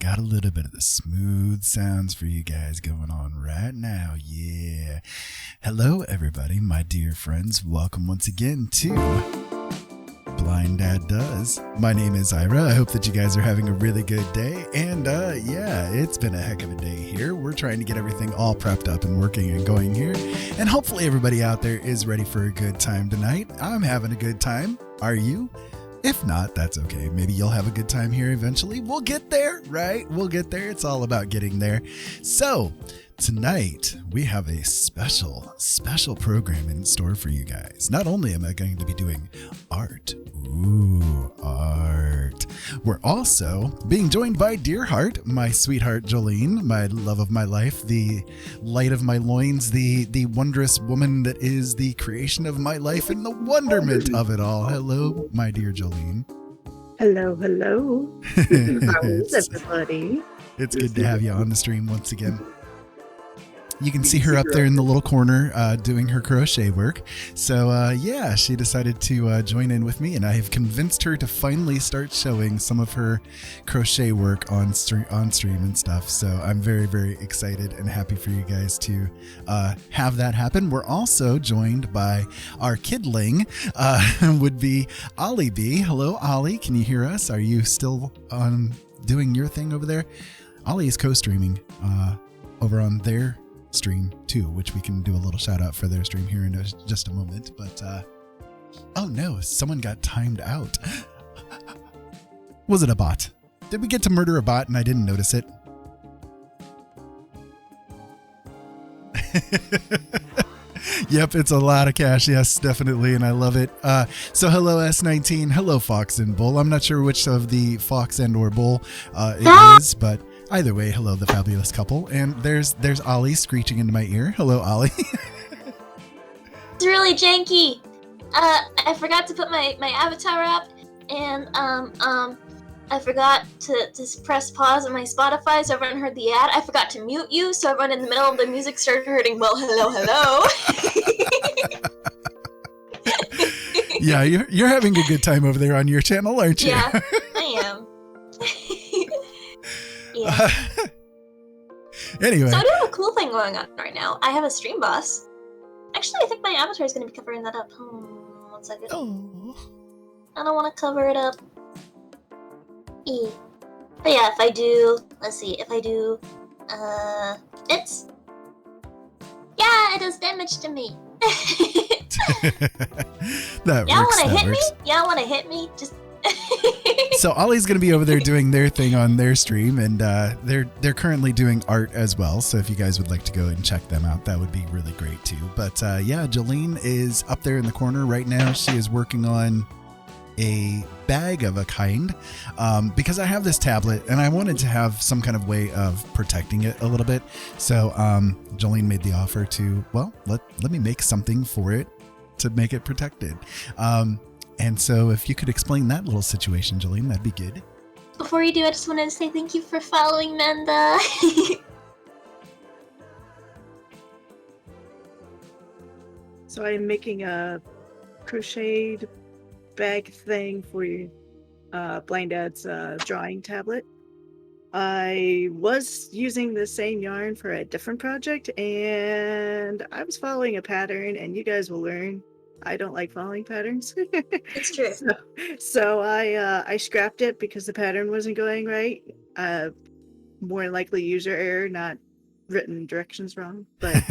got a little bit of the smooth sounds for you guys going on right now. Yeah. Hello, everybody, my dear friends. Welcome once again to Blind Dad Does. My name is Ira. I hope that you guys are having a really good day. And yeah, it's been a heck of a day here. We're trying to get everything all prepped up and working and going here. And hopefully everybody out there is ready for a good time tonight. I'm having a good time. Are you? If not, that's okay. Maybe you'll have a good time here eventually. We'll get there, right? We'll get there. It's all about getting there. So tonight we have a special program in store for you guys. Not only am I going to be doing art, art. We're also being joined by Dearheart, my sweetheart Jolene, my love of my life, the light of my loins, the wondrous woman that is the creation of my life and the wonderment of it all. Hello, my dear Jolene. Hello. How is everybody? It's good to have you on the stream once again. You can see her up there in the little corner doing her crochet work. So yeah, she decided to join in with me, and I have convinced her to finally start showing some of her crochet work on stream and stuff. So I'm very, very excited and happy for you guys to have that happen. We're also joined by our kidling, would be Oliiebee. Hello, Ollie. Can you hear us? Are you still doing your thing over there? Ollie is co-streaming over on their stream too, which we can do a little shout out for their stream here in just a moment. But oh no, someone got timed out. Was it a bot? Did we get to murder a bot and I didn't notice it? Yep, it's a lot of cash. Yes, definitely, and I love it. So hello S19, hello Fox and Bull. I'm not sure which of the Fox and or Bull it is, but either way, hello, the fabulous couple. And there's Ollie screeching into my ear. Hello, Ollie. It's really janky. I forgot to put my avatar up, and I forgot to press pause on my Spotify, so everyone heard the ad. I forgot to mute you, so everyone in the middle of the music started hurting. Well, hello. Yeah, you're having a good time over there on your channel, aren't you? Yeah, I am. Yeah. Anyway. So I do have a cool thing going on right now. I have a stream boss. Actually, I think my avatar is going to be covering that up. 1 second. Oh. I don't want to cover it up. But yeah, if I do, let's see, it's, yeah, it does damage to me. That Y'all works. want to hit works. me? Y'all want to hit me? Just. So Ollie's going to be over there doing their thing on their stream, and they're currently doing art as well. So if you guys would like to go and check them out, that would be really great too. But yeah, Jolene is up there in the corner right now. She is working on a bag of a kind because I have this tablet and I wanted to have some kind of way of protecting it a little bit. So Jolene made the offer to, well, let me make something for it to make it protected. And so if you could explain that little situation, Jolene, that'd be good. Before you do, I just wanted to say thank you for following Menda. So I'm making a crocheted bag thing for Blind Dad's drawing tablet. I was using the same yarn for a different project, and I was following a pattern, and you guys will learn I don't like following patterns. It's true. So I scrapped it because the pattern wasn't going right. More likely user error, not written directions wrong. But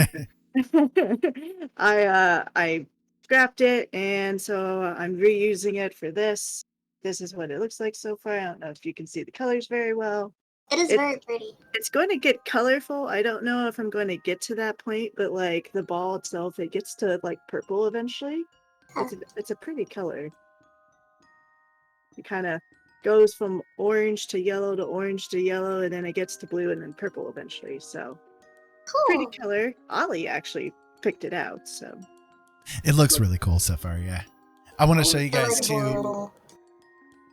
I scrapped it, and so I'm reusing it for this. This is what it looks like so far. I don't know if you can see the colors very well. It is very pretty. It's going to get colorful. I don't know if I'm going to get to that point, but like the ball itself, it gets to like purple eventually. It's a pretty color. It kind of goes from orange to orange to yellow, and then it gets to blue and then purple eventually. So Cool. pretty color. Ollie actually picked it out. So It looks really cool so far. Yeah. I want to show you guys too.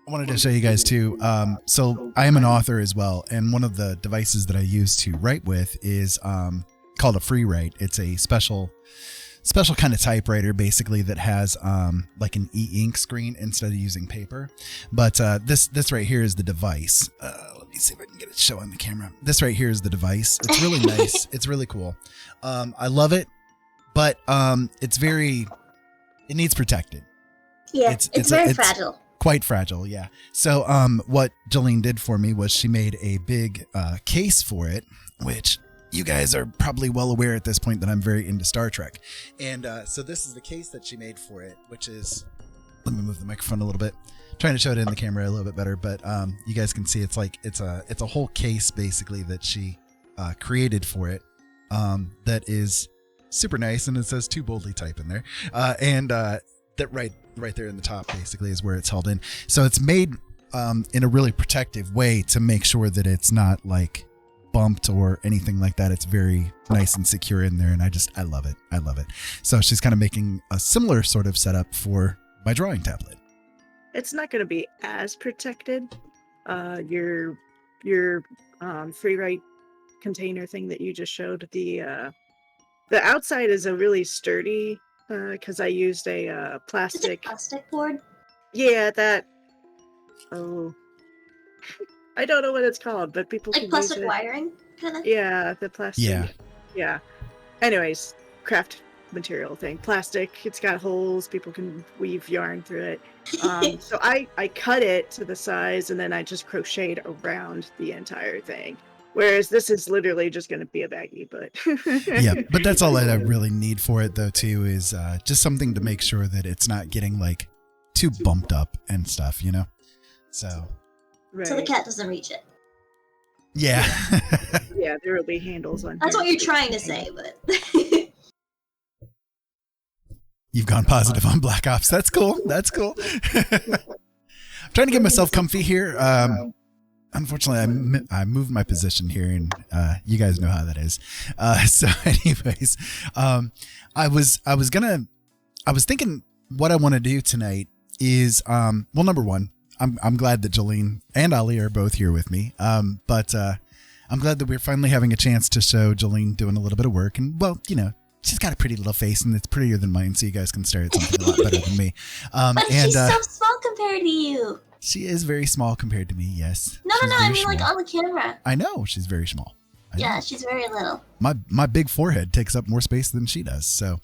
I wanted to show you guys too. So I am an author as well, and one of the devices that I use to write with is called a free write. It's a special kind of typewriter, basically, that has like an e-ink screen instead of using paper. But this right here is the device. Let me see if I can get it to show on the camera. This right here is the device. It's really nice. It's really cool. I love it, but it needs protected. Yeah, it's very fragile. Quite fragile, yeah. So what Jolene did for me was she made a big case for it, which you guys are probably well aware at this point that I'm very into Star Trek. And so this is the case that she made for it, which is, let me move the microphone a little bit. Trying to show it in the camera a little bit better, but you guys can see it's a whole case basically that she created for it that is super nice, and it says "To boldly type" in there, and that right there in the top basically is where it's held in. So it's made in a really protective way to make sure that it's not like bumped or anything like that. It's very nice and secure in there, and I love it. I love it. So she's kind of making a similar sort of setup for my drawing tablet. It's not going to be as protected. Your free write container thing that you just showed, the outside is a really sturdy, because I used a plastic. Is it plastic board? Yeah, that. Oh, I don't know what it's called, but people like can plastic use it. Wiring, kind of. Yeah, the plastic. Yeah. Anyways, craft material thing, plastic. It's got holes. People can weave yarn through it. So I cut it to the size, and then I just crocheted around the entire thing. Whereas this is literally just going to be a baggie, but yeah, but that's all I really need for it though too is just something to make sure that it's not getting like too bumped up and stuff, you know. So the cat doesn't reach it. Yeah. Yeah, there will be handles on. That's what you're trying to say, but you've gone positive on Black Ops. That's cool. That's cool. I'm trying to get myself comfy here. Unfortunately, I moved my position here, and you guys know how that is. So, anyways, I was thinking what I want to do tonight is, well, number one, I'm glad that Jolene and Ali are both here with me. But I'm glad that we're finally having a chance to show Jolene doing a little bit of work, and well, you know, she's got a pretty little face, and it's prettier than mine, so you guys can stare at something a lot better than me. But she's so small compared to you. She is very small compared to me, yes. No, I mean like on the camera. I know, she's very small. Yeah, she's very little. My big forehead takes up more space than she does, so.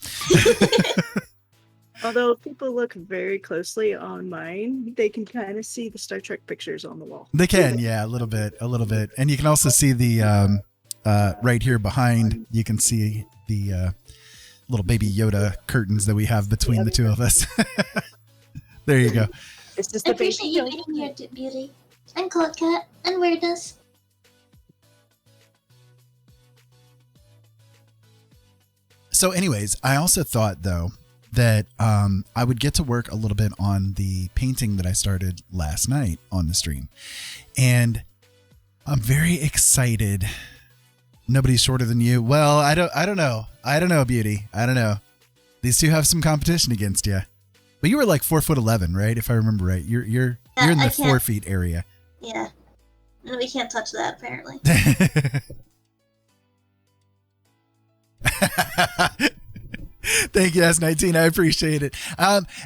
Although if people look very closely on mine, they can kind of see the Star Trek pictures on the wall. They can, yeah, a little bit. And you can also see the, right here behind, you can see the little baby Yoda curtains that we have between the two of us. There you go. It's just I appreciate you being here, Beauty, and Cloud Cat, and Weirdness. So anyways, I also thought, though, that I would get to work a little bit on the painting that I started last night on the stream. And I'm very excited. Nobody's shorter than you. Well, I don't know. I don't know, Beauty. I don't know. These two have some competition against you. But you were like 4'11", right? If I remember right. You're in the 4 feet area. Yeah. No, we can't touch that, apparently. Thank you, S19. I appreciate it.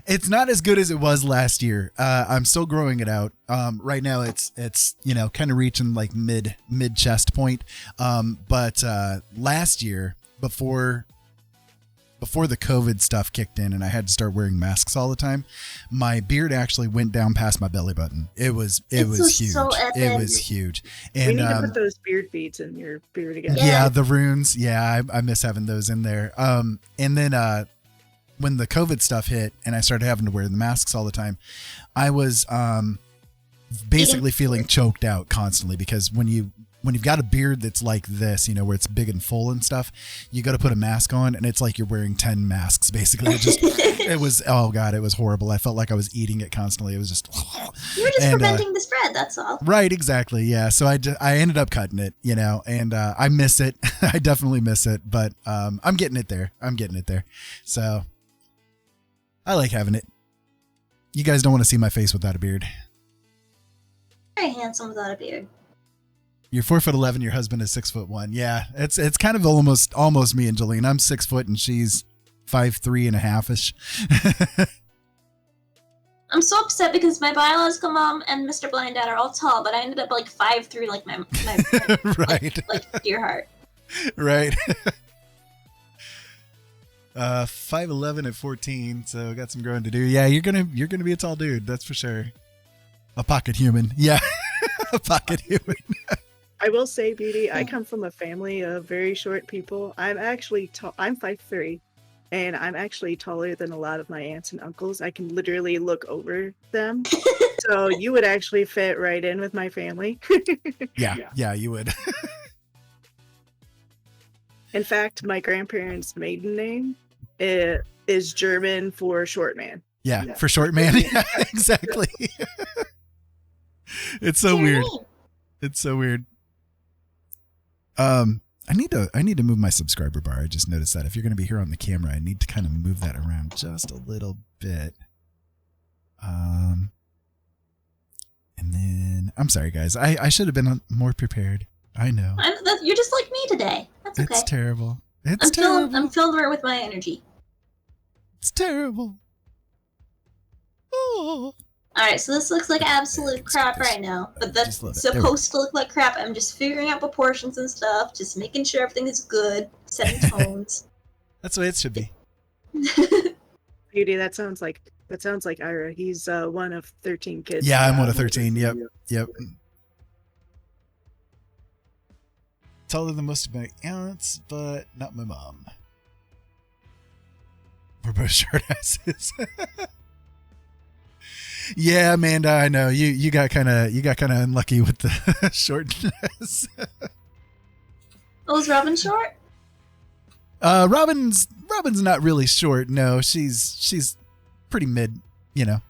It's not as good as it was last year. I'm still growing it out. Right now it's kind of reaching like mid chest point. But last year, before the COVID stuff kicked in and I had to start wearing masks all the time, my beard actually went down past my belly button. It was huge. So epic. It was huge. And we need to put those beard beads in your beard again. Yeah, the runes. Yeah, I miss having those in there. And then when the COVID stuff hit and I started having to wear the masks all the time, I was basically feeling choked out constantly, because when you've got a beard that's like this, you know, where it's big and full and stuff, you got to put a mask on, and it's like you're wearing 10 masks basically. It was, oh God, it was horrible. I felt like I was eating it constantly. It was just, you were just preventing the spread. That's all. Right. Exactly. Yeah. So I ended up cutting it, you know, and I miss it. I definitely miss it, but I'm getting it there. So I like having it. You guys don't want to see my face without a beard. Very handsome without a beard. You're 4'11". Your husband is 6'1". Yeah, it's kind of almost me and Jolene. I'm 6 foot and she's 5'3.5" ish. I'm so upset because my biological mom and Mr. Blind Dad are all tall, but I ended up like 5'3", like my right, like Dearheart. Right. 5'11" at 14, so got some growing to do. Yeah, you're gonna be a tall dude, that's for sure. A pocket human, yeah, a pocket human. I will say, Beauty, I come from a family of very short people. I'm actually tall. I'm 5'3", and I'm actually taller than a lot of my aunts and uncles. I can literally look over them. So you would actually fit right in with my family. Yeah, you would. In fact, my grandparents' maiden name is German for short man. Yeah, for short man. Yeah, exactly. It's so weird. It's so weird. I need to move my subscriber bar. I just noticed that if you're going to be here on the camera, I need to kind of move that around just a little bit. And then I'm sorry, guys. I should have been more prepared. I know. You're just like me today. That's okay. It's terrible. It's terrible. I'm filled with my energy. It's terrible. Oh. Alright, so this looks like absolute crap right now. But that's supposed to look like crap. I'm just figuring out proportions and stuff, just making sure everything is good, setting tones. That's the way it should be. Beauty, that sounds like Ira. He's one of 13 kids. Yeah, I'm one of 13. Yep. Taller than most of my aunts, but not my mom. We're both short asses. Yeah, Amanda, I know you got kind of unlucky with the shortness. Oh, is Robin short? Robin's not really short. No, she's pretty mid-length.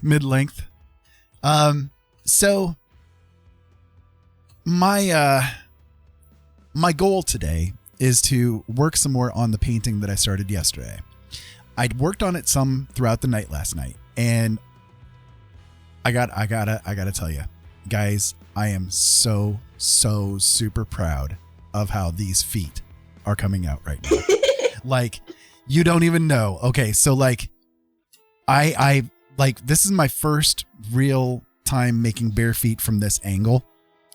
Mid-length. So my goal today is to work some more on the painting that I started yesterday. I'd worked on it some throughout the night last night, and I gotta tell you, guys, I am so super proud of how these feet are coming out right now. Like, you don't even know. Okay, so like, I like, this is my first real time making bare feet from this angle.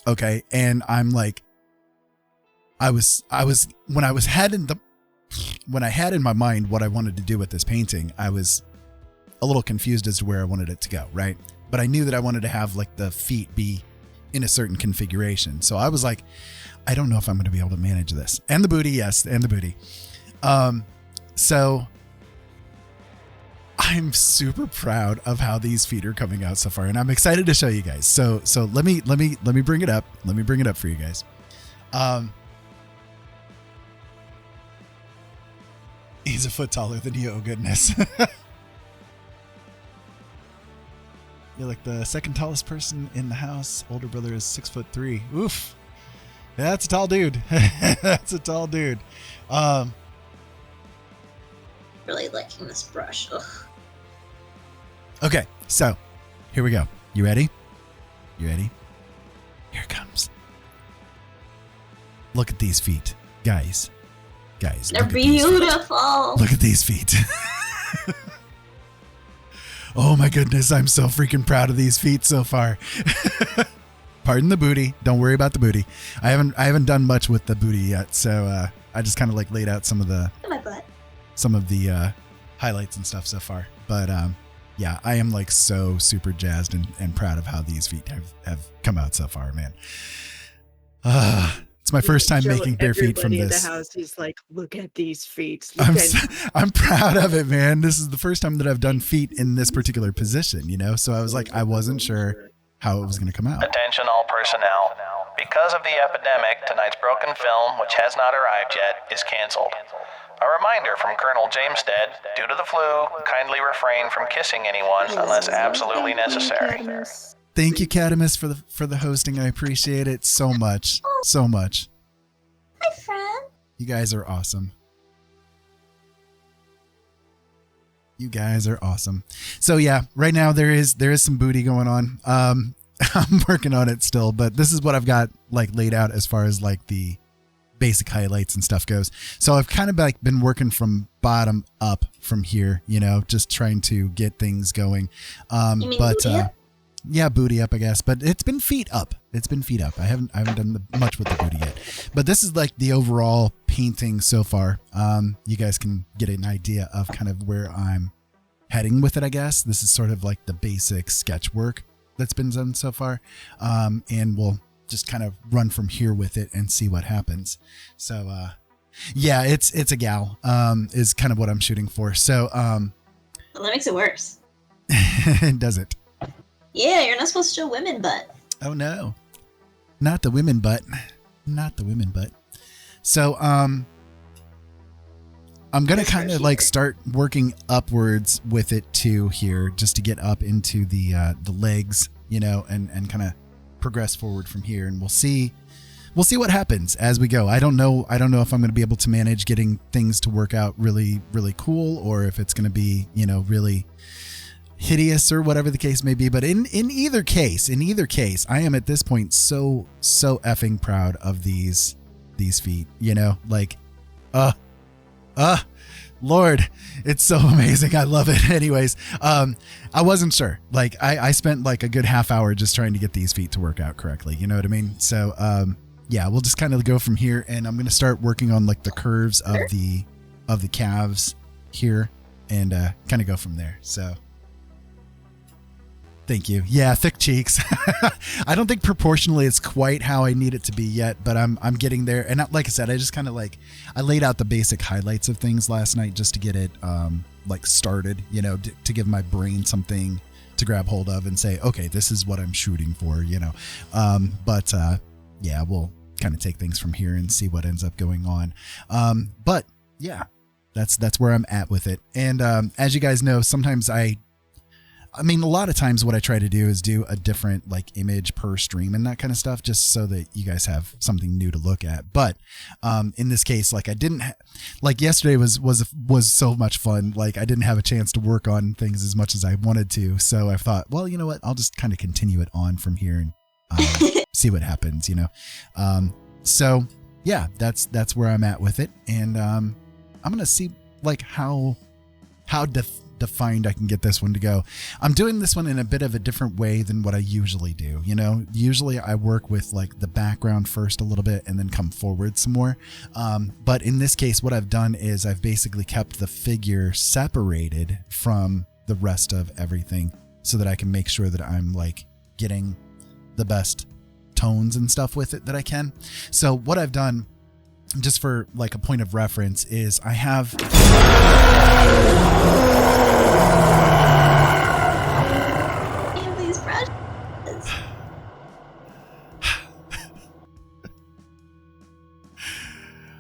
Okay, and I'm like, when I had in my mind what I wanted to do with this painting, I was a little confused as to where I wanted it to go, right? But I knew that I wanted to have like the feet be in a certain configuration. So I was like, I don't know if I'm going to be able to manage this. And the booty, yes, and the booty. So I'm super proud of how these feet are coming out so far, and I'm excited to show you guys. So let me bring it up. Let me bring it up for you guys. He's a foot taller than you. Oh, goodness. You're like the second tallest person in the house. Older brother is 6'3". Oof. That's a tall dude. That's a tall dude. Really liking this brush. Ugh. Okay, so here we go. You ready? You ready? Here it comes. Look at these feet. Guys, they're beautiful. Look at these feet. Oh my goodness, I'm so freaking proud of these feet so far. Pardon the booty. Don't worry about the booty. I haven't done much with the booty yet, so I just kind of like laid out some of the highlights and stuff so far. But yeah, I am like so super jazzed and proud of how these feet have come out so far, man. It's my first time making bare feet from this. In the house, he's like, look at these feet. I'm proud of it, man. This is the first time that I've done feet in this particular position, you know? So I was like, I wasn't sure how it was going to come out. Attention all personnel. Because of the epidemic, tonight's broken film, which has not arrived yet, is canceled. A reminder from Colonel Jamestead, due to the flu, kindly refrain from kissing anyone unless absolutely necessary. Thank you, Catamus, for the hosting. I appreciate it so much. So much. Hi, friend. You guys are awesome. You guys are awesome. So yeah, right now there is some booty going on. I'm working on it still, but this is what I've got like laid out as far as like the basic highlights and stuff goes. So I've kind of like been working from bottom up from here, you know, just trying to get things going. You mean booty up? Yeah, booty up, I guess, but it's been feet up. It's been feet up. I haven't done much with the booty yet, but this is like the overall painting so far. You guys can get an idea of kind of where I'm heading with it, I guess. This is sort of like the basic sketch work that's been done so far. And we'll just kind of run from here with it and see what happens. So, yeah, it's a gal, is kind of what I'm shooting for. So, Well, that makes it worse. does it? Yeah, you're not supposed to show women butt. Oh no, not the women butt, not the women butt. So, I'm going to kind of like start working upwards with it too here, just to get up into the legs, you know, and kind of progress forward from here, and we'll see what happens as we go. I don't know if I'm going to be able to manage getting things to work out really, really cool, or if it's going to be, you know, really hideous or whatever the case may be. But in either case, I am at this point so effing proud of these feet, you know, like, Lord, it's so amazing. I love it. Anyways, I wasn't sure. Like I spent like a good half hour just trying to get these feet to work out correctly. You know what I mean? So, yeah, we'll just kind of go from here, and I'm going to start working on like the curves of the calves here, and kind of go from there. So thank you. Yeah, thick cheeks. I don't think proportionally it's quite how I need it to be yet, but I'm getting there. And like I said, I just kind of like, I laid out the basic highlights of things last night just to get it like started, you know, to give my brain something to grab hold of and say, okay, this is what I'm shooting for, you know. But yeah, we'll kind of take things from here and see what ends up going on. But yeah, that's where I'm at with it. And as you guys know, sometimes I mean, a lot of times what I try to do is do a different like image per stream and that kind of stuff, just so that you guys have something new to look at. But in this case, like I didn't like yesterday was so much fun. Like I didn't have a chance to work on things as much as I wanted to. So I thought, well, you know what? I'll just kind of continue it on from here and see what happens, you know? So yeah, that's where I'm at with it. And I'm going to see like how defined I can get this one to go. I'm doing this one in a bit of a different way than what I usually do. You know, usually I work with like the background first a little bit and then come forward some more. But in this case, what I've done is I've basically kept the figure separated from the rest of everything so that I can make sure that I'm like getting the best tones and stuff with it that I can. So what I've done, just for like a point of reference, is I have these brushes.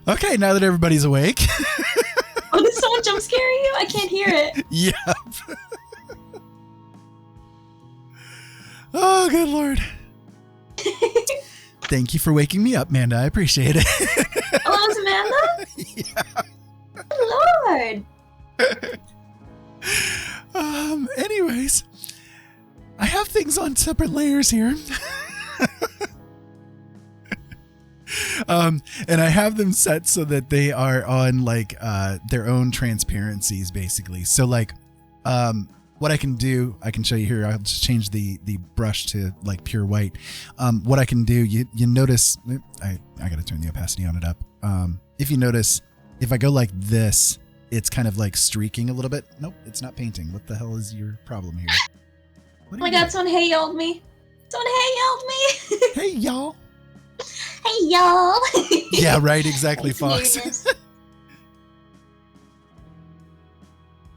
Okay, now that everybody's awake. Oh, did someone jump scare you? I can't hear it. Yep. Oh, good Lord. Thank you for waking me up, Amanda. I appreciate it. Oh, that was Amanda? Yeah. Good Lord. Anyways, I have things on separate layers here. And I have them set so that they are on like their own transparencies, basically. So like what I can do, I can show you here. I'll just change the brush to like pure white. What I can do, you notice, I got to turn the opacity on it up. If you notice, if I go like this, it's kind of like streaking a little bit. Nope, it's not painting. What the hell is your problem here? Oh my God, someone hey y'alled me. Someone hey y'alled me. Hey y'all. Hey y'all. Yeah, right, exactly, Fox.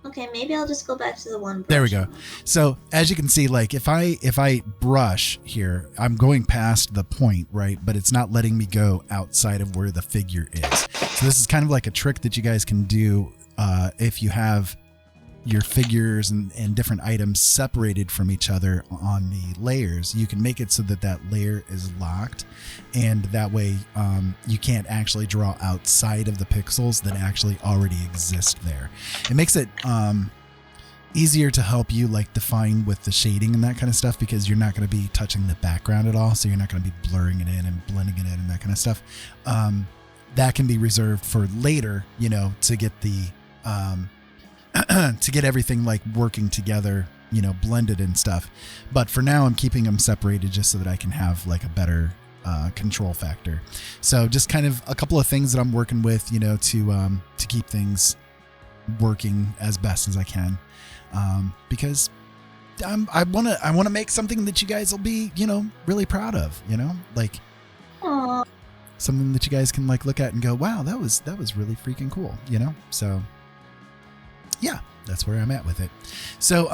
Okay, maybe I'll just go back to the one brush. There we go. So as you can see, like if I brush here, I'm going past the point, right? But it's not letting me go outside of where the figure is. So this is kind of like a trick that you guys can do if you have your figures and different items separated from each other on the layers. You can make it so that that layer is locked, and that way you can't actually draw outside of the pixels that actually already exist there. It makes it easier to help you like define with the shading and that kind of stuff, because you're not going to be touching the background at all, so you're not going to be blurring it in and blending it in and that kind of stuff. that can be reserved for later, you know, to get the to get everything like working together, you know, blended and stuff. But for now, I'm keeping them separated just so that I can have like a better control factor. So just kind of a couple of things that I'm working with, you know, to keep things working as best as I can, because I want to make something that you guys will be, you know, really proud of, you know, like Aww. something that you guys can like look at and go, wow, that was really freaking cool, you know? So yeah, that's where I'm at with it. So,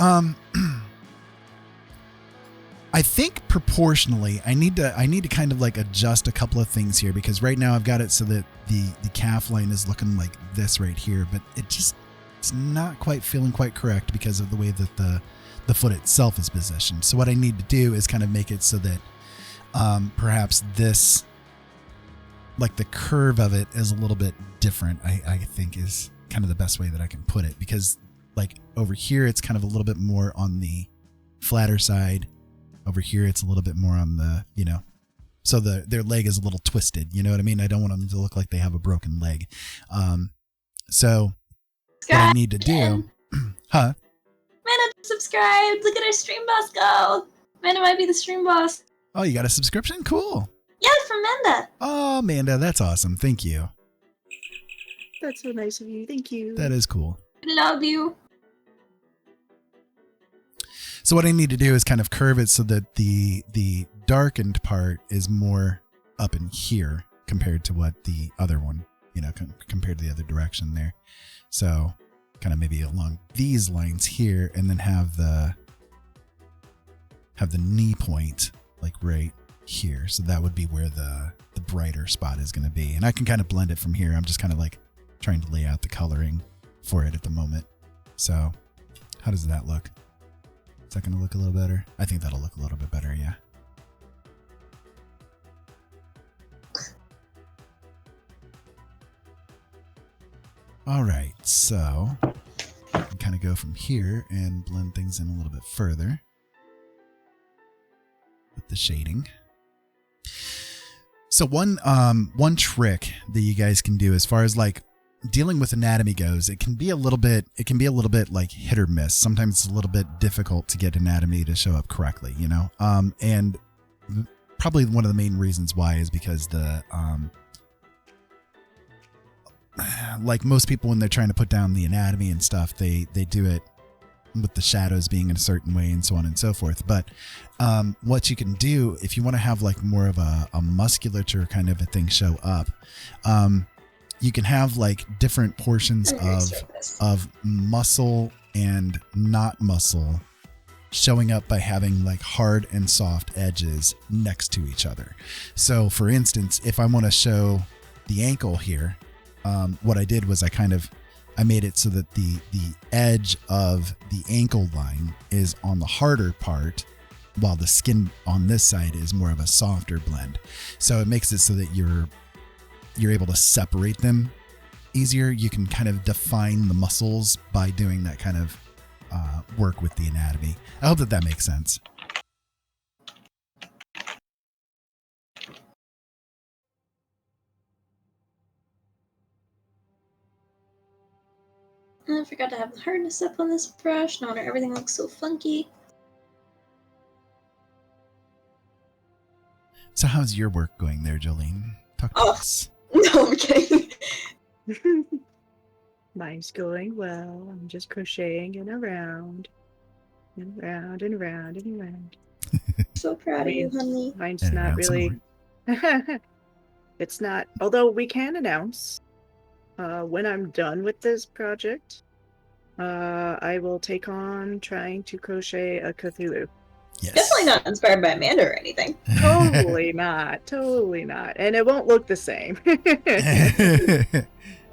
I think proportionally, I need to kind of like adjust a couple of things here, because right now I've got it so that the calf line is looking like this right here, but it's not quite feeling quite correct because of the way that the foot itself is positioned. So what I need to do is kind of make it so that perhaps this, like the curve of it is a little bit different, I think is kind of the best way that I can put it, because like over here, it's kind of a little bit more on the flatter side. Over here, it's a little bit more on the, you know, so their leg is a little twisted. You know what I mean? I don't want them to look like they have a broken leg. So what I need to do, huh? Amanda subscribed. Look at our stream boss go. Amanda might be the stream boss. Oh, you got a subscription? Cool. Yeah, from Amanda. Oh, Amanda, that's awesome. Thank you. That's so nice of you. Thank you. That is cool. I love you. So what I need to do is kind of curve it so that the darkened part is more up in here compared to what the other one, you know, compared to the other direction there. So kind of maybe along these lines here, and then have the knee point like right here. So that would be where the brighter spot is going to be. And I can kind of blend it from here. I'm just kind of like trying to lay out the coloring for it at the moment. So how does that look? Is that going to look a little better? I think that'll look a little bit better, yeah. All right, so I can kind of go from here and blend things in a little bit further with the shading. So one trick that you guys can do as far as like dealing with anatomy goes, it can be a little bit like hit or miss. Sometimes it's a little bit difficult to get anatomy to show up correctly, you know? And probably one of the main reasons why is because like most people, when they're trying to put down the anatomy and stuff, they do it with the shadows being in a certain way and so on and so forth. But what you can do if you want to have like more of a musculature kind of a thing show up, you can have like different portions of muscle and not muscle showing up by having like hard and soft edges next to each other. So for instance, if I want to show the ankle here, what I did was I made it so that the edge of the ankle line is on the harder part, while the skin on this side is more of a softer blend. So it makes it so that you're able to separate them easier. You can kind of define the muscles by doing that kind of work with the anatomy. I hope that makes sense. I forgot to have the hardness up on this brush. No wonder everything looks so funky. So how's your work going there, Jolene? Talk to us. No, I'm kidding. Mine's going well. I'm just crocheting and around. And around and around and around. So proud of you, honey. Mine's And not around some really... It's not... Although we can announce when I'm done with this project, I will take on trying to crochet a Cthulhu. Yes. Definitely not inspired by Amanda or anything. Totally not. Totally not. And it won't look the same.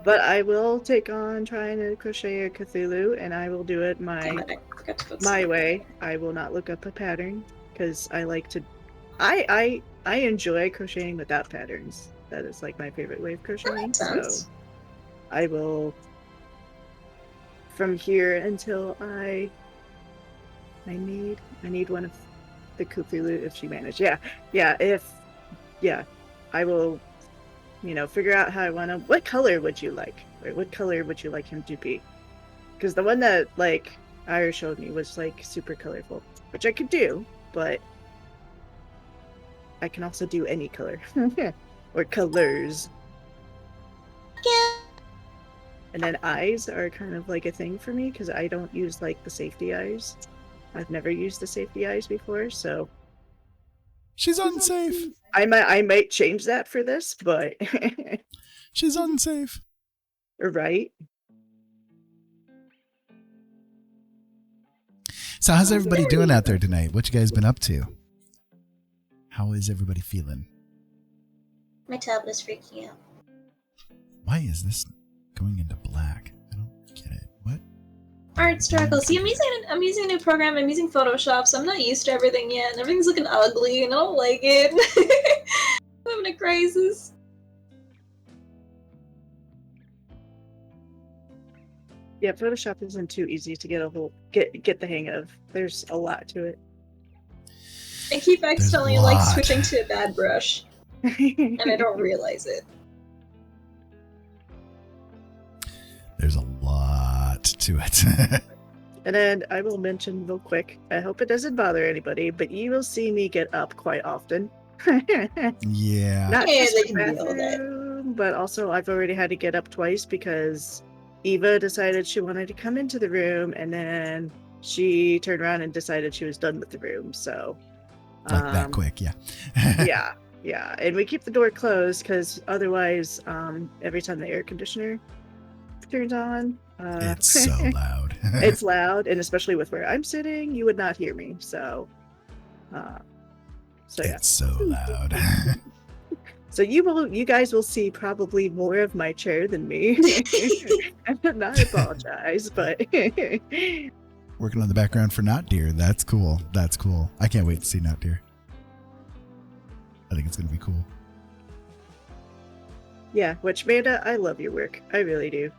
But I will take on trying to crochet a Cthulhu, and I will do it my way. I will not look up a pattern, because I like to... I enjoy crocheting without patterns. That is like my favorite way of crocheting. So I will, from here until I need one of the Cthulhu if she managed. I will figure out how I want to. What color would you like? Or what color would you like him to be? Because the one that like Ira showed me was like super colorful, which I could do, but I can also do any color or colors. Yeah. And then eyes are kind of like a thing for me because I don't use like the safety eyes. I've never used the safety eyes before, so She's unsafe. I might change that for this, but She's unsafe. right. So how's everybody doing out there tonight? What you guys been up to? How is everybody feeling? My tablet is freaking out. Why is this going into black? I don't get it. What? Art struggle. See, I'm using a new program. I'm using Photoshop, so I'm not used to everything yet, and everything's looking ugly, and I don't like it. I'm having a crisis. Yeah, Photoshop isn't too easy to get the hang of. There's a lot to it. I keep There's accidentally a like lot. switching to a bad brush, and I don't realize it. There's a lot to it. And then I will mention real quick, I hope it doesn't bother anybody, but you will see me get up quite often. Yeah. Not Yeah, just they for can deal with it. bathroom, but also I've already had to get up twice because Eva decided she wanted to come into the room, and then she turned around and decided she was done with the room. So, Like that quick, yeah. yeah, and we keep the door closed because otherwise, every time the air conditioner turns on, It's so loud. it's loud, and especially with where I'm sitting, you would not hear me. So yeah. It's so loud. So you guys will see probably more of my chair than me. I apologize, but Working on the background for Not Dear. That's cool. That's cool. I can't wait to see Not Dear. I think it's going to be cool. yeah. Which Amanda, I love your work. I really do.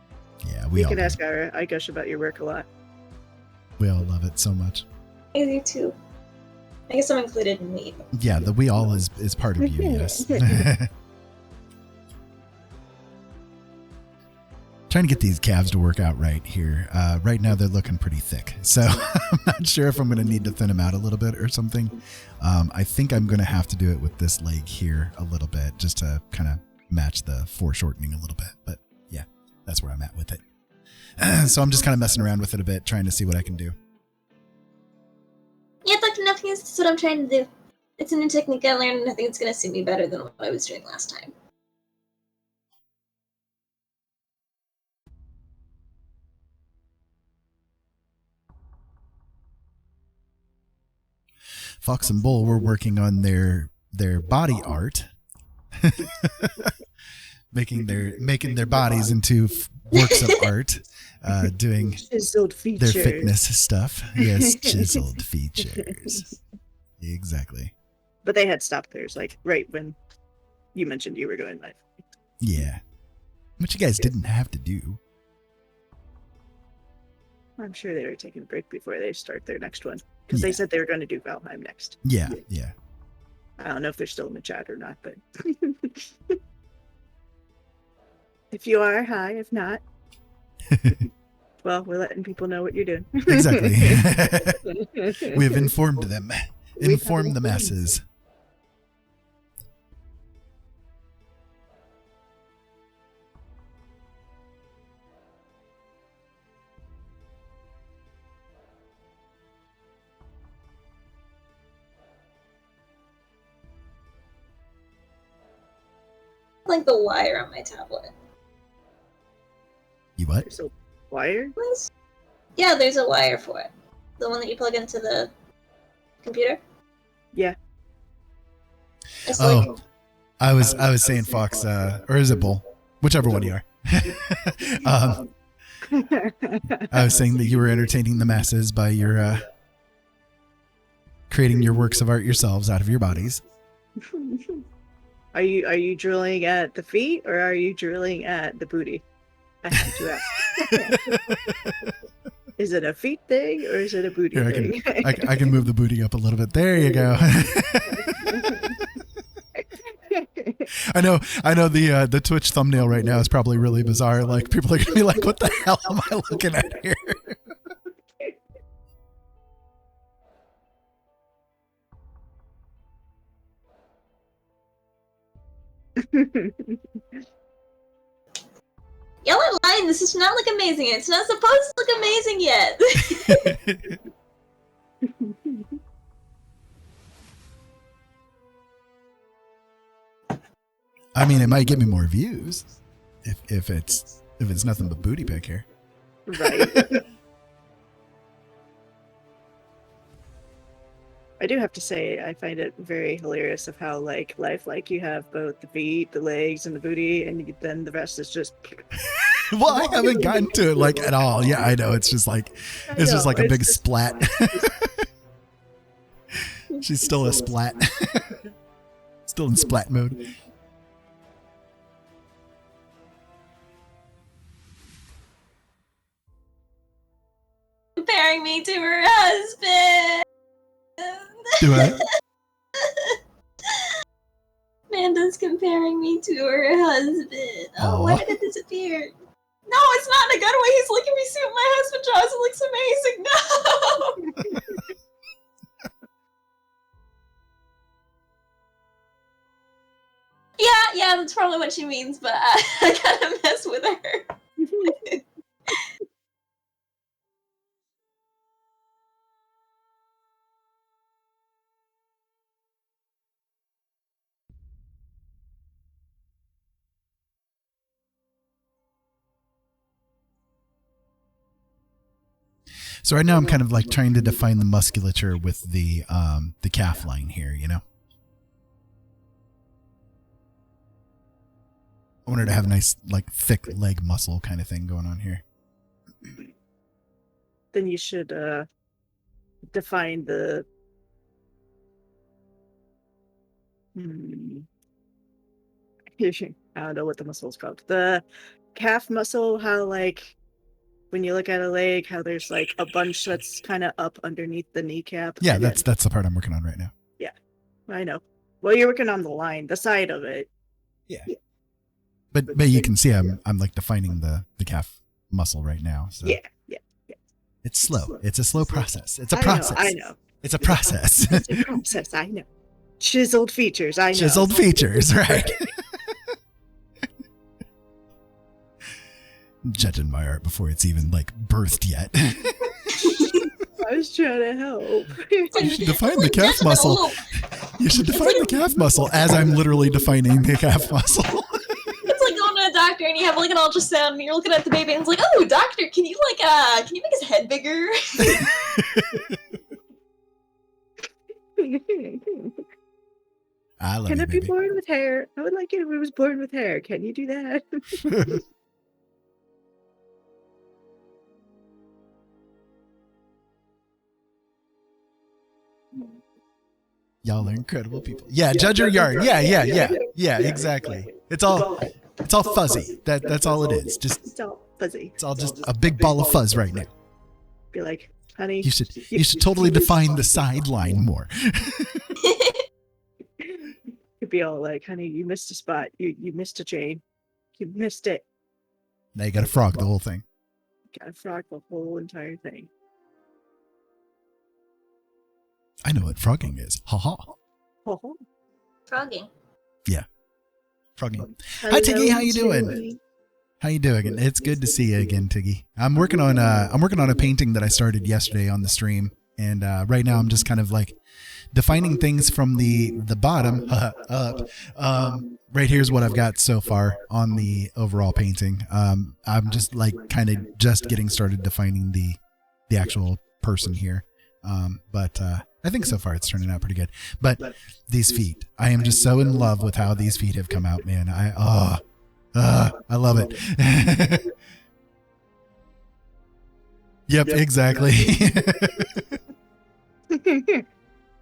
Yeah, we You all can do. ask Ira. I gush about your work a lot. We all love it so much. I do too. I guess I'm included in me. Yeah, the we all is part of you, yes. Trying to get these calves to work out right here. Right now they're looking pretty thick. So I'm not sure if I'm going to need to thin them out a little bit or something. I think I'm going to have to do it with this leg here a little bit just to kind of match the foreshortening a little bit. But yeah, that's where I'm at with it. So I'm just kind of messing around with it a bit, trying to see what I can do. Yeah, Dr. Nothing is what I'm trying to do. It's a new technique I learned, and I think it's going to suit me better than what I was doing last time. Fox and Bull were working on their body art, making their bodies into works of art, doing Chiseled their features. fitness stuff. Yes, chiseled features. Exactly. But they had stopped theirs, like right when you mentioned you were going live. Yeah. Which you guys didn't have to do. I'm sure they were taking a break before they start their next one because they said they were going to do Valheim next. Yeah. I don't know if they're still in the chat or not, but if you are, hi. If not, well, we're letting people know what you're doing. Exactly. We have informed them. Informed the masses. Like the wire on my tablet. You what? There's a wire. Yeah, there's a wire for it. The one that you plug into the computer. Yeah. It's Oh, like I was saying Fox, or is it Bull? Whichever one you are. I was saying that you were entertaining the masses by your creating your works of art yourselves out of your bodies. Are you drilling at the feet or are you drilling at the booty? I have to ask. Is it a feet thing or is it a booty Here, thing? I can move the booty up a little bit. There you go. I know the Twitch thumbnail right now is probably really bizarre. Like people are gonna be like, what the hell am I looking at here? Y'all are lying. This does not look amazing. It's not supposed to look amazing yet. I mean, it might get me more views if it's nothing but booty pic here. Right. I do have to say, I find it very hilarious of how like lifelike you have both the feet, the legs, and the booty, and then the rest is just. Well, I haven't gotten to it like at all. Yeah, I know. It's just like just like a big splat. She's still a splat. Still in splat mode. Comparing me to her husband. Do I? Amanda's comparing me to her husband. Oh, Aw. why did it disappear? No, it's not in a good way. He's looking at me see what my husband draws. It looks amazing. No. Yeah, that's probably what she means, but I gotta mess with her. So right now I'm kind of like trying to define the musculature with the calf line here, you know? I wanted to have a nice like thick leg muscle kind of thing going on here. Then you should define the. I don't know what the muscle is called. The calf muscle. How like when you look at a leg, how there's like a bunch that's kind of up underneath the kneecap. Yeah, and that's the part I'm working on right now. Yeah, I know. Well, you're working on the line, the side of it. Yeah. But you can see I'm like defining the calf muscle right now. So. Yeah. It's slow. It's a slow process. It's a I process. know. It's a process. It's a process. I know. Chiseled features. I know. Chiseled features, right? Judging my art before it's even like birthed yet. I was trying to help. You should define the calf muscle. You should define the calf muscle as I'm literally defining the calf muscle. It's like going to a doctor and you have like an ultrasound and you're looking at the baby and it's like, oh, doctor, can you make his head bigger? I love Can you, it be baby. born with hair? I would like it if it was born with hair. Can you do that? Y'all are incredible people. Yeah, judge your yarn. Yeah, exactly. It's all fuzzy. That's all it is. Just It's all fuzzy. it's all just a big ball of fuzz right now. Be like, honey. You should totally define the sideline more. You'd be all like, honey, you missed a spot. You missed a chain. You missed it. Now you got to frog the whole thing. Gotta frog the whole entire thing. I know what frogging is. Ha ha. Oh, Frogging. Frogging. Hi Tiggy, how you doing? How you doing? It's good to see you again, Tiggy. I'm working on a painting that I started yesterday on the stream, and right now I'm just kind of like defining things from the bottom up. Right here's what I've got so far on the overall painting. I'm just like kind of just getting started defining the actual person here. But I think so far it's turning out pretty good. But these feet, I am just so in love with how these feet have come out, man. I love it. Yep, exactly.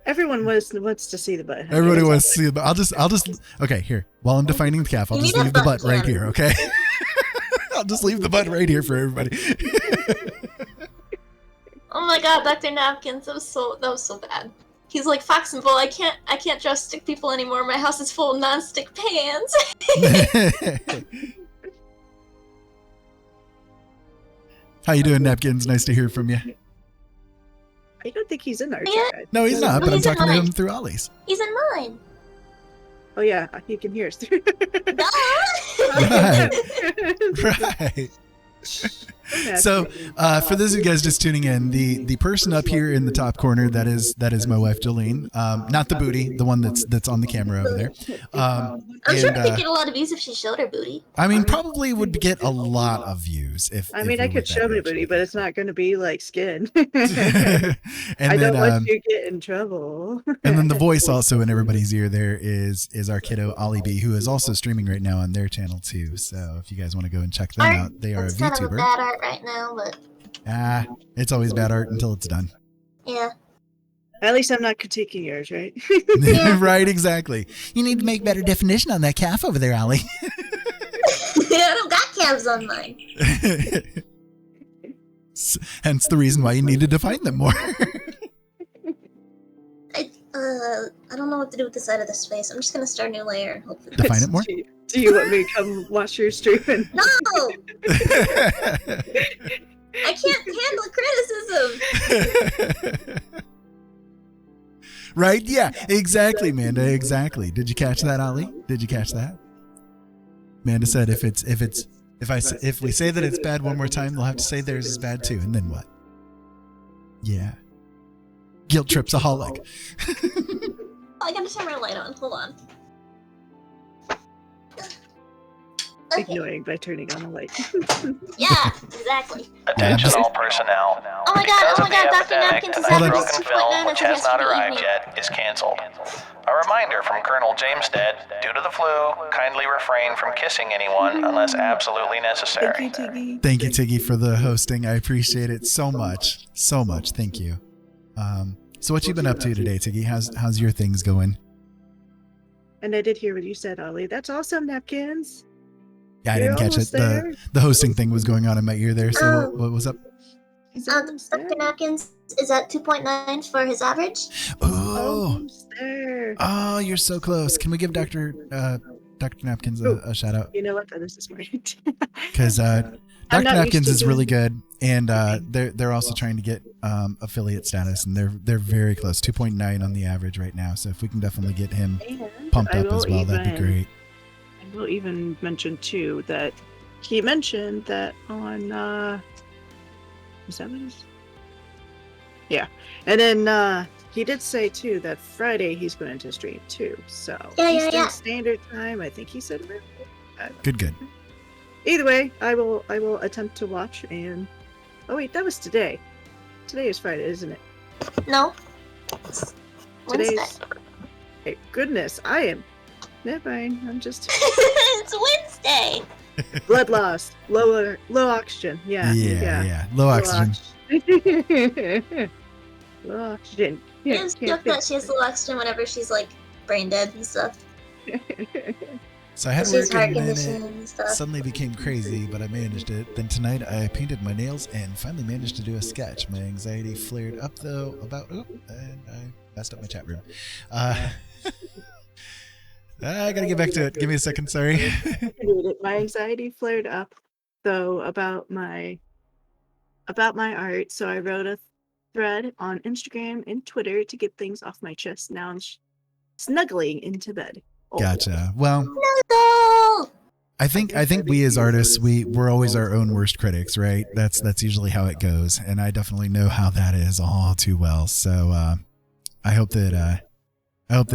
Everyone wants to see the butt. honey. Everybody It's wants all to see the butt. I'll just okay, here. While I'm defining the calf, I'll You just need a leave the butt butt right cam. here, okay? I'll just leave the butt right here for everybody. Oh my god, Dr. Napkins, that was so bad. He's like, Fox and Bull, I can't just stick people anymore. My house is full of non-stick pans. How you doing, Napkins? Nice to hear from you. I don't think he's in our Yeah. chat. No, he's not, but I'm He's in talking to mine. him through Ollie's. He's in mine. Oh yeah, he can hear us. Duh! Right. So, for those of you guys just tuning in, the person up here in the top corner, that is my wife Jolene, not the booty, the one that's on the camera over there. I'm sure she'd get a lot of views if she showed her booty. I mean, probably would get a lot of views if. I mean, I could show my booty, but it's not going to be like skin. And I then, don't want you to get in trouble. and then the voice also in everybody's ear there is our kiddo Oliiebee, who is also streaming right now on their channel too. So if you guys want to go and check them out, they are a It's kind of a VTuber. bad art right now, but It's always bad art until it's done. yeah. At least I'm not critiquing yours, right? Right, exactly. You need to make better definition on that calf over there, Ollie. I don't got calves on mine. Hence the reason why you need to define them more. I don't know what to do with the side of this face. I'm just gonna start a new layer and hopefully Define it more. Do you want me to come watch your stream? No! I can't handle criticism. Right? Yeah, exactly, Amanda. Exactly. Did you catch that, Ollie? Did you catch that? Amanda said if we say that it's bad one more time, they'll have to say theirs is bad too, and then what? Yeah. Guilt tripsaholic. I gotta turn my light on. Hold on. Okay. Ignoring by turning on the light. Yeah, exactly. Attention all personnel. Oh my god, Because of the Dr. epidemic, Napkins is tonight's having broken his film, 2.9 which as of has not yesterday arrived evening. yet, is canceled. A reminder from Colonel James Stead, due to the flu, kindly refrain from kissing anyone unless absolutely necessary. Thank you, Tiggy. Thank you, Tiggy, for the hosting. I appreciate it so much. So much. Thank you. So what you been up to today, Tiggy? How's your things going? And I did hear what you said, Ollie. That's awesome, Napkins. Yeah, I You're didn't catch it. almost there. The hosting thing was going on in my ear there. So what was up? He's almost there. Dr. Napkins is at 2.9 for his average. Oh, Almost there. oh, you're so close. Can we give Dr. Napkins a shout out? You know what? That is this morning. Because Dr. I'm not Napkins used to is really doing- good, and they're also trying to get affiliate status, and they're very close, 2.9 on the average right now. So if we can definitely get him And pumped I up as will well, that'd be even- great. I will even mention too that he mentioned that on is that what it is? Yeah. And then he did say too that Friday he's going to stream too. So Yeah. Eastern Standard Time, I think he said. Good. Either way, I will attempt to watch. And oh wait, that was today. Today is Friday, isn't it? No. It's Wednesday. Today's. Hey, goodness, I am. Never mind. I'm just It's Wednesday. blood loss, low oxygen. Yeah. Low oxygen. Low oxygen. I Yeah, just can't joke that fix she has low oxygen whenever she's like brain dead and stuff. it. So I had She has work heart and then condition it and stuff. suddenly became crazy, but I managed it. Then tonight I painted my nails and finally managed to do a sketch. My anxiety flared up though and I messed up my chat room. I gotta get back to it. Give me a second, sorry. My anxiety flared up though about my art, so I wrote a thread on Instagram and Twitter to get things off my chest. Now I'm snuggling into bed. Oh. Gotcha. Well, No! I think we as artists we're always our own worst critics, right? That's usually how it goes, and I definitely know how that is all too well. So I hope that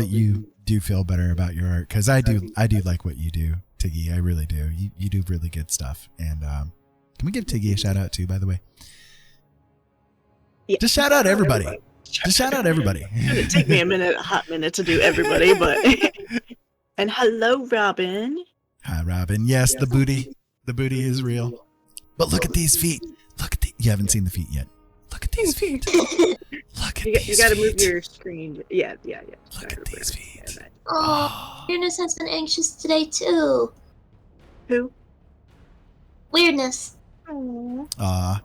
you do feel better about your art, because I do like what you do, Tiggy. I really do. You do really good stuff. And can we give Tiggy a shout out too, by the way? Yeah. Just shout out everybody. Just shout out everybody. It'd take me a hot minute to do everybody, but and hello, Robin. Hi, Robin. Yes, the booty is real. But look at these feet. You haven't seen the feet yet. Look at these feet. Look at these feet. You got to move your screen. Yeah. Look at these feet. Oh, Weirdness has been anxious today too. Who? Weirdness. Aww.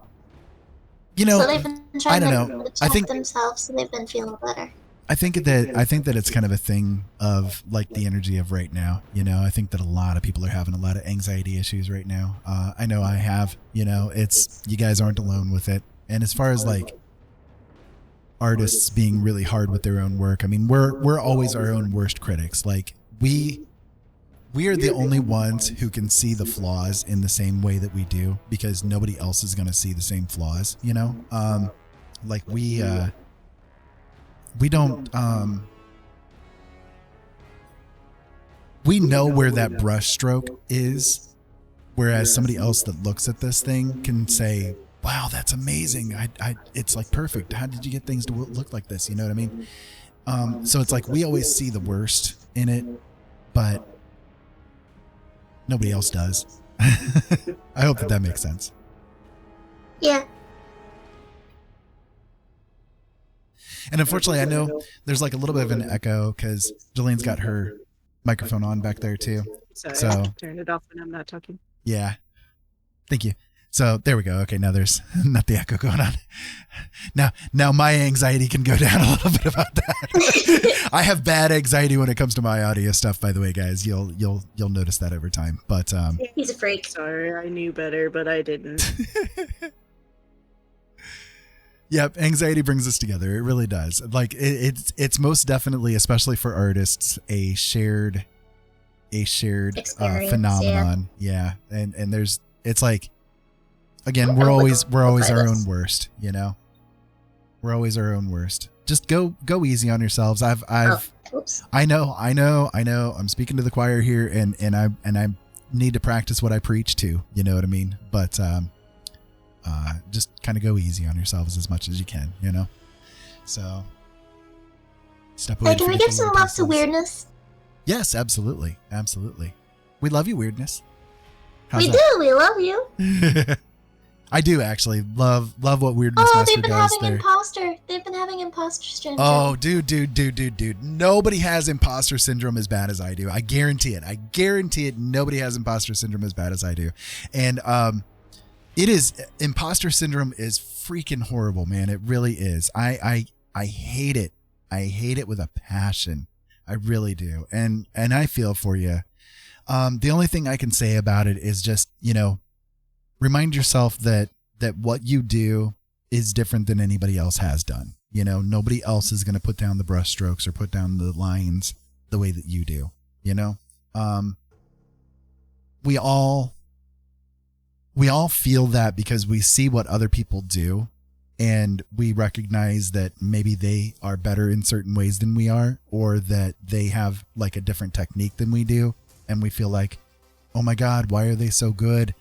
You So know, they've been I trying don't to know. check I think themselves, so they've been feeling better. I think that it's kind of a thing of like the energy of right now. I think that a lot of people are having a lot of anxiety issues right now. I know I have. It's you guys aren't alone with it. And as far as like artists being really hard with their own work, I mean, we're always our own worst critics. Like we are the only ones who can see the flaws in the same way that we do, because nobody else is going to see the same flaws. Like we don't we know where that brush stroke is, whereas somebody else that looks at this thing can say, wow, that's amazing. It's like perfect. How did you get things to look like this? You know what I mean? So it's like we always see the worst in it, but nobody else does. I hope that makes sense. Yeah. And unfortunately, I know there's like a little bit of an echo because Jalene's got her microphone on back there too. Sorry, So- I have to turn it off when I'm not talking. Yeah. Thank you. So there we go. Okay, now there's not the echo going on. Now my anxiety can go down a little bit about that. I have bad anxiety when it comes to my audio stuff, by the way, guys. You'll notice that over time. But He's a freak. Sorry, I knew better, but I didn't. Yep, anxiety brings us together. It really does. Like it's most definitely, especially for artists, a shared Experience, phenomenon. Yeah. And it's like, again, we're I'll always our this. own worst, We're always our own worst. Just go easy on yourselves. Oops. I know. I'm speaking to the choir here, and I need to practice what I preach to. You know what I mean? But just kind of go easy on yourselves as much as you can. So step away. Hey, can we give some love to weirdness? Yes, absolutely. We love you, weirdness. How's We that? do. We love you. I do actually love what weirdness Oh, master they've been does having there. imposter. They've been having imposter syndrome. Oh, dude. Nobody has imposter syndrome as bad as I do. I guarantee it. Nobody has imposter syndrome as bad as I do. And imposter syndrome is freaking horrible, man. It really is. I hate it. I hate it with a passion. I really do. And I feel for you. The only thing I can say about it is just, remind yourself that what you do is different than anybody else has done. Nobody else is going to put down the brush strokes or put down the lines the way that you do. We all feel that because we see what other people do, and we recognize that maybe they are better in certain ways than we are, or that they have like a different technique than we do. And we feel like, oh my God, why are they so good?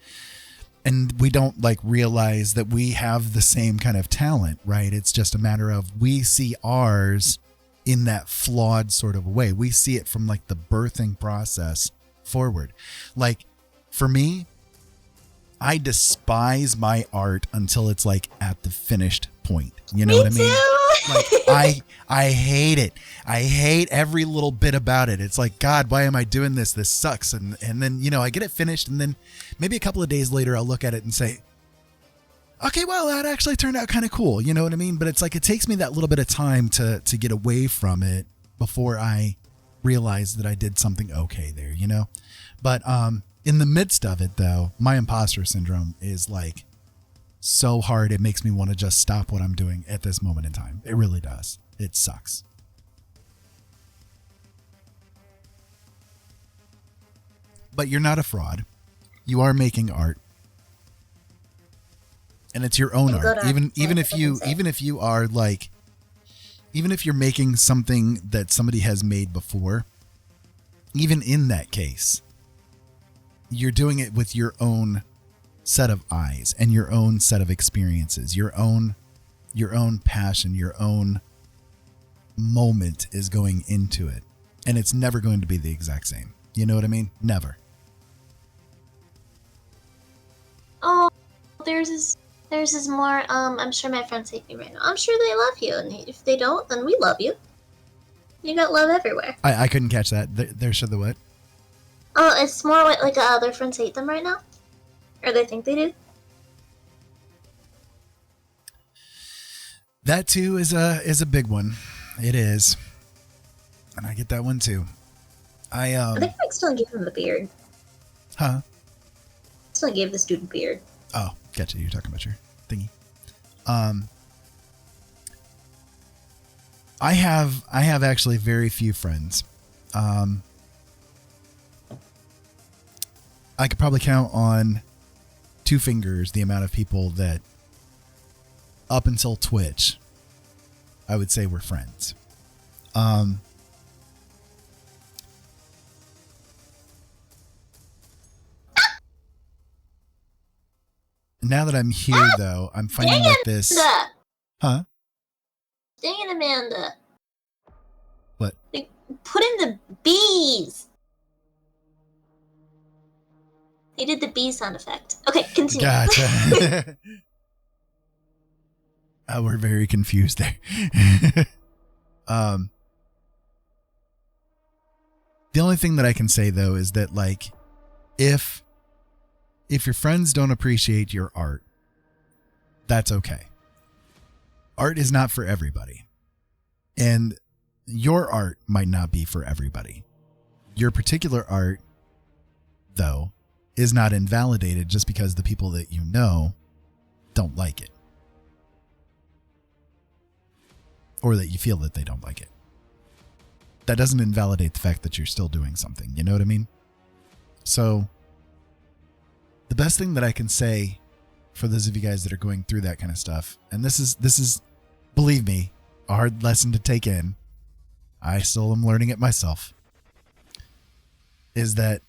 And we don't like realize that we have the same kind of talent, right? It's just a matter of we see ours in that flawed sort of way. We see it from like the birthing process forward. Like for me, I despise my art until it's like at the finished point. You know what I mean? Too. Like I hate it. I hate every little bit about it. It's like, God, why am I doing this? This sucks. And then, I get it finished, and then maybe a couple of days later I'll look at it and say, okay, well, that actually turned out kind of cool. You know what I mean? But it's like it takes me that little bit of time to get away from it before I realize that I did something okay there, But in the midst of it, though, my imposter syndrome is like so hard it makes me want to just stop what I'm doing at this moment in time. It really does. It sucks. But you're not a fraud. You are making art. And it's your own art. Even if you are like, even if you're making something that somebody has made before, even in that case, you're doing it with your own set of eyes and your own set of experiences, your own passion, your own moment is going into it. And it's never going to be the exact same. You know what I mean? Never. Oh, theirs is more. I'm sure my friends hate me right now. I'm sure they love you, and if they don't, then we love you. You got love everywhere. I couldn't catch that. There should the what? Oh, it's more like their friends hate them right now, or they think they do. That too is a big one. It is. And I get that one too. I think I still gave him the beard. Huh? Still gave this dude a beard. Oh, gotcha. You're talking about your thingy. I have actually very few friends. I could probably count on 2 fingers the amount of people that up until Twitch, I would say were friends. Now that I'm here, though, I'm finding that this... Huh? Dang it, Amanda. What? Like, put in the bees. They did the bee sound effect. Okay, continue. Gotcha. We're very confused there. The only thing that I can say, though, is that, like, if your friends don't appreciate your art, that's okay. Art is not for everybody. And your art might not be for everybody. Your particular art, though, is not invalidated just because the people that you know don't like it. Or that you feel that they don't like it. That doesn't invalidate the fact that you're still doing something. You know what I mean? So, the best thing that I can say for those of you guys that are going through that kind of stuff, and this is, believe me, a hard lesson to take in. I still am learning it myself. Is that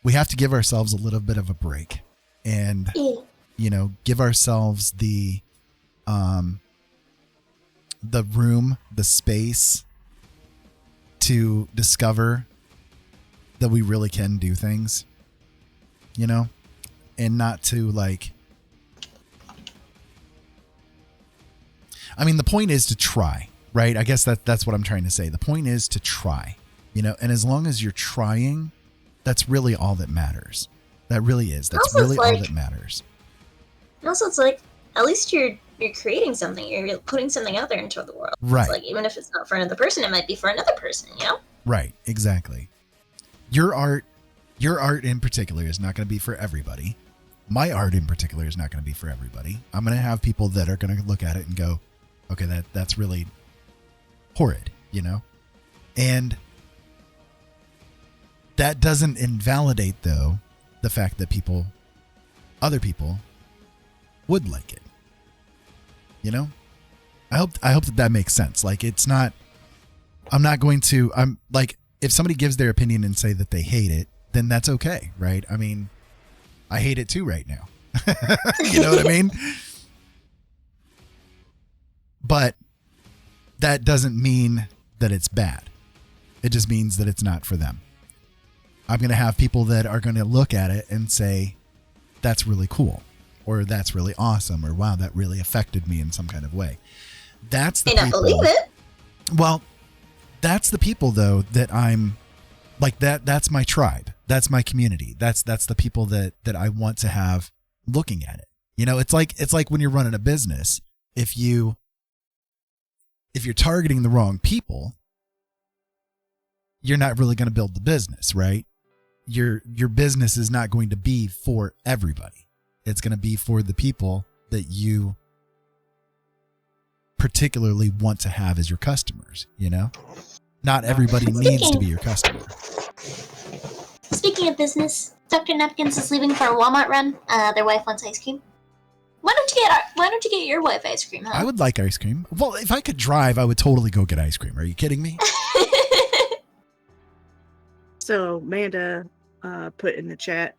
we have to give ourselves a little bit of a break and, you know, give ourselves the room, the space to discover that we really can do things, you know, and not to like, I mean, the point is to try, right? I guess that's what I'm trying to say. The point is to try, you know, and as long as you're trying, that's really all that matters. That really is. That's really all that matters. And also, it's like, at least you're creating something. You're putting something out there into the world. Right. It's like, even if it's not for another person, it might be for another person, you know? Right. Exactly. Your art in particular is not going to be for everybody. My art in particular is not going to be for everybody. I'm going to have people that are going to look at it and go, okay, that's really horrid, you know? And that doesn't invalidate, though, the fact that other people would like it. You know? I hope that makes sense. Like, it's not, I'm like, if somebody gives their opinion and say that they hate it, then that's okay, right? I mean, I hate it too right now. You know what I mean? But that doesn't mean that it's bad. It just means that it's not for them. I'm going to have people that are going to look at it and say, that's really cool, or that's really awesome, or wow, that really affected me in some kind of way. That's the people. I believe it. Well, that's the people, though, that I'm like, that's my tribe. That's my community. That's the people that I want to have looking at it. You know, it's like when you're running a business, if you're targeting the wrong people, you're not really going to build the business, right? Your business is not going to be for everybody. It's going to be for the people that you particularly want to have as your customers, you know? Not everybody needs to be your customer. Speaking of business, Dr. Napkins is leaving for a Walmart run. Their wife wants ice cream. Why don't you get your wife ice cream, huh? I would like ice cream. Well, if I could drive, I would totally go get ice cream. Are you kidding me? So Amanda put in the chat,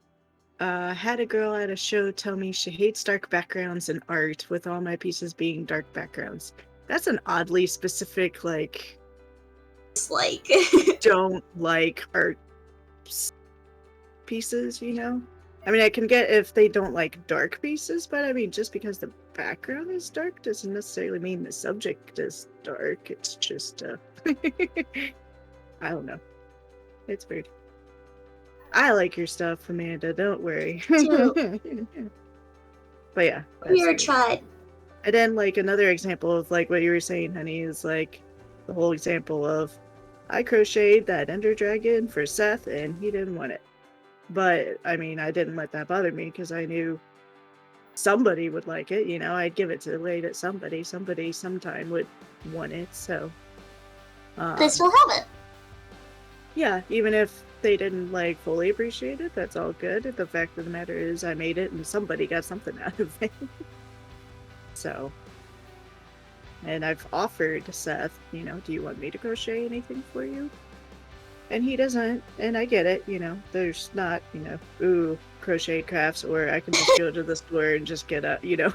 had a girl at a show tell me she hates dark backgrounds in art, with all my pieces being dark backgrounds. That's an oddly specific, like... Dislike. don't like art pieces, you know? I mean, I can get if they don't like dark pieces, but I mean, just because the background is dark doesn't necessarily mean the subject is dark. It's just, I don't know. It's weird. I like your stuff, Amanda. Don't worry. Too. But yeah. We are tried. And then like another example of like what you were saying, honey, is like the whole example of I crocheted that Ender Dragon for Seth and he didn't want it. But I mean, I didn't let that bother me because I knew somebody would like it. You know, I'd give it to away to somebody. Somebody sometime would want it. So They still have it. yeah, even if they didn't like fully appreciate it, that's all good. The fact of the matter is I made it and somebody got something out of it. So, and I've offered Seth, you know, do you want me to crochet anything for you? And he doesn't, and I get it, you know, there's not, you know, ooh, crochet crafts, or I can just go to the store and just get a, you know.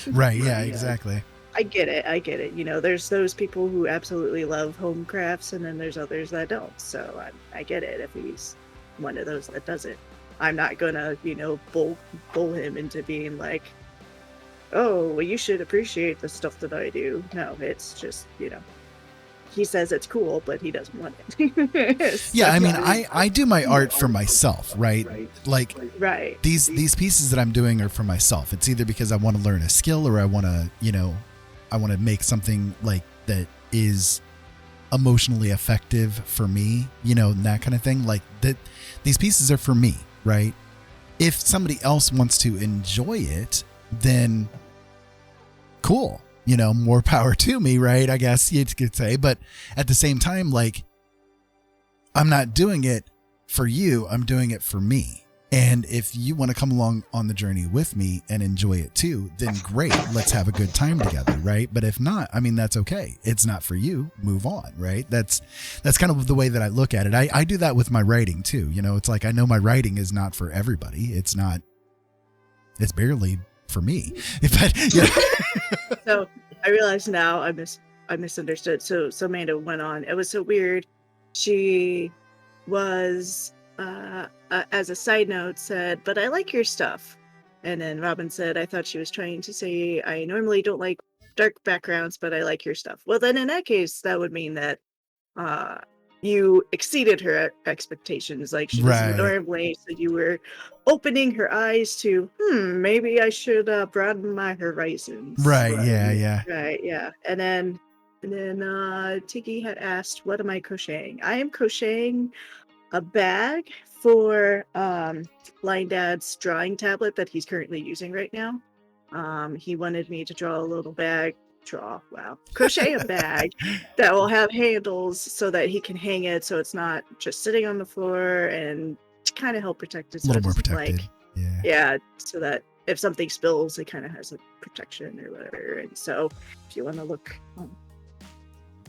Right, yeah, exactly. I get it. You know, there's those people who absolutely love home crafts, and then there's others that don't. So I get it if he's one of those that doesn't. I'm not gonna, you know, bull him into being like, oh, well, you should appreciate the stuff that I do. No, it's just, you know, he says it's cool, but he doesn't want it. So, yeah, I mean, I do my art for myself, right? Like, right. These pieces that I'm doing are for myself. It's either because I want to learn a skill or I want to, you know, I want to make something like that is emotionally effective for me, you know, and that kind of thing. Like that, these pieces are for me, right? If somebody else wants to enjoy it, then cool, you know, more power to me, right? I guess you could say, but at the same time, like, I'm not doing it for you. I'm doing it for me. And if you want to come along on the journey with me and enjoy it too, then great. Let's have a good time together, right? But if not, I mean, that's okay. It's not for you. Move on, right? That's kind of the way that I look at it. I do that with my writing too. You know, it's like, I know my writing is not for everybody. It's barely for me. But yeah. So I realize now I misunderstood. So Amanda went on. It was so weird. She was as a side note said, but I like your stuff. And then Robin said, I thought she was trying to say, I normally don't like dark backgrounds, but I like your stuff. Well, then in that case, that would mean that you exceeded her expectations like she doesn't normally. So you were opening her eyes to, maybe I should broaden my horizons. Right. Yeah. Right. Yeah. And then Tiggy had asked, what am I crocheting? I am crocheting a bag for Blind Dad's drawing tablet that he's currently using right now. He wanted me to crochet a bag that will have handles so that he can hang it so it's not just sitting on the floor, and to kind of help protect it. A little more protected. Yeah, so that if something spills, it kind of has a protection or whatever. And so if you want to look,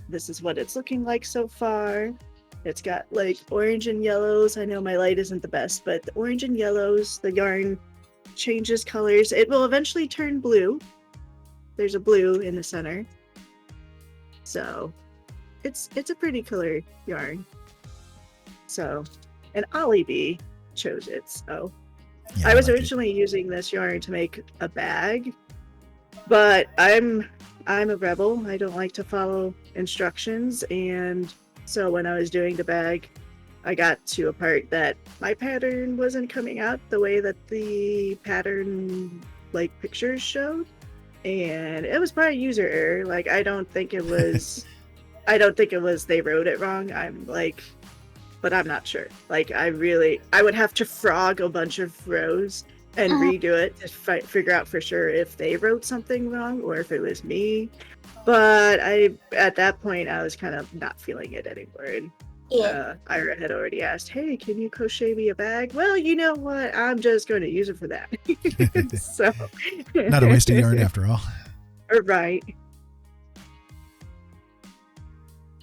this is what it's looking like so far. It's got like orange and yellows. I know my light isn't the best, but the orange and yellows, the yarn changes colors. It will eventually turn blue. There's a blue in the center. So it's a pretty color yarn. So, and Oliiebee chose it. So yeah, I was originally using this yarn to make a bag, but I'm a rebel. I don't like to follow instructions, and so when I was doing the bag, I got to a part that my pattern wasn't coming out the way that the pattern like pictures showed. And it was probably user error. Like, I don't think it was they wrote it wrong. But I'm not sure. Like, I would have to frog a bunch of rows and redo it to figure out for sure if they wrote something wrong or if it was me. But at that point, I was kind of not feeling it anymore. And Ira had already asked, hey, can you crochet me a bag? Well, you know what? I'm just going to use it for that. So, not a waste of yarn after all. Right.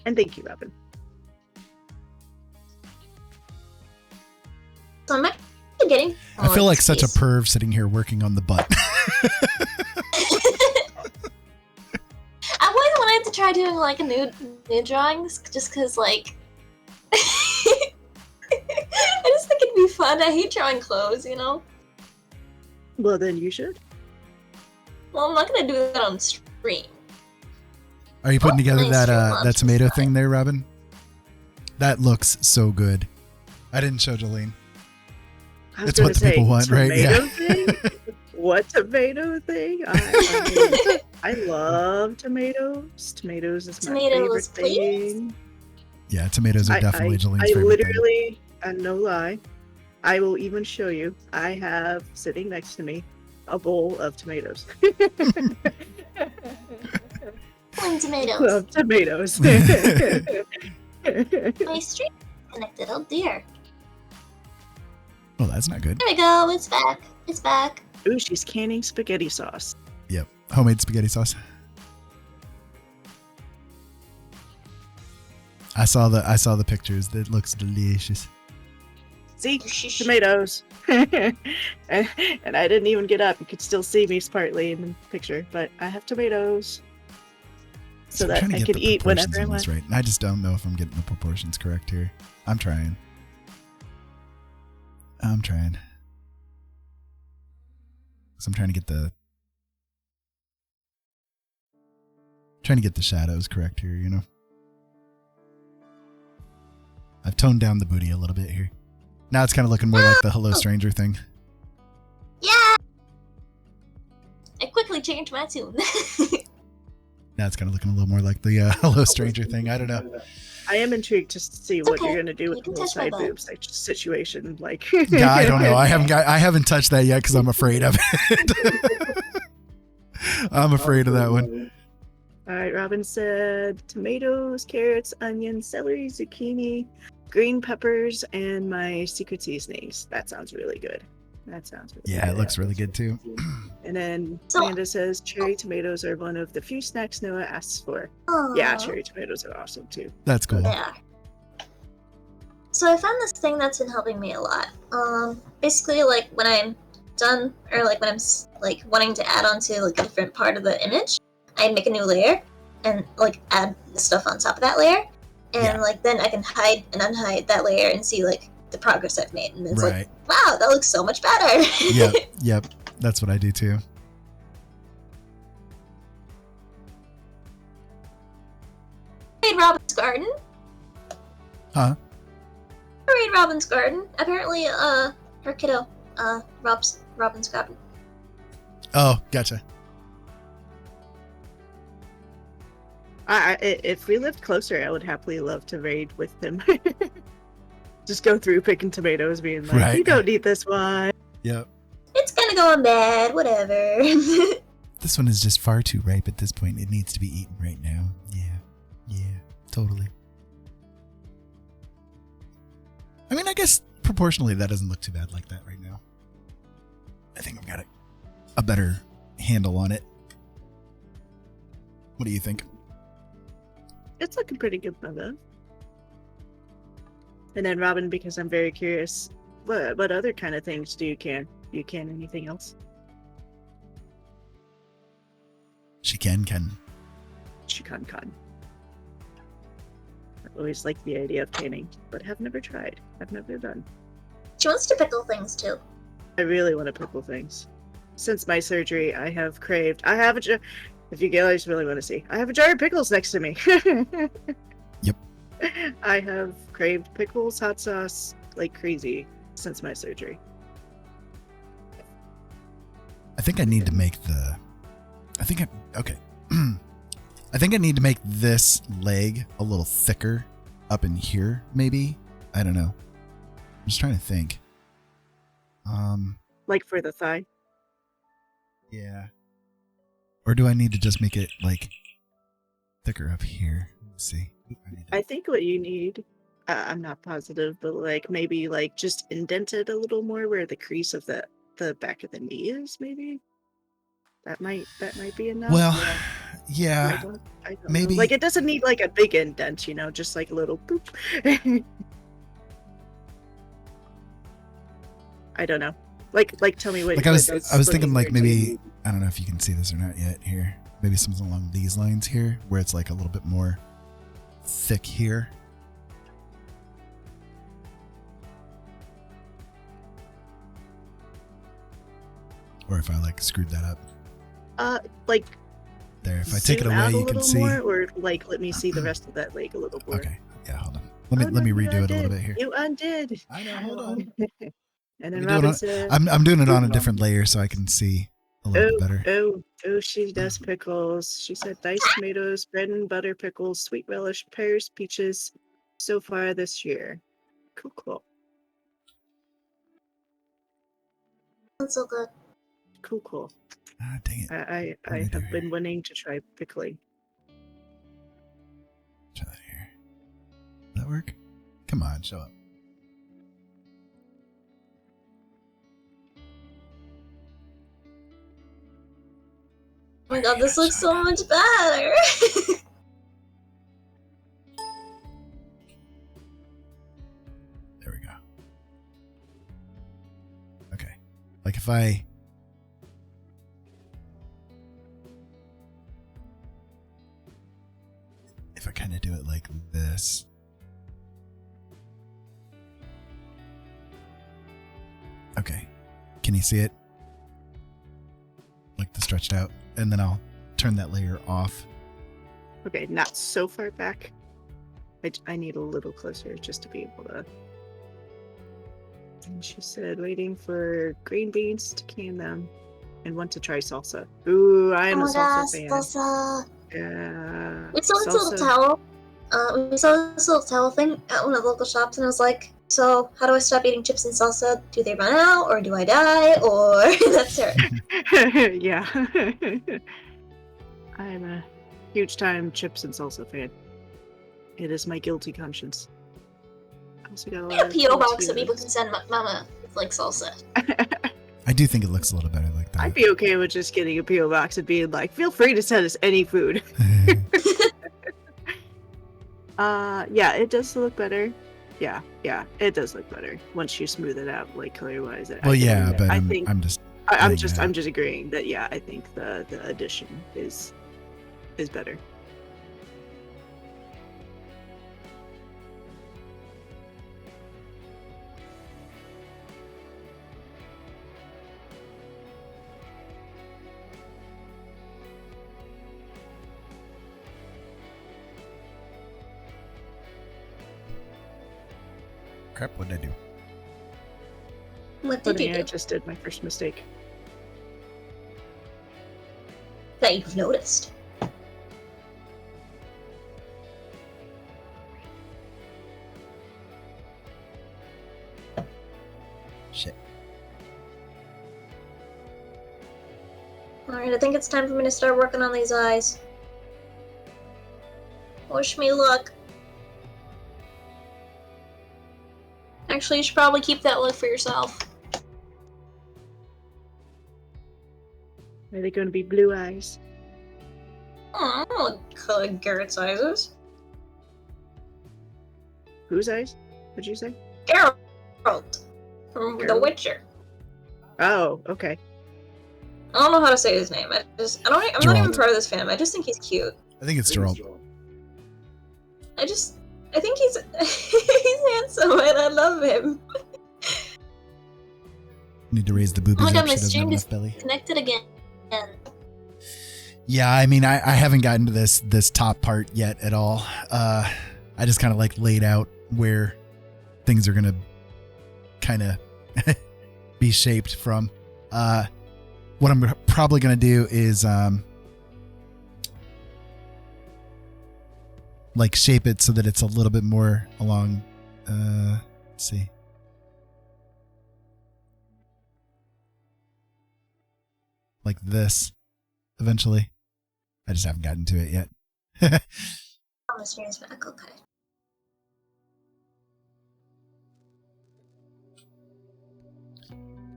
And thank you, Robin. So I'm actually getting... I feel like such a perv sitting here working on the butt. I always wanted to try doing like a nude drawings just because like I just think it'd be fun. I hate drawing clothes, you know? Well, then you should. Well, I'm not gonna do that on stream. Are you putting together that tomato thing there, Robin? That looks so good. I didn't show Jolene. It's what the people want, right? Yeah. Thing? What tomato thing? I love tomatoes. Tomatoes is my Tomatoes, favorite please? thing. Yeah, tomatoes are definitely Jolene's I favorite thing. literally, and no lie, I will even show you. I have sitting next to me a bowl of tomatoes. Pulling tomatoes. Love tomatoes. My stream is connected. Oh dear. Well, that's not good. There we go. It's back. It's back. Ooh, she's canning spaghetti sauce. Yep, homemade spaghetti sauce. I saw the pictures. That looks delicious. See, tomatoes. and I didn't even get up. You could still see me partly in the picture, but I have tomatoes. So I'm that trying to I get can the eat proportions whenever I on this want. right. And I just don't know if I'm getting the proportions correct here. I'm trying. So I'm trying to get the shadows correct here, you know. I've toned down the booty a little bit here. Now it's kind of looking more like the Hello Stranger thing. Yeah. I quickly changed my tune. Now it's kind of looking a little more like the Hello Stranger thing. I don't know. I am intrigued to see what okay. you're gonna do You with can the touch my side butt. boobs situation. Like, Yeah, I don't know. I haven't touched that yet because I'm afraid of it. I'm afraid of that one. All right, Robin said tomatoes, carrots, onions, celery, zucchini, green peppers, and my secret seasonings. That sounds really good. Yeah, it looks really good too. And then So- Amanda says cherry tomatoes are one of the few snacks Noah asks for. Aw. Yeah, cherry tomatoes are awesome too. That's cool. They are. So I found this thing that's been helping me a lot. Basically, like when I'm done, or like when I'm like wanting to add on to like a different part of the image, I make a new layer and like add the stuff on top of that layer, and Yeah. like then I can hide and unhide that layer and see like the progress I've made, and it's Right. like, wow, that looks so much better. Yep. That's what I do too. Raid Robin's garden. Huh? Raid Robin's garden. Apparently, her kiddo, Robin's garden. Oh, gotcha. If we lived closer, I would happily love to raid with him. Just go through picking tomatoes, being like, Right. "You don't need this one." Yep. It's gonna go on bad, whatever. This one is just far too ripe at this point. It needs to be eaten right now. Yeah, totally. I mean, I guess proportionally that doesn't look too bad like that right now. I think I've got a better handle on it. What do you think? It's looking pretty good, mother. And then Robin, because I'm very curious, what other kind of things do you can? Do you can anything else? She can. Chikan. I always liked the idea of canning, but have never tried. I've never done. She wants to pickle things too. I really want to pickle things. Since my surgery, I have craved. I have a jar. If you guys really want to see, I have a jar of pickles next to me. Yep. I have craved pickles, hot sauce, like crazy since my surgery. I think I need to make the... Okay. I think I need to make this leg a little thicker up in here, maybe. I don't know. I'm just trying to think. Like for the thigh. Yeah. Or do I need to just make it like thicker up here? Let's see. I think what you need, I'm not positive, but like maybe like just indent it a little more where the crease of the back of the knee is, maybe. That might be enough. Well, I yeah. don't maybe- know. Like it doesn't need like a big indent, just like a little boop. I don't know. Like tell me what. Like I was what thinking you like were maybe, doing. I don't know if you can see this or not yet here. Maybe something along these lines here where it's like a little bit more thick here. Or if I like screwed that up Like there. If I take it zoom out away, a you can little see. more, or like let me see the rest of that leg a little more. Okay. Yeah, hold on. Oh, Let me no, you redo it a little undid. bit here. You undid. I know, hold on. And then Let me do it Robin on- said, I'm doing it on a different layer so I can see a little bit better. Oh, she does pickles. She said diced tomatoes, bread and butter pickles, sweet relish, pears, peaches so far this year. Cool. That's so good. Cool. Ah, dang it. I What did I do have been here? wanting to try pickling. Try that here. Does that work? Come on, show up. Oh my god, this looks so much better! There we go. Okay. Like if I kind of do it like this. Okay. Can you see it? Like the stretched out. And then I'll turn that layer off. Okay, not so far back. I need a little closer just to be able to. And she said, waiting for green beans to can them and want to try salsa. Ooh, I am Oh a my salsa gosh, fan. salsa! Yeah. We saw this salsa. little towel. We saw this little towel thing at one of the local shops, and I was like, so how do I stop eating chips and salsa? Do they run out, or do I die, or that's it? Yeah. I'm a huge time chips and salsa fan. It is my guilty conscience. I also got a lot A of P.O. box that tortillas. people can send Mama with, like, salsa. I do think it looks a little better like that. I'd be okay with just getting a P.O. box and being like, feel free to send us any food. Yeah, it does look better. Yeah, it does look better once you smooth it out, like color-wise. Well, yeah, but I think I'm just I'm laying just it out. I'm just agreeing that yeah, I think the addition is better. Crap, what did I do? What did you Funny, do? I just did my first mistake. That you've noticed. Shit. Alright, I think it's time for me to start working on these eyes. Wish me luck. Actually, you should probably keep that look for yourself. Are they going to be blue eyes? Oh, I don't look like Garrett's eyes. Whose eyes? What'd you say? Geralt from The Geralt? Witcher. Oh, okay. I don't know how to say his name. I'm not even Geralt. part of this fam. I just think he's cute. I think it's Gerald. I think he's he's handsome and I love him. Need to raise the boobies Oh my god, up. my She doesn't have stream enough is belly. connected again. Yeah, I mean, I haven't gotten to this top part yet at all. I just kind of like laid out where things are gonna kind of be shaped from. What I'm probably gonna do is like shape it so that it's a little bit more along. Let's see. Like this, eventually. I just haven't gotten to it yet. Oh, my stream is back. Okay.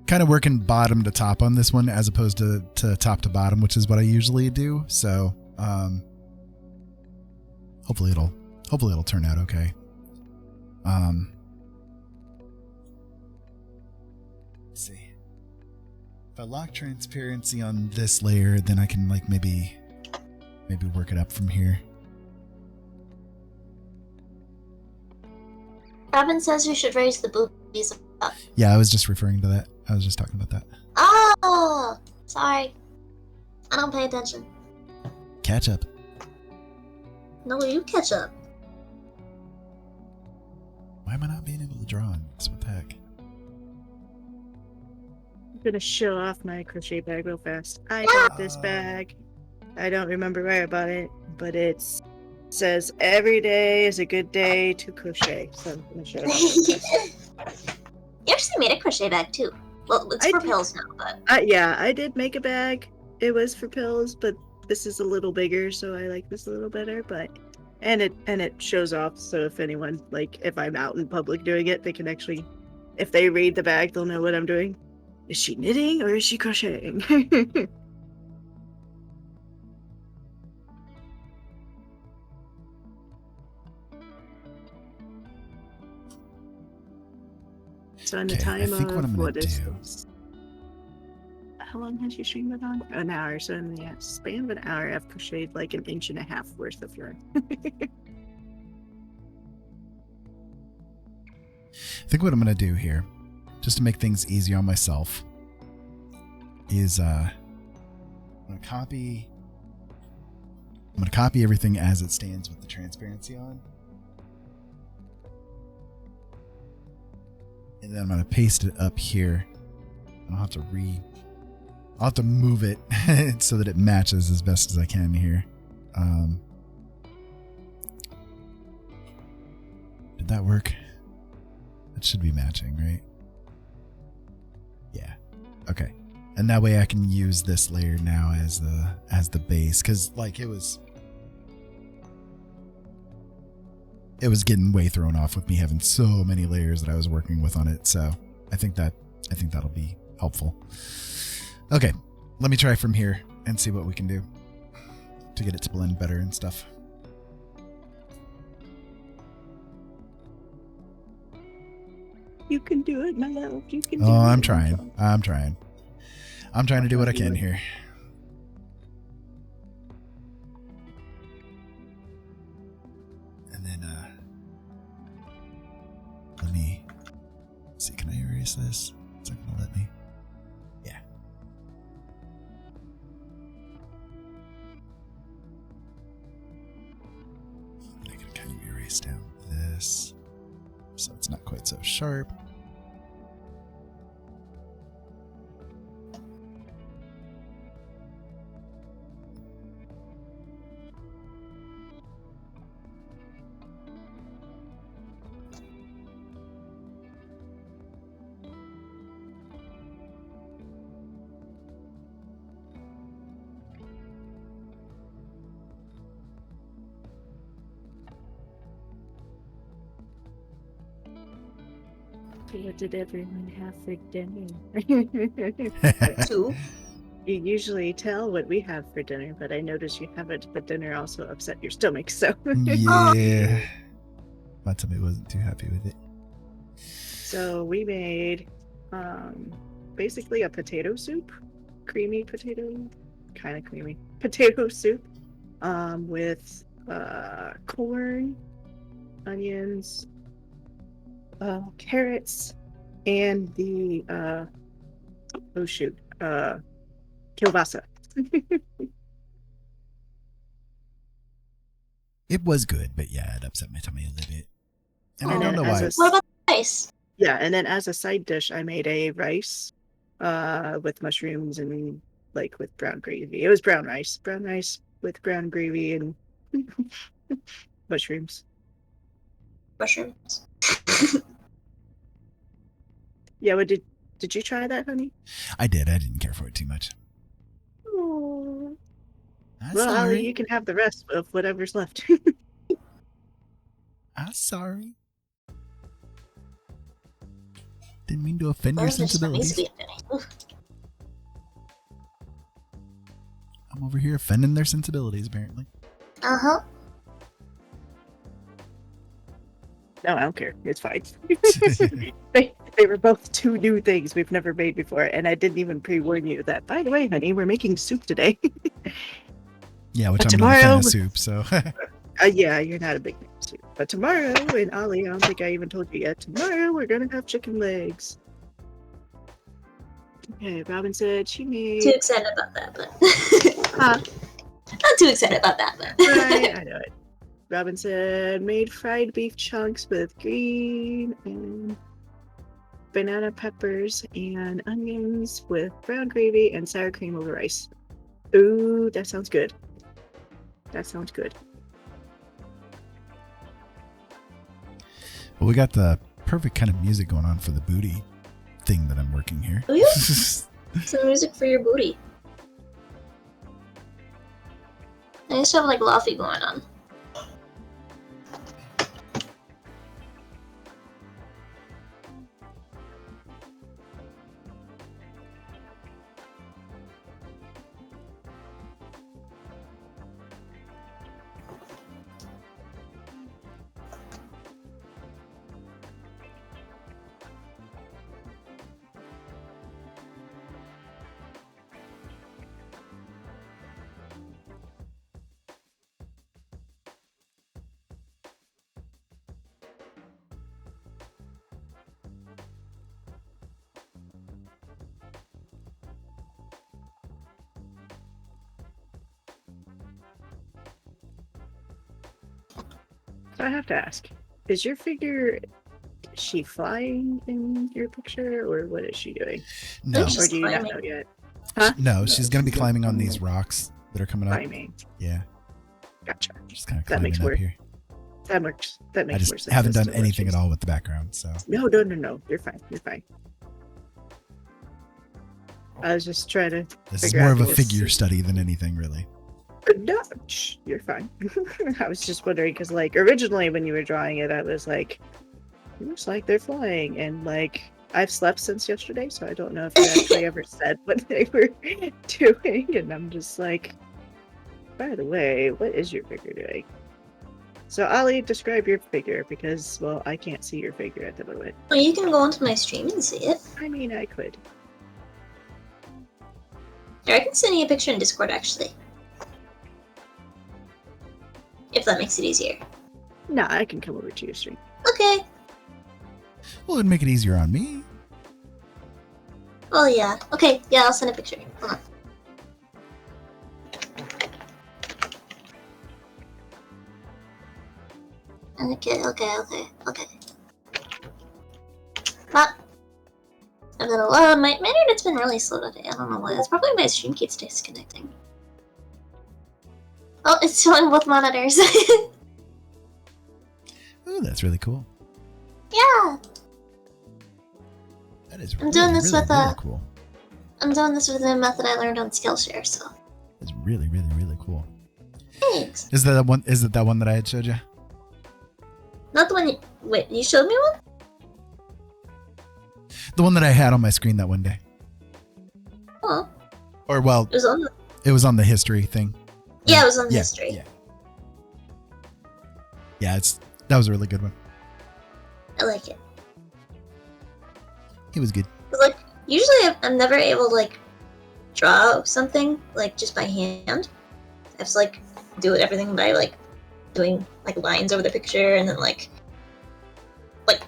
Kind of working bottom to top on this one as opposed to top to bottom, which is what I usually do. So hopefully it'll turn out okay. Let's see. If I lock transparency on this layer, then I can like maybe work it up from here. Robin says we should raise the boobies up. Yeah, I was just referring to that. I was just talking about that. Oh, sorry. I don't pay attention. Catch up. No, you catch up. Why am I not being able to draw on this? What the heck? gonna show off my crochet bag real fast. I got this bag. I don't remember where I bought it, but it says every day is a good day to crochet. So I'm gonna show it off. You actually made a crochet bag too. Well, it's for pills now, but yeah, I did make a bag. It was for pills, but this is a little bigger, so I like this a little better. But and it shows off, so if anyone, like, if I'm out in public doing it, they can actually, if they read the bag, they'll know what I'm doing. Is she knitting or is she crocheting? So in the Okay, I time think what I'm of gonna what is do- this? How long has you streamed it on? An hour. So in the span of an hour, I've crocheted like 1.5 inches worth of yarn. I think what I'm going to do here, just to make things easier on myself, is I'm going to copy everything as it stands with the transparency on. And then I'm going to paste it up here. I'll have to move it so that it matches as best as I can here. Did that work? It should be matching, right? Yeah. Okay. And that way I can use this layer now as the base, because like it was getting way thrown off with me having so many layers that I was working with on it. So I think that'll be helpful. Okay, let me try from here and see what we can do to get it to blend better and stuff. You can do it, my love. You can do it. Oh, I'm trying. I'm trying to do what I can here. And then, let me see. Can I erase this? Is it gonna let me? Yeah. And I can kind of erase down this, so it's not quite so sharp. What did everyone have for dinner? 2. You usually tell what we have for dinner, but I noticed you haven't, but dinner also upset your stomach, so. Yeah. My tummy wasn't too happy with it. So we made basically a potato soup, creamy potato, kind of creamy potato soup, with corn, onions, carrots, and the kielbasa. It was good, but yeah, it upset my tummy a little bit. And I And don't then know why. What about the rice? Yeah, and then as a side dish, I made a rice with mushrooms and like with brown gravy. It was brown rice with brown gravy and mushrooms. Mushrooms. Yeah, what did you try that, honey? I did. I didn't care for it too much. Oh. I'm Well, sorry. Ollie, you can have the rest of whatever's left. I'm sorry. Didn't mean to offend your Those are just my sensibilities. sweet penny. I'm over here offending their sensibilities, apparently. Uh-huh. No, I don't care. It's fine. They were both two new things we've never made before, and I didn't even pre-warn you that, by the way, honey, we're making soup today. Yeah, which But I'm not a fan tomorrow- of soup, so. Yeah, you're not a big fan of soup. But tomorrow, and Ollie, I don't think I even told you yet, tomorrow we're going to have chicken legs. Okay, Robin said she made... Too excited about that, but... Huh? Not too excited about that, but... Right, I know it. Robin said made fried beef chunks with green and banana peppers and onions with brown gravy and sour cream over rice. Ooh, that sounds good. That sounds good. Well, we got the perfect kind of music going on for the booty thing that I'm working here. Oh, yeah? Some music for your booty. I used to have like Laffy going on. So I have to ask, is your figure, is she flying in your picture, or what is she doing? No, She's Or do you not climbing. know yet? Huh? no, she's gonna be climbing on these rocks that are coming up. Climbing. Yeah, Gotcha. just kind of That climbing makes up more- here. That makes I more just sense. haven't as done to what anything at she's- all with the background, so No. You're fine. You're fine. I was just trying to this is figure more out of a this. figure study than anything, really. No, you're fine. I was just wondering because, like, originally when you were drawing it, I was like, it looks like they're flying, and like I've slept since yesterday, so I don't know if you actually ever said what they were doing, and I'm just like, by the way, what is your figure doing? So Ollie, describe your figure because, well, I can't see your figure at the moment. Well, you can go onto my stream and see it. I mean, I could. Or I can send you a picture in Discord, actually. If that makes it easier. Nah, I can come over to your stream. Okay. Well, it'd make it easier on me. Well, yeah. Okay, yeah, I'll send a picture. Hold on. Okay. Not. I've been alone. My internet's been really slow today. I don't know why. It's probably my stream keeps disconnecting. Oh, it's showing both monitors. Oh, that's really cool. Yeah, That is I'm really, doing this really, with, really cool. I'm doing this with a method I learned on Skillshare, so It's really, really, really cool. thanks. Is that one? Is it that one that I had showed you? Not the one you... Wait, you showed me one? The one that I had on my screen that one day. Oh, Or well, it was on the... it was on the history thing. Yeah, it was on the Yeah, history. Yeah. Yeah, that was a really good one. I like it. He was good. 'Cause, like, usually I'm never able to, like, draw something, like, just by hand. I have to, like, do everything by, like, doing, like, lines over the picture and then, like,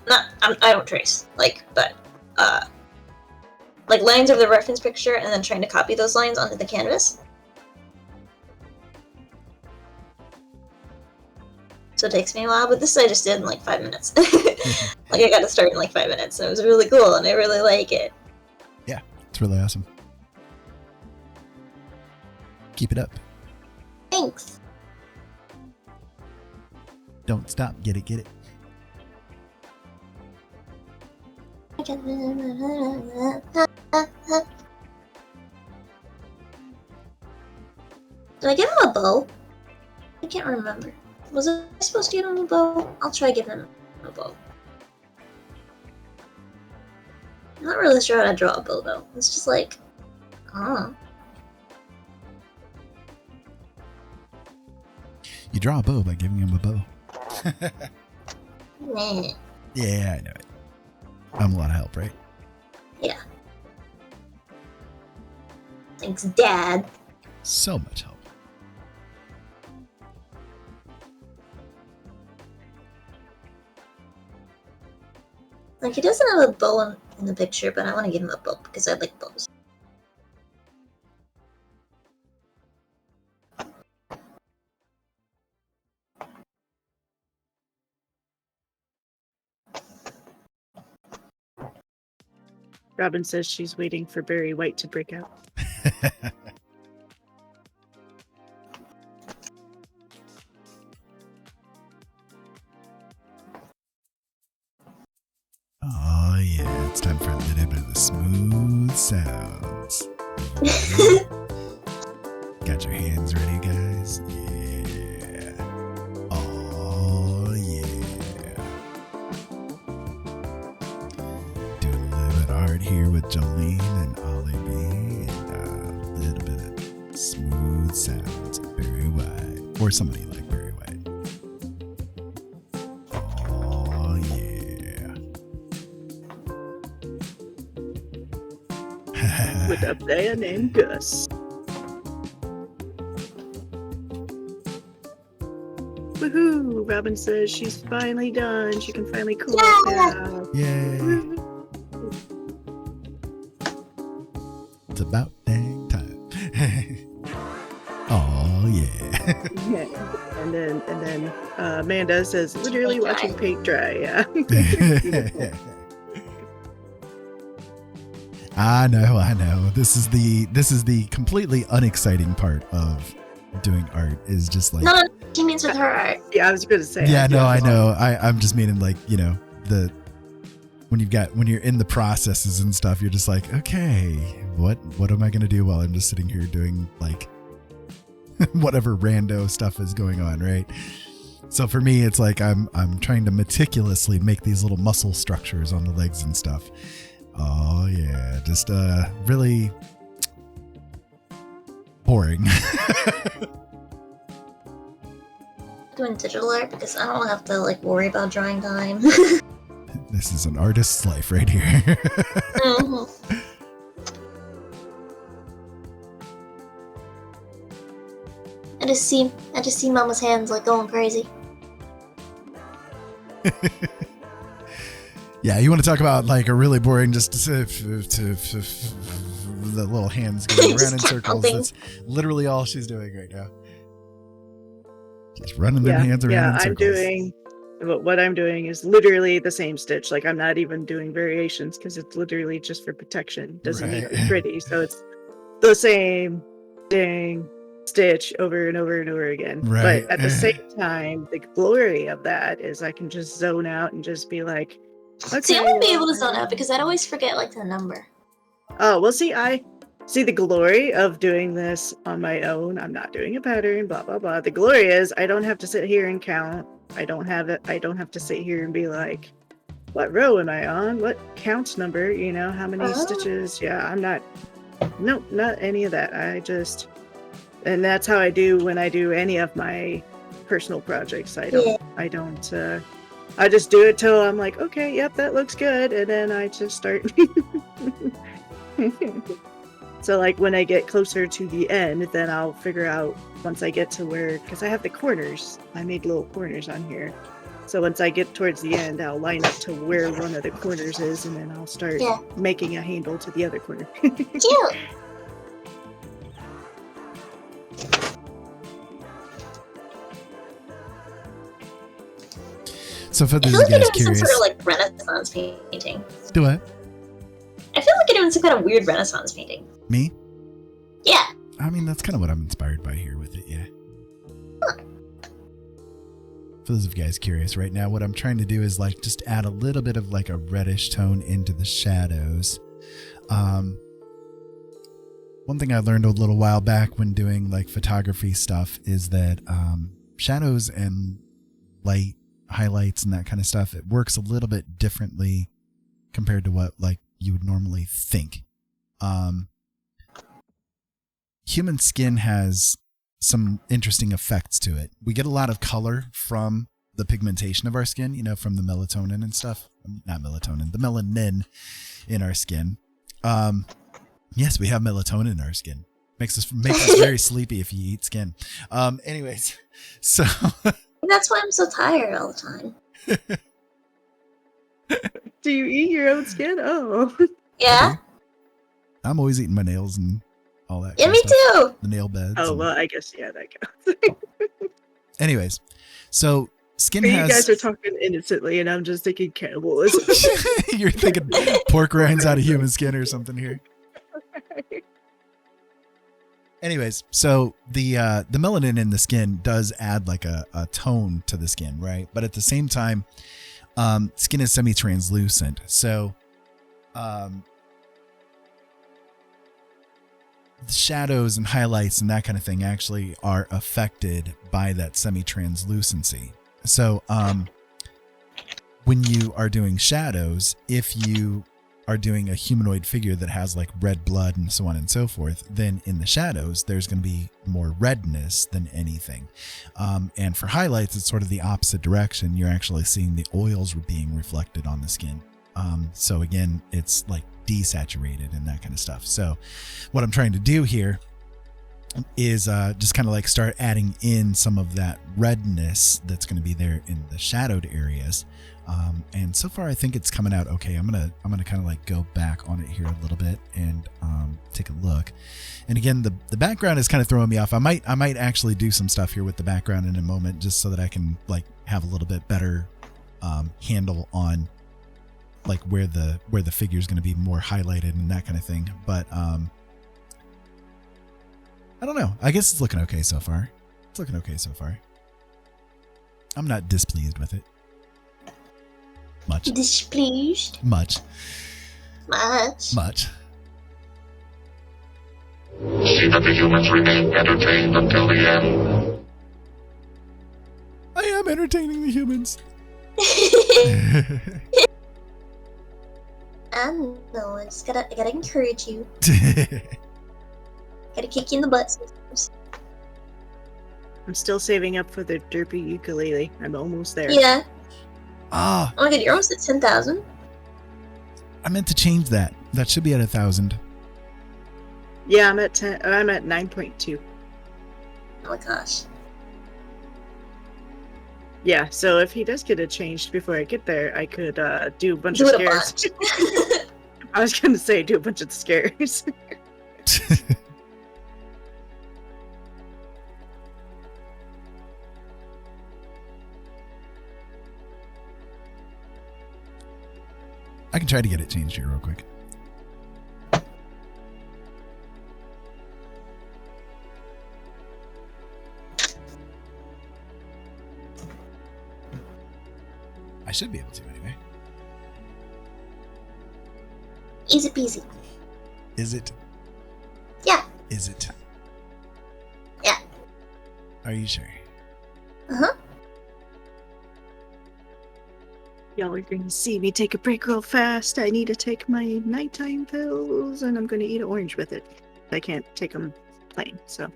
not... I don't trace, like, but, like, lines over the reference picture and then trying to copy those lines onto the canvas. So it takes me a while, but this I just did in like 5 minutes. Like I got to start in like 5 minutes, and it was really cool, and I really like it. Yeah, it's really awesome. Keep it up. Thanks. Don't stop. Get it. Get it. Did I give him a bow? I can't remember. Was I supposed to give him a bow? I'll try giving him a bow. I'm not really sure how to draw a bow though. It's just like, You draw a bow by giving him a bow. meh. Yeah, I know it. I'm a lot of help, right? Yeah. Thanks, Dad. So much help. Like, he doesn't have a bow in the picture, but I want to give him a bow because I like bows. Robin says she's waiting for Barry White to break out. Oh yeah, it's time for a little bit of the smooth sounds. Got your hands ready, guys? Yeah. Oh yeah. Doing a little bit of art here with Jolene and Oliiebee, and a little bit of smooth sounds of Barry White, or somebody like Barry White. Oh yeah. With a player named Gus. Woohoo! Robin says she's finally done. She can finally cool off now. Yay! It's about dang time. Oh yeah. Yeah. And then Amanda says literally Paint watching paint dry. Yeah. I know. This is the completely unexciting part of doing art, is just like, No, she means with her art. Yeah, I was going to say. yeah, no, I know. I'm just meaning like, you know, when you're in the processes and stuff, you're just like, okay, what am I gonna do while I'm just sitting here doing like whatever rando stuff is going on, right? So for me, it's like I'm trying to meticulously make these little muscle structures on the legs and stuff. Oh yeah, just really boring. Doing digital art because I don't have to like worry about drawing time. This is an artist's life right here. Mhm. I just see Mama's hands like going crazy. Yeah, you want to talk about like a really boring, just the little hands going around in circles. counting. That's literally all she's doing right now. Just running them hands around in circles. What I'm doing is literally the same stitch. Like I'm not even doing variations because it's literally just for protection. Doesn't need to be pretty. So it's the same dang stitch over and over and over again. Right. But at the same time, the glory of that is I can just zone out and just be like, okay. See, I won't be able to zone out because I'd always forget like the number. Oh, well, I see the glory of doing this on my own. I'm not doing a pattern, blah, blah, blah. The glory is I don't have to sit here and count. I don't have to sit here and be like, what row am I on? What count number? You know, how many stitches? Yeah, I'm not, nope, not any of that. And that's how I do when I do any of my personal projects. I just do it till I'm like, okay, yep, that looks good. And then I just start. So like when I get closer to the end, then I'll figure out once I get to where, because I have the corners, I made little corners on here. So once I get towards the end, I'll line up to where one of the corners is, and then I'll start making a handle to the other corner. Cute. So for I those feel like guys you're doing curious, some sort of like Renaissance painting. do what? I feel like you're doing some kind of weird Renaissance painting. Me? Yeah. I mean, that's kind of what I'm inspired by here with it, yeah. Huh. For those of you guys curious, right now what I'm trying to do is like just add a little bit of like a reddish tone into the shadows. One thing I learned a little while back when doing like photography stuff is that shadows and light highlights and that kind of stuff, it works a little bit differently compared to what like you would normally think. Human skin has some interesting effects to it. We get a lot of color from the pigmentation of our skin, you know, from the melatonin and stuff. Not melatonin, the melanin in our skin. Yes, we have melatonin in our skin. Makes us very sleepy if you eat skin. Anyways, so That's why I'm so tired all the time. Do you eat your own skin? Oh. Yeah? I'm always eating my nails and all that. Yeah, kind me of stuff. too. The nail beds. Oh, and- well, I guess, yeah, that counts. Anyways, so skin You has. guys are talking innocently, and I'm just thinking cannibalism. You're thinking pork rinds out of human skin or something here. Anyways, so the melanin in the skin does add like a tone to the skin, right? But at the same time, skin is semi-translucent, so the shadows and highlights and that kind of thing actually are affected by that semi-translucency. So when you are doing shadows, if you are doing a humanoid figure that has like red blood and so on and so forth, then in the shadows, there's going to be more redness than anything. And for highlights, it's sort of the opposite direction. You're actually seeing the oils being reflected on the skin. So again, it's like desaturated and that kind of stuff. So what I'm trying to do here is just kind of like start adding in some of that redness that's going to be there in the shadowed areas. And so far, I think it's coming out okay. I'm gonna kind of like go back on it here a little bit and take a look. And again, the background is kind of throwing me off. I might actually do some stuff here with the background in a moment, just so that I can like have a little bit better handle on like where the figure is going to be more highlighted and that kind of thing. But I don't know. I guess it's looking okay so far. I'm not displeased with it. Much. Displeased? Much. Much. See that the humans remain entertained until the end. I am entertaining the humans. I know, I gotta encourage you. Gotta kick you in the butt sometimes. I'm still saving up for the derpy ukulele. I'm almost there. Yeah. Ah, Oh my god, you're almost at 10,000. I meant to change that. That should be at 1,000. Yeah, I'm at 10. I'm at 9.2. Oh my gosh. Yeah, so if he does get it changed before I get there, I could do a bunch Do of it a scares. bunch. I was gonna say do a bunch of scares. I can try to get it changed here real quick. I should be able to anyway. Easy peasy. Is it? Yeah. Is it? Yeah. Are you sure? Uh-huh. Y'all are gonna see me take a break real fast. I need to take my nighttime pills, and I'm gonna eat an orange with it. I can't take them plain, so.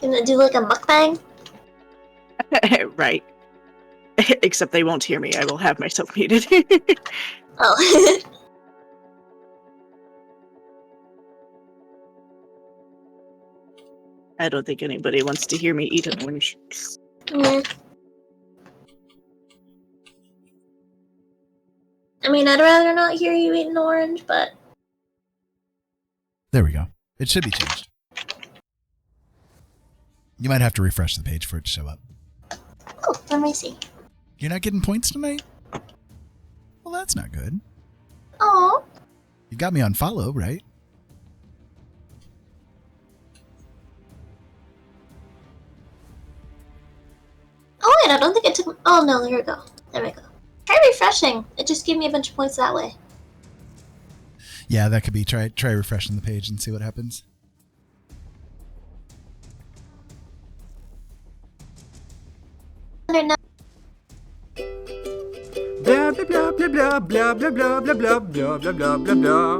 Gonna do like a mukbang? Right. Except they won't hear me. I will have myself muted. Oh. I don't think anybody wants to hear me eat an orange. Yeah. I mean, I'd rather not hear you eat an orange, but... There we go. It should be changed. You might have to refresh the page for it to show up. Oh, let me see. You're not getting points tonight? Well, that's not good. Oh. You got me on follow, right? Oh wait, I don't think it took... Oh no, there we go. There we go. Try refreshing. It just gave me a bunch of points that way. Yeah, that could be. Try refreshing the page and see what happens. Under Blah blah blah blah blah blah blah blah blah blah blah blah blah blah.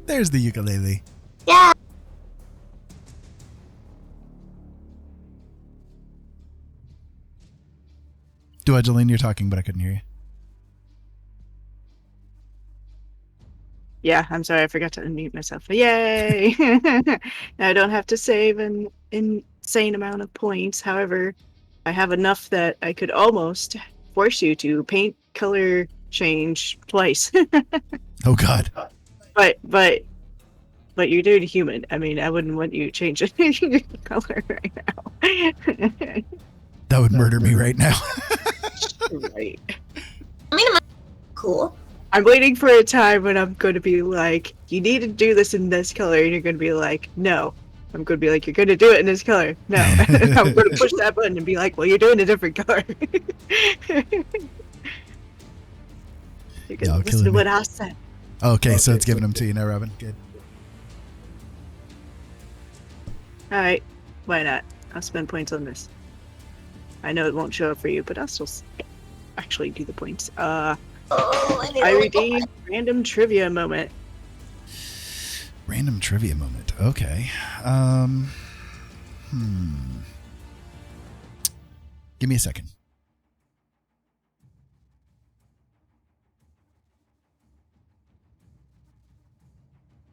There's the ukulele. Yeah. Duegeline, you're talking, but I couldn't hear you. Yeah, I'm sorry, I forgot to unmute myself. Yay! Now I don't have to save an insane amount of points. However, I have enough that I could almost force you to paint color change twice. Oh God. But you're doing human. I mean, I wouldn't want you changing your color right now. That would murder me right now. Right. I mean, it might be cool. I'm waiting for a time when I'm going to be like, you need to do this in this color, and you're going to be like, no. I'm going to be like, you're going to do it in this color. No. And I'm going to push that button and be like, well, you're doing a different color. You're going to listen to what I said. Okay, so it's giving them to you now, Robin. Good. Alright, why not? I'll spend points on this. I know it won't show up for you, but I'll still actually do the points. I redeem random trivia moment. Random trivia moment. Okay. Give me a second.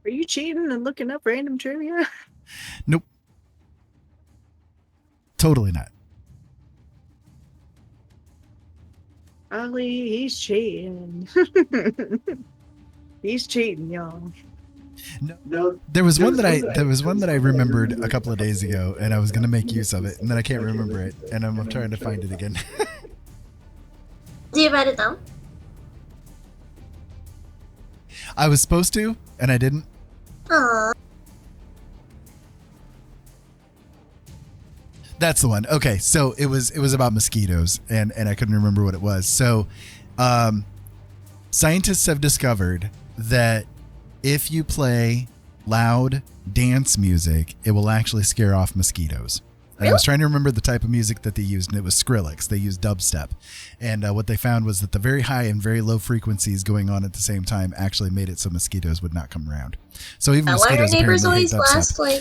Are you cheating and looking up random trivia? Nope. Totally not. Ollie, he's cheating. He's cheating, y'all. No, there was one that I remembered a couple of days ago, and I was going to make use of it, and then I can't remember it, and I'm trying to find it again. Do you write it down? I was supposed to, and I didn't. Aww. That's the one. Okay, so it was about mosquitoes, and I couldn't remember what it was. So, scientists have discovered that if you play loud dance music, it will actually scare off mosquitoes. And I was trying to remember the type of music that they used, and it was Skrillex. They used dubstep. And what they found was that the very high and very low frequencies going on at the same time actually made it so mosquitoes would not come around. So even mosquitoes apparently hate dubstep.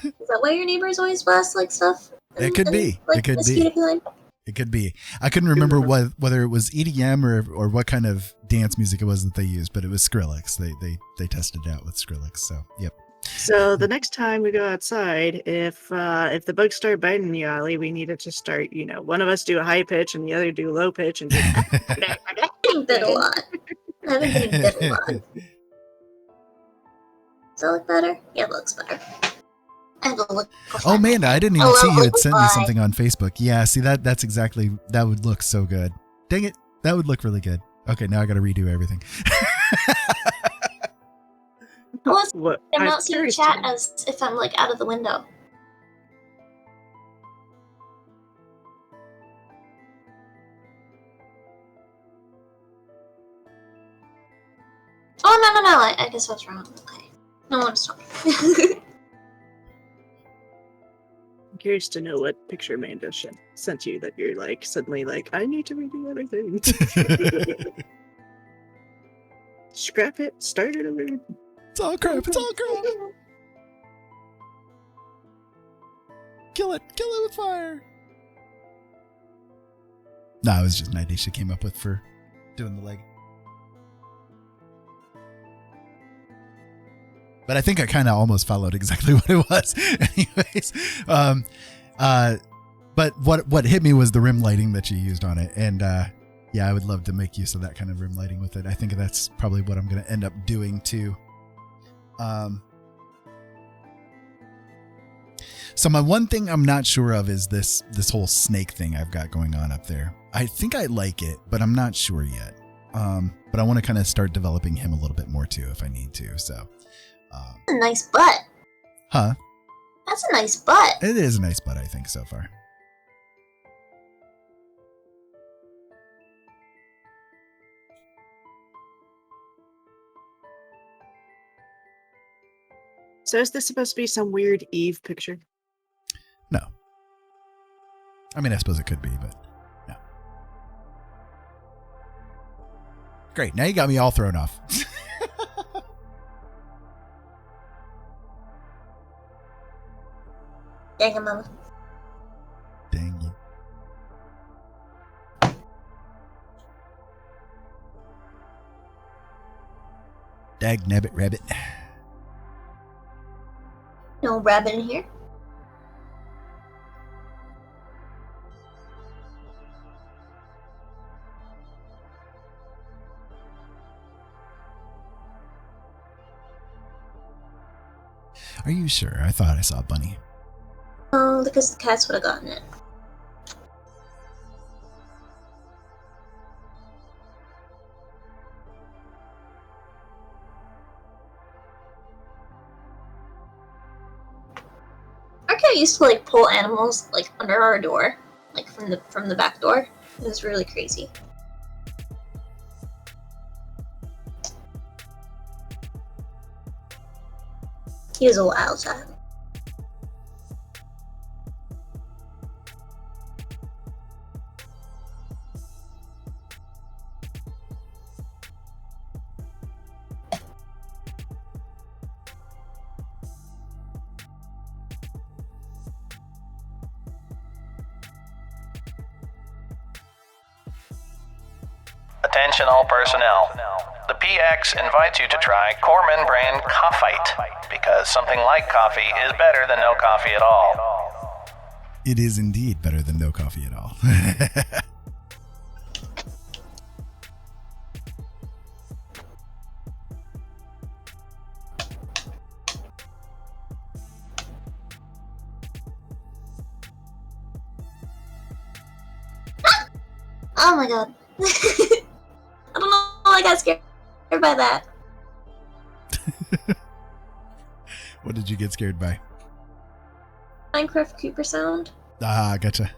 Is that why your neighbors always blast like stuff? It could be. Like, it could be. It could be. I couldn't remember whether it was EDM or what kind of dance music it was that they used, but it was Skrillex. They tested it out with Skrillex. So, yep. So the next time we go outside, if the bugs start biting you, Ollie, we need to just start, one of us do a high pitch and the other do a low pitch and just... I'm getting bit a lot. I've been getting bit a lot. Does that look better? Yeah, it looks better. I have a look. Oh, Amanda, I didn't even see you had sent me something on Facebook. Yeah, see, that would look so good. Dang it. That would look really good. Okay, now I got to redo everything. I'm not seeing chat as if I'm out of the window. Oh, no. I guess I was wrong. Okay. No one's talking. I'm curious to know what picture Amanda sent you that you're suddenly I need to redo everything. Scrap it, start it over. It's all crap. Kill it with fire. No, it was just an idea she came up with for doing the leg. But I think I kind of almost followed exactly what it was. Anyways, but what hit me was the rim lighting that you used on it. And yeah, I would love to make use of that kind of rim lighting with it. I think that's probably what I'm going to end up doing too. So my one thing I'm not sure of is this whole snake thing I've got going on up there. I think I like it, but I'm not sure yet. But I want to kind of start developing him a little bit more too if I need to. So. A nice butt. Huh? That's a nice butt. It is a nice butt, I think, so far. So is this supposed to be some weird Eve picture? No. I mean, I suppose it could be, but no. Great. Now you got me all thrown off. Dang it, mama. Dang you. Dag nabbit rabbit. No rabbit in here. Are you sure? I thought I saw a bunny. Oh, because the cats would have gotten it. used to like pull animals like under our door, like from the back door. It was really crazy. He was a wild child. Attention all personnel. The PX invites you to try Corman brand Coffite, because something like coffee is better than no coffee at all. It is indeed better than no coffee at all. Oh my god. I don't know, I got scared by that. What did you get scared by? Minecraft creeper sound. Ah, gotcha.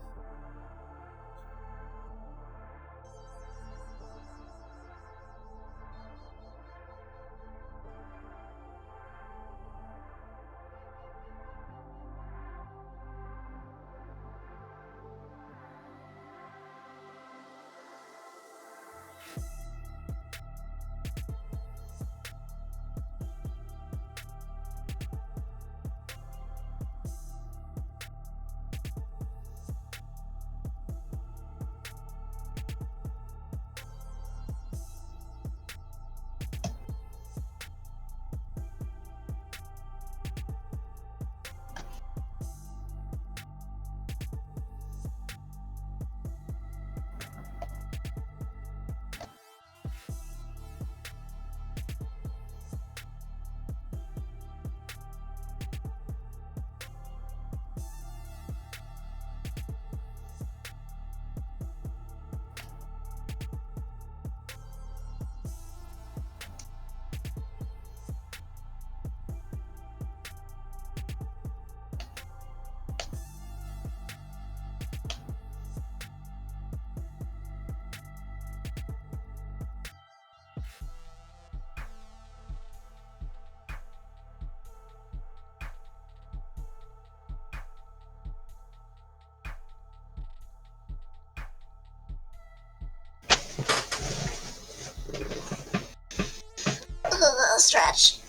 Stretch.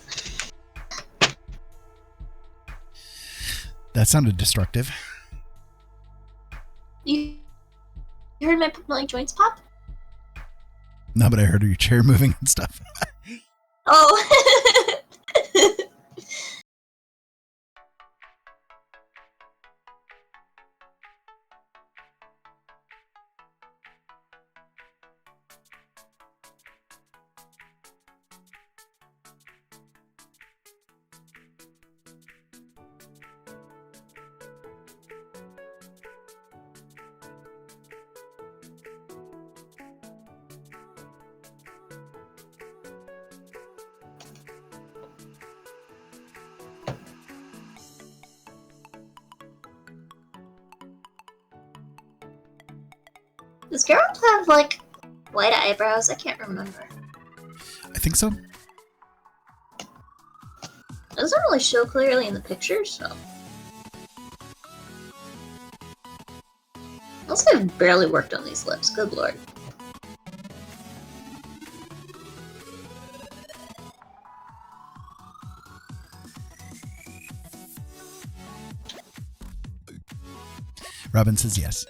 That sounded destructive. You heard my joints pop? No, but I heard your chair moving and stuff. Oh. Does Geralt have, like, white eyebrows? I can't remember. I think so. It doesn't really show clearly in the pictures, so. Also, I've barely worked on these lips, good lord. Robin says yes.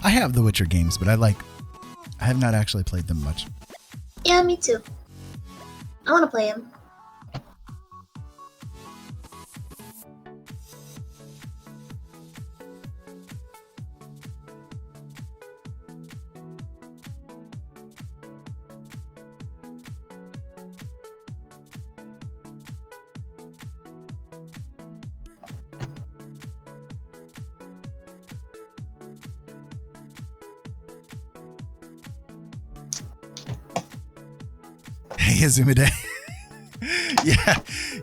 I have the Witcher games, but I have not actually played them much. Yeah, me too. I want to play him. Hey, Azumide.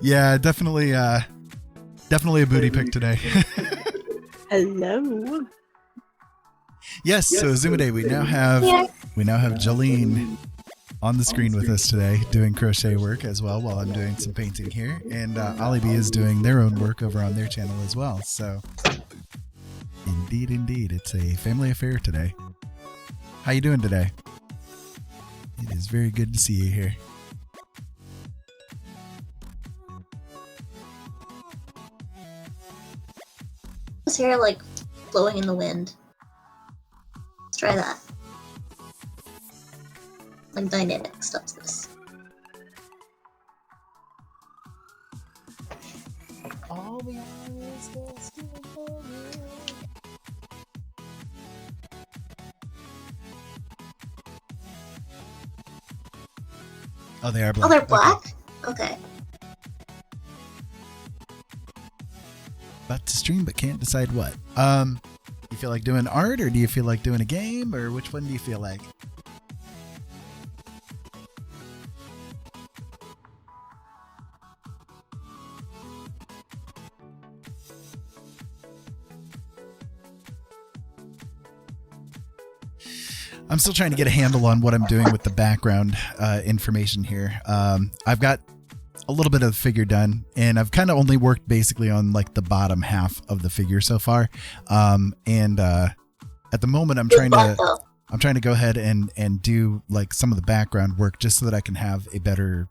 yeah, definitely a booty pick today. Hello. Yes, so Azumide, we now have Jolene on the screen with us today doing crochet work as well while I'm doing some painting here, and Oliiebee is doing their own work over on their channel as well. So indeed, it's a family affair today. How you doing today? It is very good to see you here. His hair like blowing in the wind. Let's try that. Like dynamics does this. Oh, they are black. Oh, they're black? Okay. About to stream, but can't decide what. You feel like doing art, or do you feel like doing a game, or which one do you feel like? I'm still trying to get a handle on what I'm doing with the background information here. I've got a little bit of the figure done, and I've kind of only worked basically on like the bottom half of the figure so far. At the moment, I'm trying to go ahead and do like some of the background work just so that I can have a better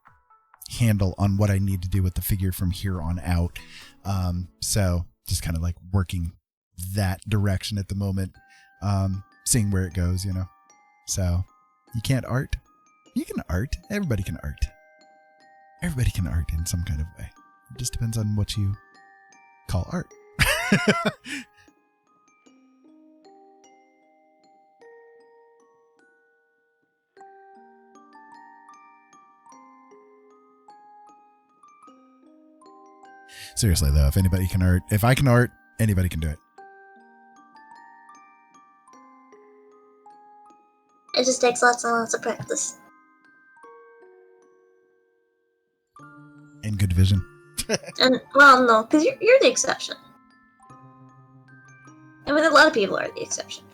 handle on what I need to do with the figure from here on out. So just kind of like working that direction at the moment, seeing where it goes, you know. So you can't art. You can art. Everybody can art. Everybody can art in some kind of way. It just depends on what you call art. Seriously though, if anybody can art, if I can art, anybody can do it. It just takes lots and lots of practice. And good vision. And, well, no, because you're the exception. I mean, a lot of people are the exception.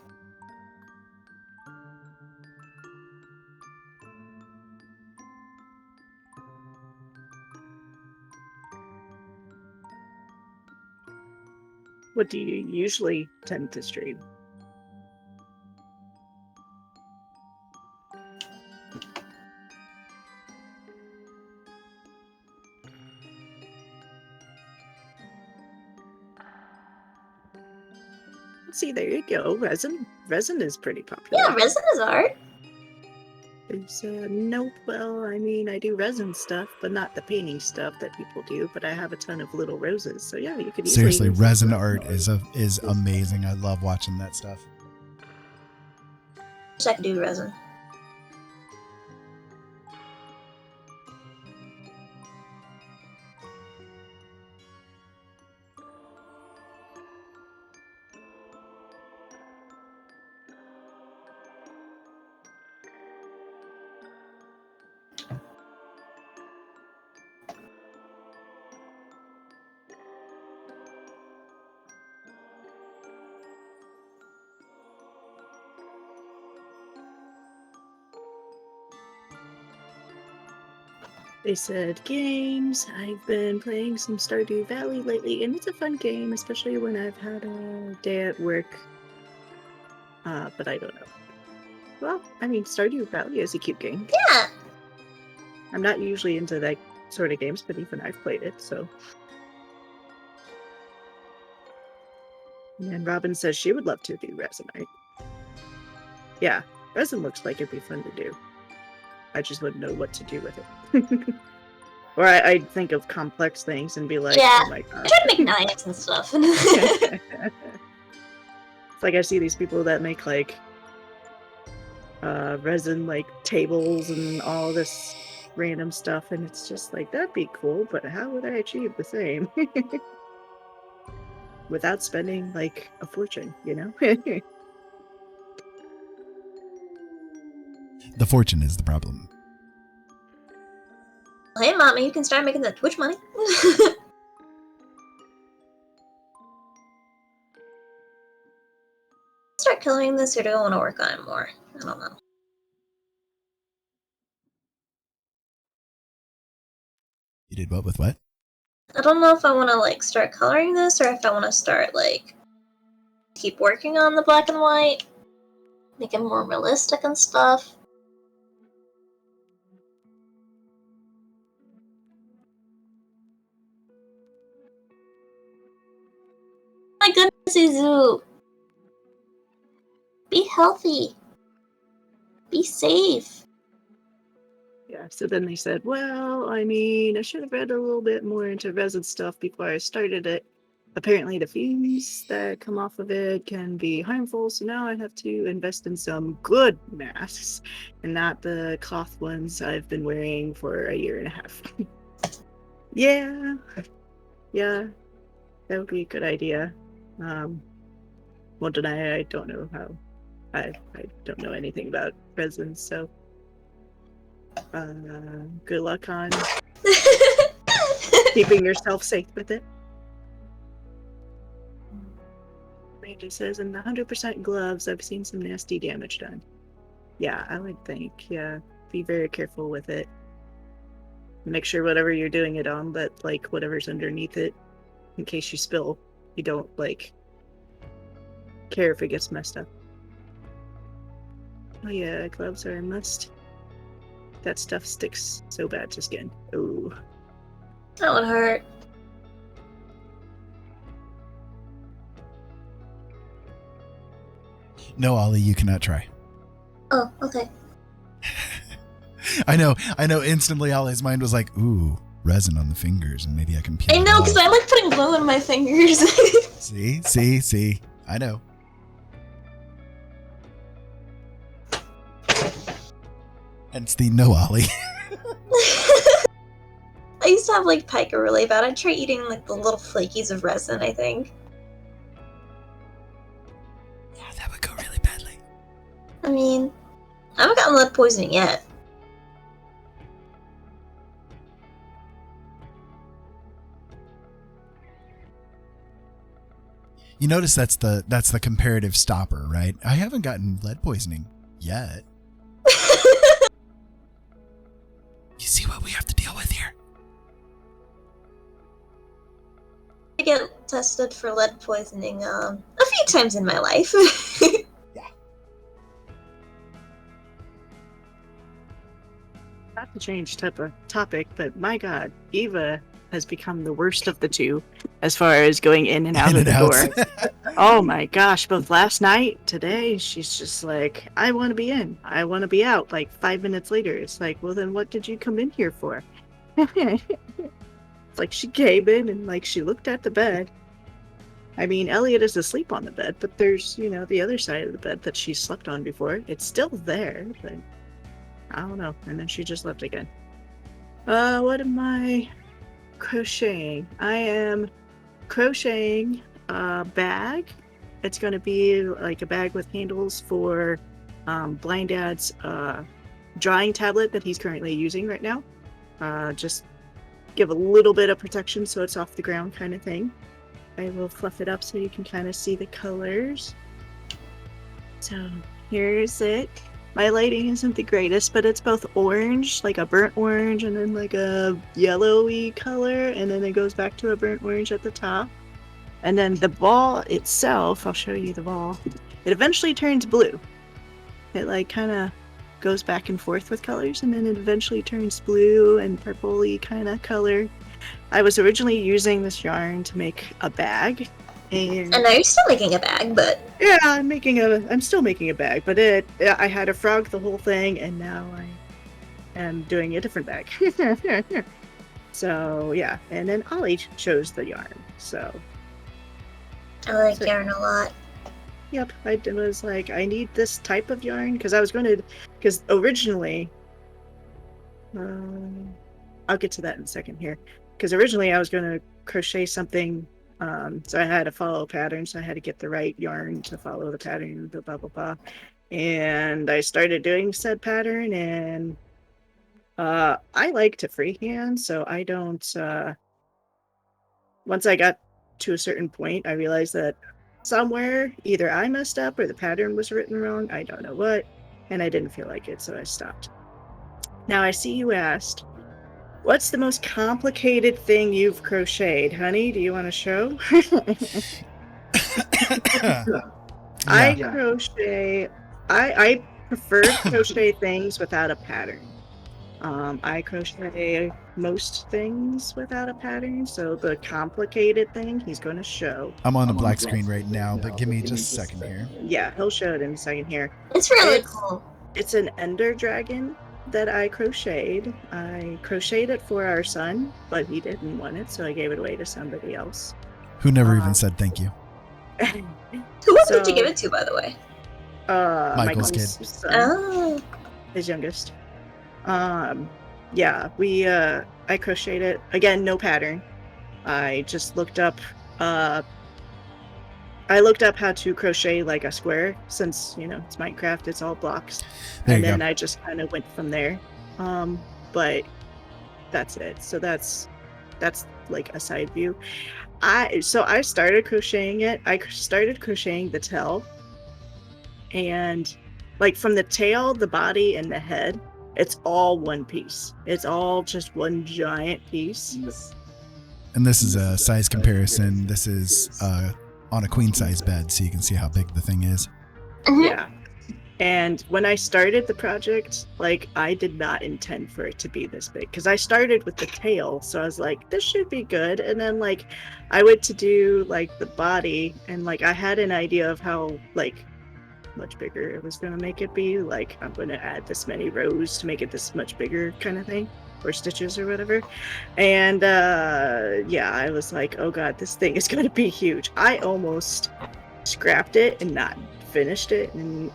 What do you usually tend to stream? See, there you go. Resin is pretty popular. Yeah, resin is art. There's nope. Well, I mean, I do resin stuff, but not the painting stuff that people do. But I have a ton of little roses, so yeah, you could easily Seriously, resin art is amazing. I love watching that stuff. Wish I could do resin. They said games. I've been playing some Stardew Valley lately, and it's a fun game, especially when I've had a day at work. But I don't know. Well, I mean, Stardew Valley is a cute game. Yeah! I'm not usually into that sort of games, but even I've played it, so. And Robin says she would love to do resin art. Yeah, resin looks like it'd be fun to do. I just wouldn't know what to do with it. Or I'd think of complex things and be like, Yeah. oh my god. I try to make knives and stuff. It's like I see these people that make like resin like tables and all this random stuff, and it's just like, that'd be cool, but how would I achieve the same? Without spending like a fortune, you know? The fortune is the problem. Hey, mommy, you can start making that Twitch money. Start coloring this, or do I want to work on it more? I don't know. You did what with what? I don't know if I want to like start coloring this, or if I want to start like keep working on the black and white, make it more realistic and stuff. My goodness, Izu! Be healthy. Be safe. Yeah, so then they said, well, I mean, I should have read a little bit more into resin stuff before I started it. Apparently the fumes that come off of it can be harmful, so now I have to invest in some good masks and not the cloth ones I've been wearing for a year and a half. Yeah, that would be a good idea. Won't deny I don't know how. I don't know anything about resins, so good luck on keeping yourself safe with it. Ranger says, in the 100% gloves, I've seen some nasty damage done. Yeah, I would think. Yeah, be very careful with it. Make sure whatever you're doing it on, that like whatever's underneath it, in case you spill, you don't like care if it gets messed up. Oh yeah, gloves are a must. That stuff sticks so bad to skin. Ooh. That would hurt. No, Ollie, you cannot try. Oh, okay. I know. Instantly, Ollie's mind was like, ooh, resin on the fingers, and maybe I can peel I it know, off. because I like putting glue in my fingers. See. I know. Hence the no, Ollie. I used to have like pica really bad. I'd try eating like the little flakies of resin, I think. Yeah, that would go really badly. I mean, I haven't gotten lead poisoning yet. You notice that's the comparative stopper, right? I haven't gotten lead poisoning yet. You see what we have to deal with here? I get tested for lead poisoning a few times in my life. Yeah. Not to change type of topic, but my god, Eva has become the worst of the two as far as going in and out of the door. Oh my gosh, both last night, today, she's just like, I want to be in, I want to be out. Like 5 minutes later, it's like, well then what did you come in here for? It's like she came in and like she looked at the bed. I mean, Elliot is asleep on the bed, but there's, you know, the other side of the bed that she slept on before. It's still there, but I don't know. And then she just left again. What am I crocheting? I am crocheting a bag. It's going to be like a bag with handles for Blind Dad's drawing tablet that he's currently using right now. Just give a little bit of protection so it's off the ground kind of thing. I will fluff it up so you can kind of see the colors. So here's it. My lighting isn't the greatest, but it's both orange, like a burnt orange, and then like a yellowy color, and then it goes back to a burnt orange at the top. And then the ball itself, I'll show you the ball, it eventually turns blue. It like kind of goes back and forth with colors, and then it eventually turns blue and purpley kind of color. I was originally using this yarn to make a bag. And now you're still making a bag, but yeah, I'm still making a bag, but I had to frog the whole thing, and now I am doing a different bag. So yeah, and then Ollie chose the yarn. So I like yarn a lot. yep, I was like, I need this type of yarn because originally, I'll get to that in a second here. Because originally I was going to crochet something. So I had to follow a pattern, so I had to get the right yarn to follow the pattern, blah, blah, blah. And I started doing said pattern, and I like to freehand, so I don't. Once I got to a certain point, I realized that somewhere either I messed up or the pattern was written wrong. I don't know what, and I didn't feel like it, so I stopped. Now I see you asked, what's the most complicated thing you've crocheted, honey? Do you want to show? I crochet. I prefer to crochet things without a pattern. I crochet most things without a pattern, so the complicated thing he's going to show. I'm on a black screen right now, but give me just a second here. Yeah, he'll show it in a second here. It's really cool. It's an ender dragon that I crocheted. I crocheted it for our son, but he didn't want it, so I gave it away to somebody else. Who never even said thank you. Who did you give it to, by the way? Michael's kid. Son, Oh. his youngest. Yeah, I crocheted it. Again, no pattern. I just looked up, how to crochet like a square, since, it's Minecraft, it's all blocks. There and you then go. I just kind of went from there. But that's it. So that's like a side view. I started crocheting it. I started crocheting the tail. And like from the tail, the body, and the head, it's all one piece. It's all just one giant piece. And this is a size comparison. This is on a queen size bed, so you can see how big the thing is. Yeah. And when I started the project, like, I did not intend for it to be this big, because I started with the tail, so I was like, this should be good. And then, like, I went to do, like, the body, and, like, I had an idea of how, like, much bigger it was going to make it be. Like, I'm going to add this many rows to make it this much bigger kind of thing, or stitches or whatever. And, yeah, I was like, oh, God, this thing is going to be huge. I almost scrapped it and not finished it, and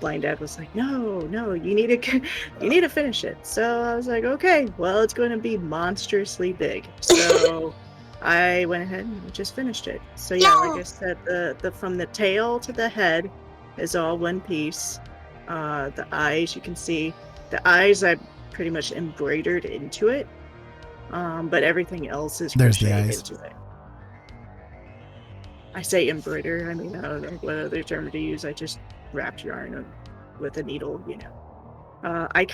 Blind Dad was like, no, you need to finish it. So I was like, okay, well, it's going to be monstrously big. So I went ahead and just finished it. So yeah, like I said, the from the tail to the head is all one piece. The eyes, you can see the eyes I pretty much embroidered into it, but everything else is crocheted into it. I say embroider, I mean, I don't know what other term to use. I just wrapped yarn with a needle, I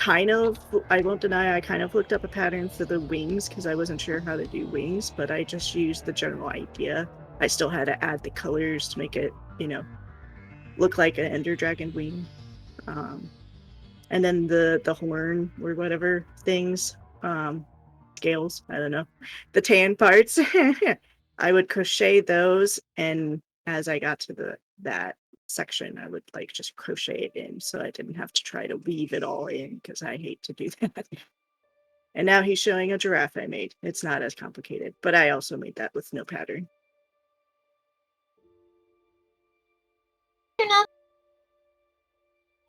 won't deny, I kind of looked up a pattern for the wings because I wasn't sure how to do wings, but I just used the general idea. I still had to add the colors to make it, look like an ender dragon wing. And then the horn or whatever things, scales, I don't know, the tan parts. I would crochet those, and as I got to that section, I would like just crochet it in, so I didn't have to try to weave it all in, because I hate to do that. And now he's showing a giraffe I made. It's not as complicated, but I also made that with no pattern.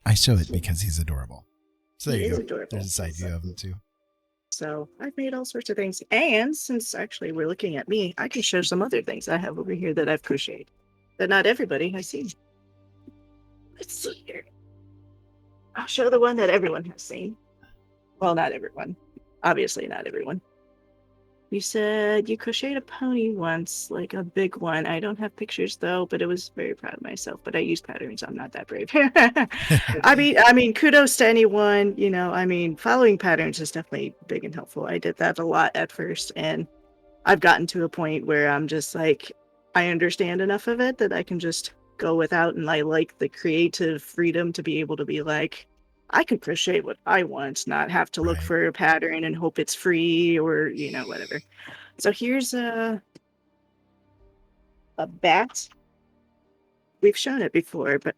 I show it because he's adorable. So there you go. Adorable. There's a side view of him too. So I've made all sorts of things. And since actually we're looking at me, I can show some other things I have over here that I've crocheted that not everybody has seen. Let's see here. I'll show the one that everyone has seen. Well, not everyone. Obviously not everyone. You said you crocheted a pony once, like a big one. I don't have pictures though, but I was very proud of myself. But I use patterns. I'm not that brave. I mean, kudos to anyone. Following patterns is definitely big and helpful. I did that a lot at first, and I've gotten to a point where I'm just like, I understand enough of it that I can just go without, and I like the creative freedom to be able to be like, I can crochet what I want, not have to look for a pattern and hope it's free or, whatever. So here's a bat. We've shown it before, but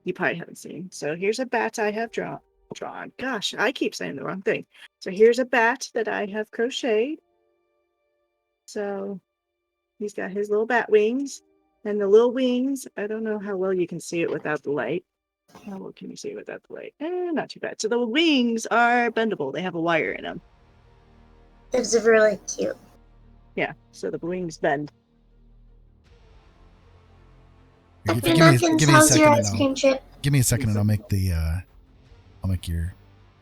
you probably haven't seen. So here's a bat I have drawn. Gosh, I keep saying the wrong thing. So here's a bat that I have crocheted. So he's got his little bat wings. And the little wings, I don't know how well you can see it without the light. How well can you see it without the light? Not too bad. So the wings are bendable. They have a wire in them. It's really cute. Yeah, so the wings bend. Give me a second How's your ice cream trip? Give me a second and I'll I'll make your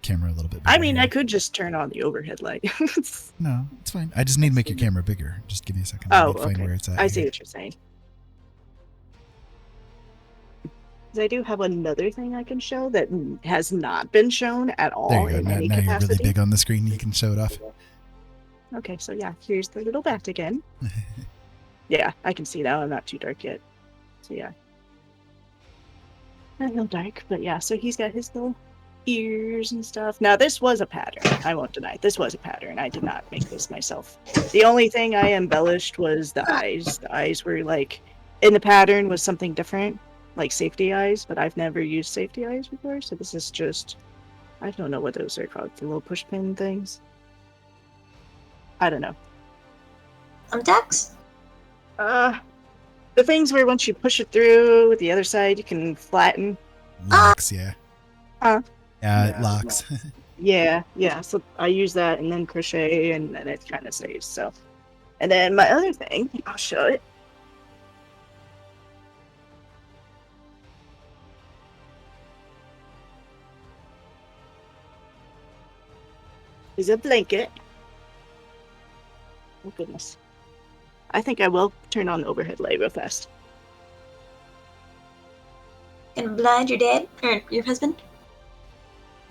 camera a little bit bigger. I mean, here. I could just turn on the overhead light. No, it's fine. I just need to make your camera bigger. Just give me a second. Oh, Find okay. where it's at. I see here. what you're saying. 'Cause I do have another thing I can show that has not been shown at all. There you go. In any Now you're really capacity. big on the screen. You can show it off. Okay, so yeah, here's the little bat again. Yeah, I can see now. I'm not too dark yet. So yeah. Not real dark, but yeah, so he's got his little ears and stuff. Now, this was a pattern. I won't deny. This was a pattern. I did not make this myself. The only thing I embellished was the eyes. The eyes were like, in the pattern was something different, like safety eyes, but I've never used safety eyes before, so this is just, I don't know what those are called, the little push pin things. I don't know. Thumbtacks? The things where once you push it through with the other side, you can flatten. Locks, yeah. Huh? Yeah, it locks. Yeah. So I use that and then crochet, and then it kind of saves. So, and then my other thing, I'll show it. Is a blanket. Oh goodness. I think I will turn on the overhead light real fast. And blind your dad? Or your husband?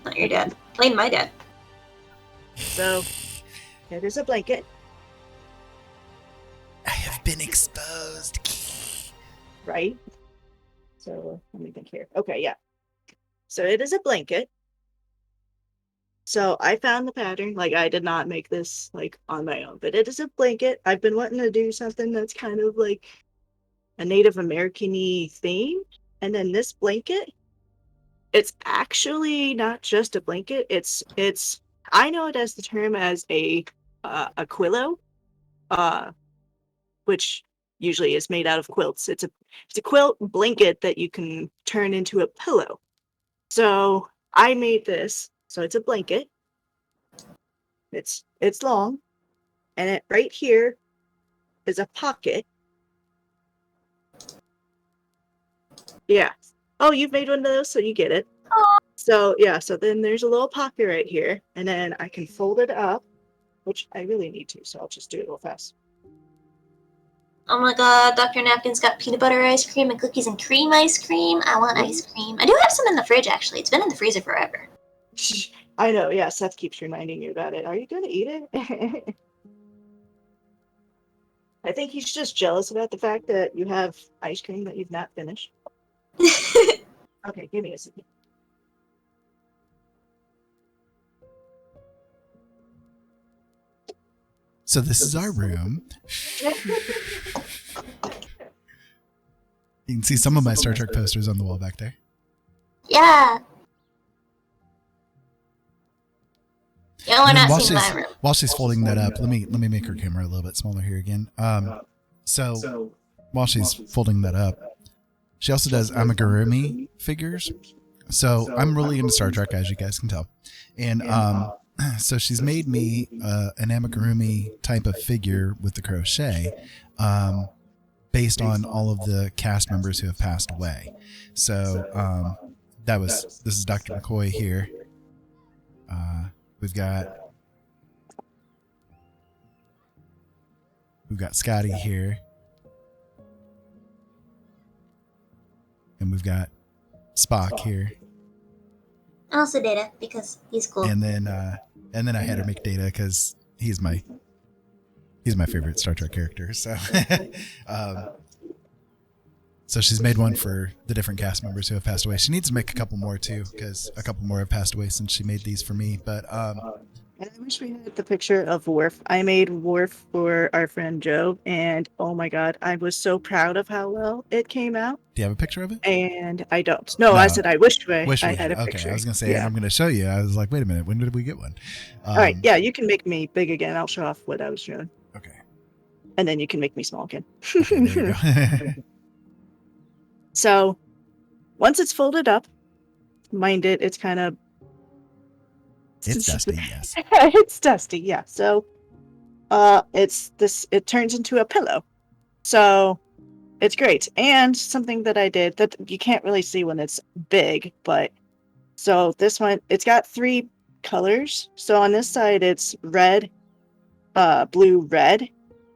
Not your dad. Blind my dad. So, it is a blanket. I have been exposed. Right? So let me think here. Okay, yeah. So it is a blanket. So I found the pattern. Like, I did not make this like on my own, but it is a blanket. I've been wanting to do something that's kind of like a Native American-y theme. And then this blanket, it's actually not just a blanket. It's I know it as the term as a quillo, which usually is made out of quilts. It's a quilt blanket that you can turn into a pillow. So I made this. So it's a blanket. It's long, and it right here is a pocket. Yeah. Oh, you've made one of those, so you get it. So yeah. So then there's a little pocket right here, and then I can fold it up, which I really need to. So I'll just do it real fast. Oh my god, Dr. Napkin's got peanut butter ice cream and cookies and cream ice cream. I want ice cream. I do have some in the fridge, actually. It's been in the freezer forever. I know, yeah, Seth keeps reminding you about it. Are you going to eat it? I think he's just jealous about the fact that you have ice cream that you've not finished. Okay, give me a second. So this is our room. You can see some of my Star Trek posters on the wall back there. Yeah. You want And to then see my room. while she's folding that up, let me make her camera a little bit smaller here again. So while she's folding that up, she also does amigurumi figures. So I'm really into Star Trek, as you guys can tell, and so she's made me an amigurumi type of figure with the crochet, based on all of the cast members who have passed away. So this is Dr. McCoy here. We've got Scotty here, and we've got Spock here. I also Data because he's cool. And then I had her make Data because he's my favorite Star Trek character. So so she's made one for the different cast members who have passed away. She needs to make a couple more too, because a couple more have passed away since she made these for me. But And I wish we had the picture of Worf. I made Worf for our friend Joe, and oh my god, I was so proud of how well it came out. do you have a picture of it? And I don't. No, I said I wish I had a picture. Okay, I was gonna say, Yeah. and I'm gonna show you. I was like, wait a minute, when did we get one? All right, yeah, you can make me big again. I'll show off what I was doing, Okay. and then you can make me small again. Okay, there you go. So, once it's folded up, mind it, it's kind of It's dusty, yes. it's dusty, yeah. So, it turns into a pillow. So, it's great. And something that I did that you can't really see when it's big, but So this one, it's got 3 colors. So on this side, it's red, blue, red.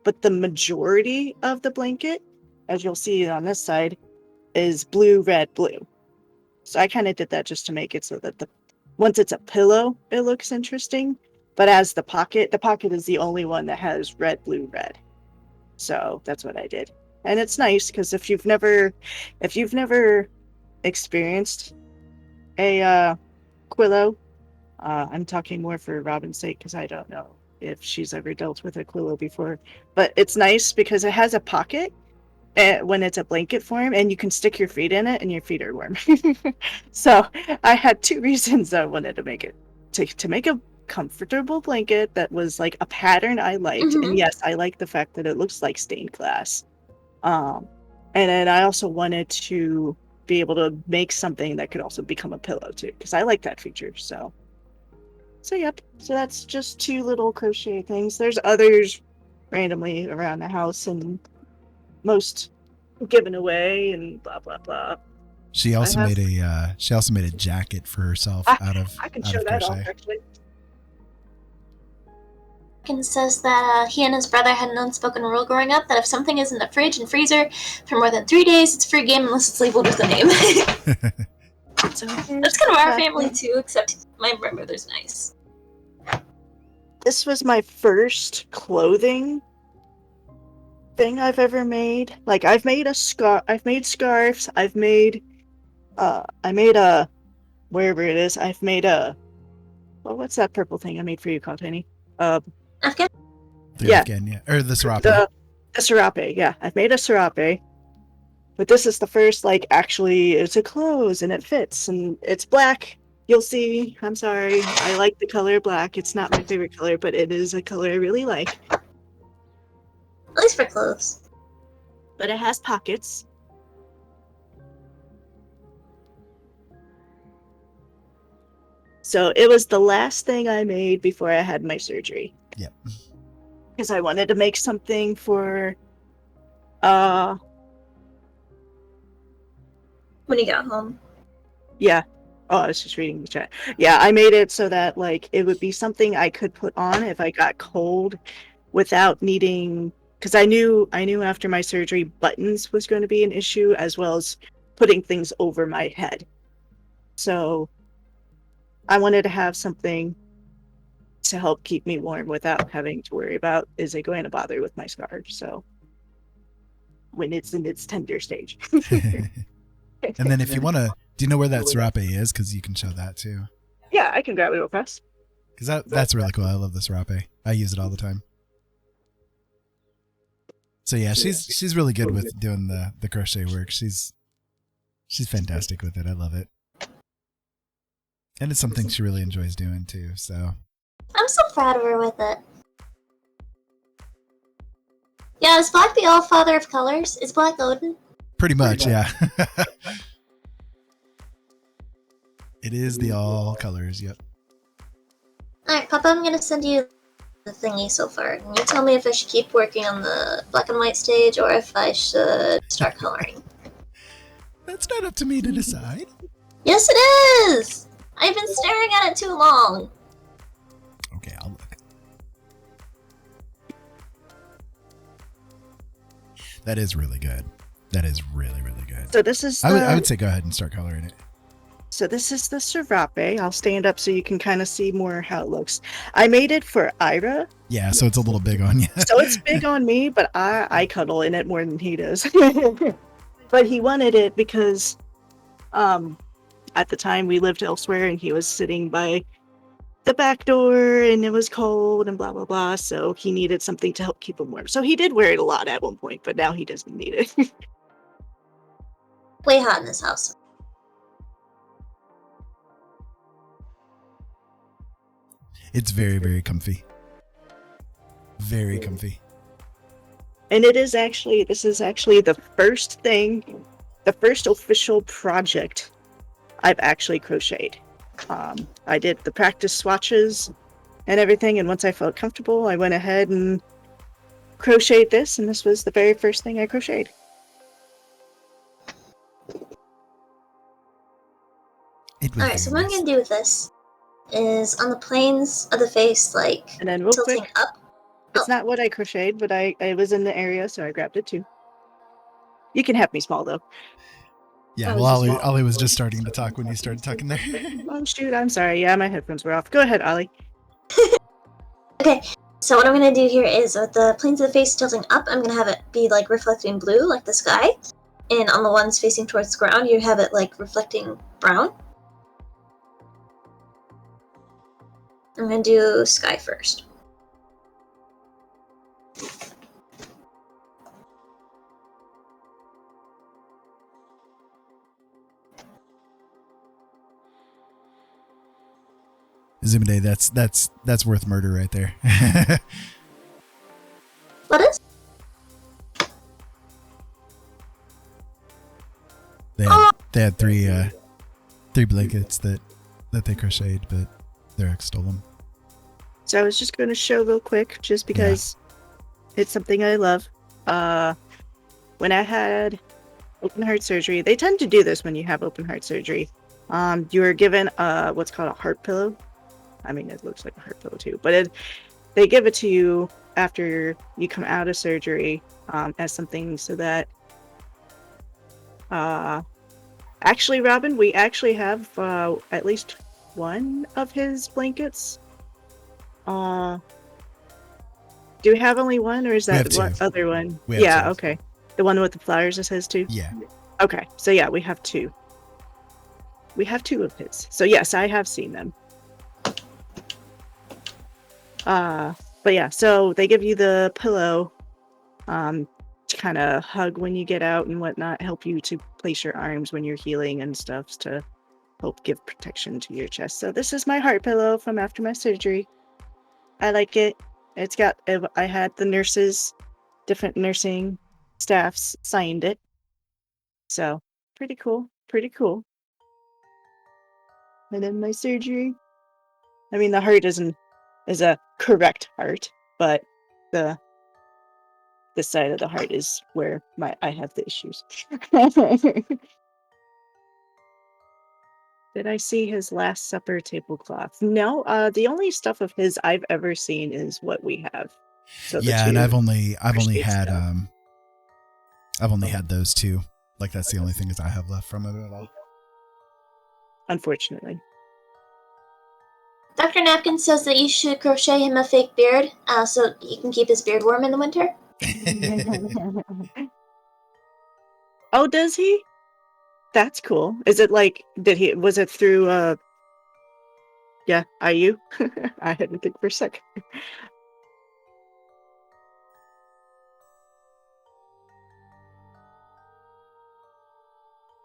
But the majority of the blanket, as you'll see on this side, is blue, red, blue. So I kind of did that just to make it so that once it's a pillow, it looks interesting. But as the pocket is the only one that has red, blue, red. So that's what I did. And it's nice because if you've never experienced a Quillo, I'm talking more for Robin's sake because I don't know if she's ever dealt with a Quillo before. But it's nice because it has a pocket when it's a blanket form, and you can stick your feet in it and your feet are warm. So I had 2 reasons I wanted to make it. To make a comfortable blanket that was like a pattern I liked. And yes, I like the fact that it looks like stained glass. And then I also wanted to be able to make something that could also become a pillow too, because I like that feature. So yep. So that's just 2 little crochet things. There's others randomly around the house and most given away and blah blah blah. She also made a jacket for herself out of I can show that off crochet. actually. And says that he and his brother had an unspoken rule growing up that if something is in the fridge and freezer for more than 3 days, it's a free game unless it's labeled with a name. So that's kind of our family too, except my brother's nice. This was my first clothing thing I've ever made. Like I've made scarves, I made a wherever it is, I've made a what's that purple thing I made for you called, Henny? Afghan? Afghan, yeah. Or the serape. The serape, yeah. I've made a serape. But this is the first, like, actually, it's a clothes and it fits and it's black. You'll see. I'm sorry. I like the color black. It's not my favorite color, but it is a color I really like. At least for clothes. But it has pockets. So it was the last thing I made before I had my surgery. Yep. Because I wanted to make something for When you got home. yeah. Oh, I was just reading the chat. Yeah, I made it so that like it would be something I could put on if I got cold without needing, because I knew after my surgery buttons was going to be an issue, as well as putting things over my head. So I wanted to have something to help keep me warm without having to worry about, is it going to bother with my scar? So when it's in its tender stage. And then if you want to, do you know where that serape is? Because you can show that too. Yeah, I can grab it real fast. Because that's really cool. I love the serape. I use it all the time. So yeah, she's really good with doing the crochet work. She's fantastic with it. I love it. And it's something she really enjoys doing too, so. I'm so proud of her with it. Yeah, is Black the All-Father of Colors? Is Black Odin? Pretty much, yeah. It is the all colors, yep. Alright, Papa, I'm gonna send you the thingy so far. And you tell me if I should keep working on the black and white stage or if I should start coloring. That's not up to me to decide. Yes, it is! I've been staring at it too long. Okay, I'll look. That is really good. That is really, really good. So this is I would say go ahead and start coloring it. So this is the serape. I'll stand up so you can kind of see more how it looks. I made it for Ira. Yeah, so it's a little big on you. So it's big on me, but I cuddle in it more than he does. But he wanted it because at the time we lived elsewhere and he was sitting by the back door and it was cold and blah, blah, blah. So he needed something to help keep him warm. So he did wear it a lot at one point, but now he doesn't need it. Way hot in this house. It's very, very comfy. Very comfy. And this is actually the first official project I've actually crocheted. I did the practice swatches and everything, and once I felt comfortable, I went ahead and crocheted this, and this was the very first thing I crocheted. It was Alright, so very what I'm nice. gonna do with this is on the planes of the face, like And then real tilting quick, up. it's not what I crocheted, but I was in the area, so I grabbed it too. You can have me small though. Yeah, I well, was just- Ollie was just starting to talk when you started talking there. Oh shoot, I'm sorry. Yeah, my headphones were off. Go ahead, Ollie. Okay, so what I'm gonna do here is with the planes of the face tilting up, I'm gonna have it be like reflecting blue, like the sky. And on the ones facing towards the ground, you have it like reflecting brown. I'm gonna do sky first. Zimide, that's worth murder right there. What is? They had three blankets that they crocheted, but their ex stole them. So I was just going to show real quick, just because it's something I love. When I had open heart surgery, they tend to do this when you have open heart surgery. You are given what's called a heart pillow. I mean, it looks like a heart pillow too, but they give it to you after you come out of surgery as something so that. Actually, Robin, we actually have at least one of his blankets. Do we have only one, or is We have that two. one other one? We have Yeah, two. okay. The one with the flowers is his too? Yeah. Okay, so yeah, we have two. We have two of his. So yes, I have seen them. But yeah, so they give you the pillow to kind of hug when you get out and whatnot, help you to place your arms when you're healing and stuff to help give protection to your chest. So this is my heart pillow from after my surgery. I like it. It's got, I had the nurses, different nursing staffs signed it. So pretty cool, pretty cool. And then my surgery. I mean, the heart is a correct heart, but the side of the heart is where I have the issues. Did I see his Last Supper tablecloth? No, the only stuff of his I've ever seen is what we have. So Yeah, and I've only crochet had stuff. I've only had those two. Like that's the only thing I have left from it at all. Unfortunately. Dr. Napkin says that you should crochet him a fake beard so he can keep his beard warm in the winter. Oh, does he? That's cool. Is it like, was it through, IU? I had to think for a second.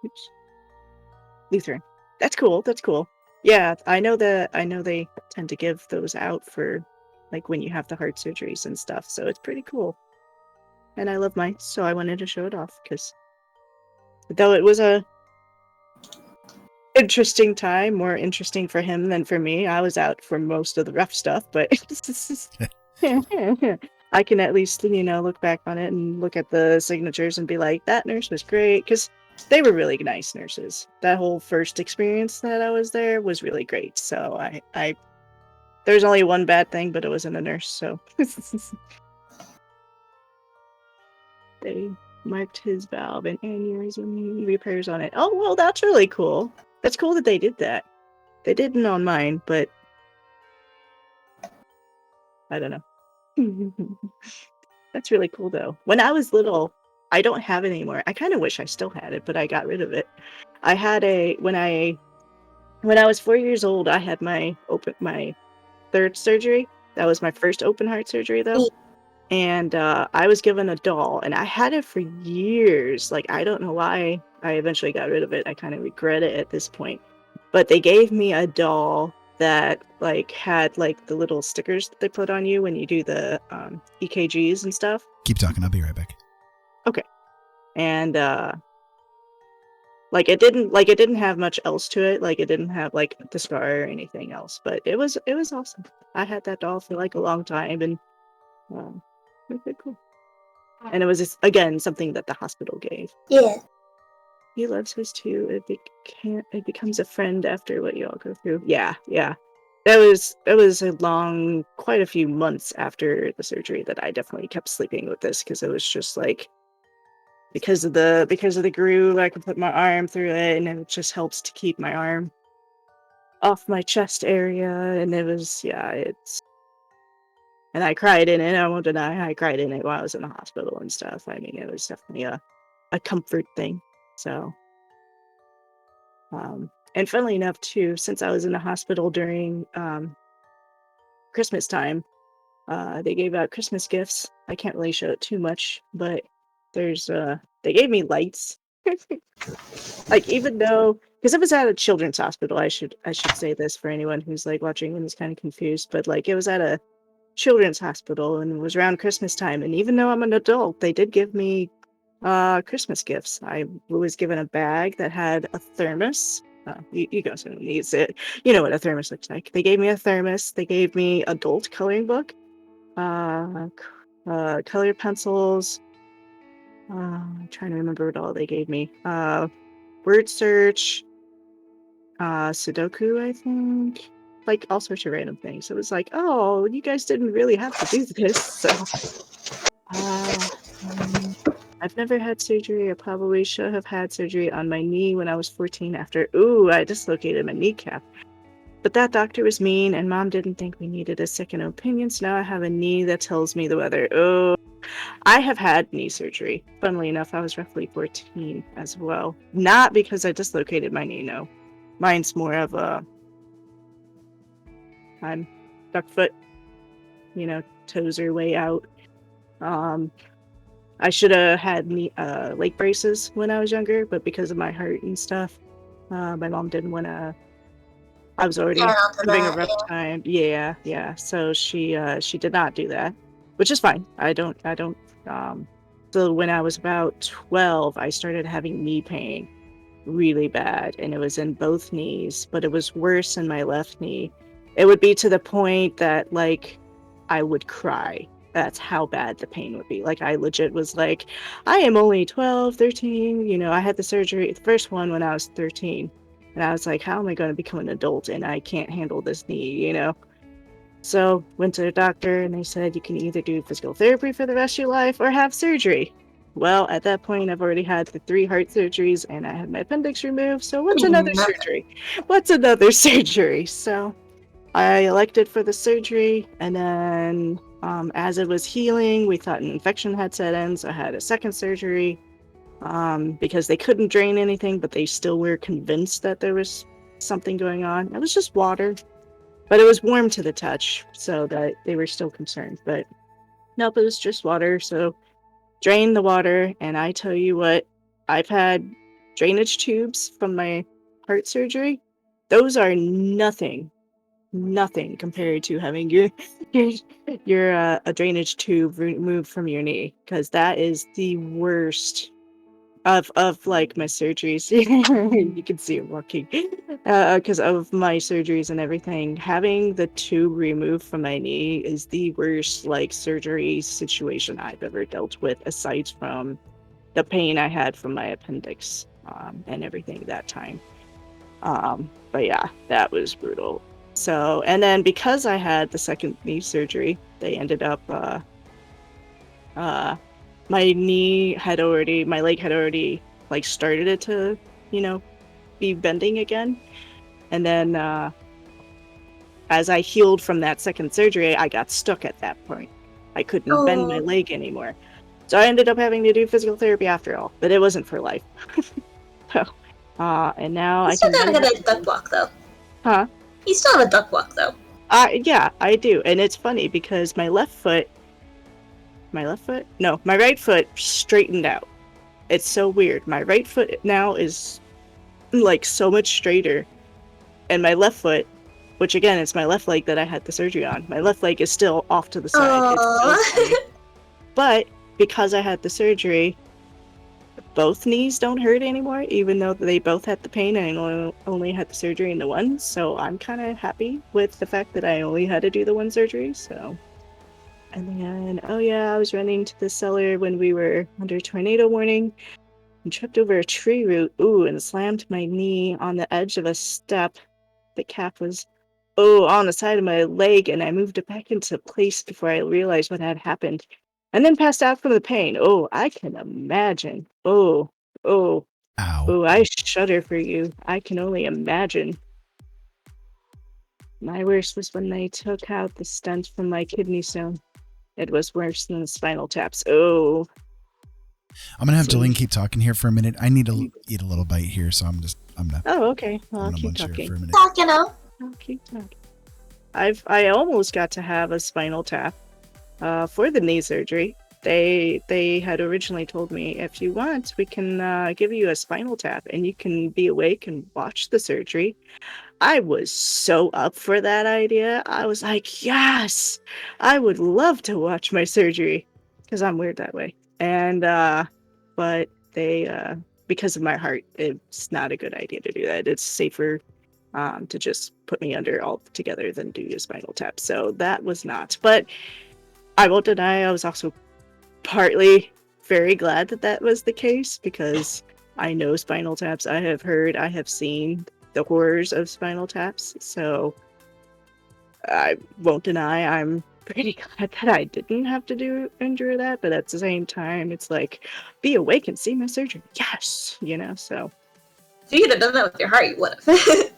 Oops. Lutheran. That's cool. That's cool. Yeah, I know they tend to give those out for like when you have the heart surgeries and stuff. So it's pretty cool. And I love mine, so I wanted to show it off because though it was a interesting time, more interesting for him than for me. I was out for most of the rough stuff, but I can at least, look back on it and look at the signatures and be like, that nurse was great, because they were really nice nurses. That whole first experience that I was there was really great. So I there's only one bad thing, but it wasn't a nurse, so they marked his valve and aneurysm repairs on it. Oh, well, that's really cool. That's cool that they did that. They didn't on mine, but I don't know. That's really cool, though. When I was little, I don't have it anymore. I kind of wish I still had it, but I got rid of it. I had when I was 4 years old, I had my third surgery. That was my first open heart surgery, though. And I was given a doll, and I had it for years. Like, I don't know why I eventually got rid of it. I kind of regret it at this point. But they gave me a doll that had the little stickers that they put on you when you do the EKGs and stuff. Keep talking. I'll be right back. Okay. And it didn't have much else to it. Like, it didn't have the scar or anything else. But it was awesome. I had that doll for a long time, and it was pretty cool. And it was again something that the hospital gave. Yeah. He loves his too. It becomes a friend after what you all go through. Yeah. That was a long, quite a few months after the surgery that I definitely kept sleeping with this because it was just like because of the groove, I can put my arm through it, and it just helps to keep my arm off my chest area. And and I cried in it. I won't deny I cried in it while I was in the hospital and stuff. I mean, it was definitely a comfort thing. So, and funnily enough, too, since I was in the hospital during Christmas time, they gave out Christmas gifts. I can't really show it too much, but they gave me lights. Like, even though, because it was at a children's hospital, I should say this for anyone who's like watching and is kind of confused, but like it was at a children's hospital and it was around Christmas time, and even though I'm an adult, they did give me Christmas gifts. I was given a bag that had a thermos. You guys who needs it, you know what a thermos looks like. They gave me a thermos. They gave me adult coloring book, colored pencils. I'm trying to remember what all they gave me. Word search, Sudoku, I think. Like all sorts of random things. It was like, oh, you guys didn't really have to do this. So, I've never had surgery. I probably should have had surgery on my knee when I was 14 after, I dislocated my kneecap. But that doctor was mean, and Mom didn't think we needed a second opinion, so now I have a knee that tells me the weather. Oh, I have had knee surgery. Funnily enough, I was roughly 14 as well. Not because I dislocated my knee, no. Mine's more of I'm duck foot, toes are way out. I should have had leg braces when I was younger, but because of my heart and stuff, my mom didn't want to. I was already having a rough time. Yeah. So she did not do that, which is fine. I don't. So when I was about 12, I started having knee pain really bad, and it was in both knees, but it was worse in my left knee. It would be to the point that like I would cry. That's how bad the pain would be. Like I legit was like, I am only 12, 13. I had the surgery, the first one when I was 13. And I was like, how am I going to become an adult and I can't handle this knee? So went to the doctor and they said you can either do physical therapy for the rest of your life or have surgery. Well, at that point, I've already had the 3 heart surgeries and I had my appendix removed. So what's another surgery? What's another surgery? So I elected for the surgery, and then as it was healing, we thought an infection had set in, so I had a second surgery because they couldn't drain anything, but they still were convinced that there was something going on. It was just water, but it was warm to the touch, so that they were still concerned. But nope, it was just water, so drain the water, and I tell you what, I've had drainage tubes from my heart surgery. Those are nothing compared to having your a drainage tube removed from your knee, because that is the worst of like my surgeries. You can see it walking because of my surgeries and everything. Having the tube removed from my knee is the worst like surgery situation I've ever dealt with, aside from the pain I had from my appendix and everything that time. But yeah, that was brutal. So, and then because I had the second knee surgery, they ended up, my leg had already like started it to, be bending again. And then, as I healed from that second surgery, I got stuck at that point. I couldn't bend my leg anymore. So I ended up having to do physical therapy after all, but it wasn't for life. So, and now I still have a duck walk though. Huh? You still have a duck walk, though. Yeah, I do. And it's funny because my right foot straightened out. It's so weird. My right foot now is like so much straighter. And my left foot, which again, it's my left leg that I had the surgery on. My left leg is still off to the side. It's so funny. But because I had the surgery, both knees don't hurt anymore, even though they both had the pain and I only had the surgery in the one. So I'm kind of happy with the fact that I only had to do the one surgery. So, and then, I was running to the cellar when we were under tornado warning. and tripped over a tree root, and slammed my knee on the edge of a step. The cap was, on the side of my leg, and I moved it back into place before I realized what had happened, and then passed out from the pain. I can imagine. Oh, Ow. I shudder for you. I can only imagine. My worst was when they took out the stent from my kidney stone. It was worse than the spinal taps. I'm gonna have Jolene keep talking here for a minute. I need to eat a little bite here, so I'm gonna. Oh, okay. Well, I'll I'm gonna keep munch here talking. for a minute. Talk, you know. I'll keep talking. I almost got to have a spinal tap for the knee surgery. They had originally told me, if you want, we can give you a spinal tap and you can be awake and watch the surgery. I was so up for that idea. I was like, yes, I would love to watch my surgery because I'm weird that way. And but they because of my heart, it's not a good idea to do that. It's safer to just put me under altogether than do a spinal tap. So that was not. But I won't deny I was also partly very glad that that was the case, because I know spinal taps. I have heard, I have seen the horrors of spinal taps. So I won't deny I'm pretty glad that I didn't have to endure that. But at the same time, it's like, be awake and see my surgery. Yes, so. If you could have done that with your heart, you would have.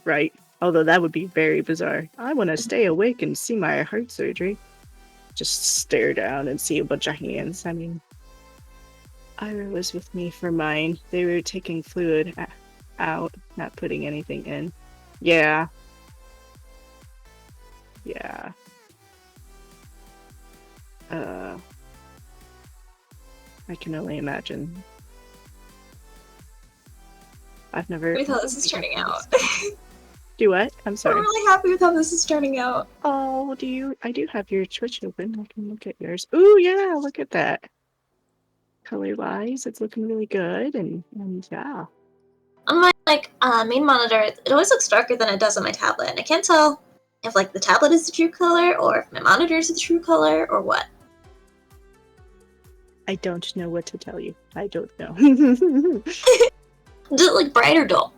Right. Although that would be very bizarre. I want to stay awake and see my heart surgery. Just stare down and see a bunch of hands. I mean, Ira was with me for mine. They were taking fluid out, not putting anything in. Yeah. I can only imagine. I've never. With how this is turning out. Do what? I'm I'm sorry. really happy with how this is turning out. Oh, I do have your Twitch open. I can look at yours. Ooh, yeah, look at that. Color-wise, it's looking really good, and yeah. On my main monitor, it always looks darker than it does on my tablet, and I can't tell if the tablet is the true color, or if my monitor is the true color, or what. I don't know what to tell you. I don't know. Does it look bright or dull?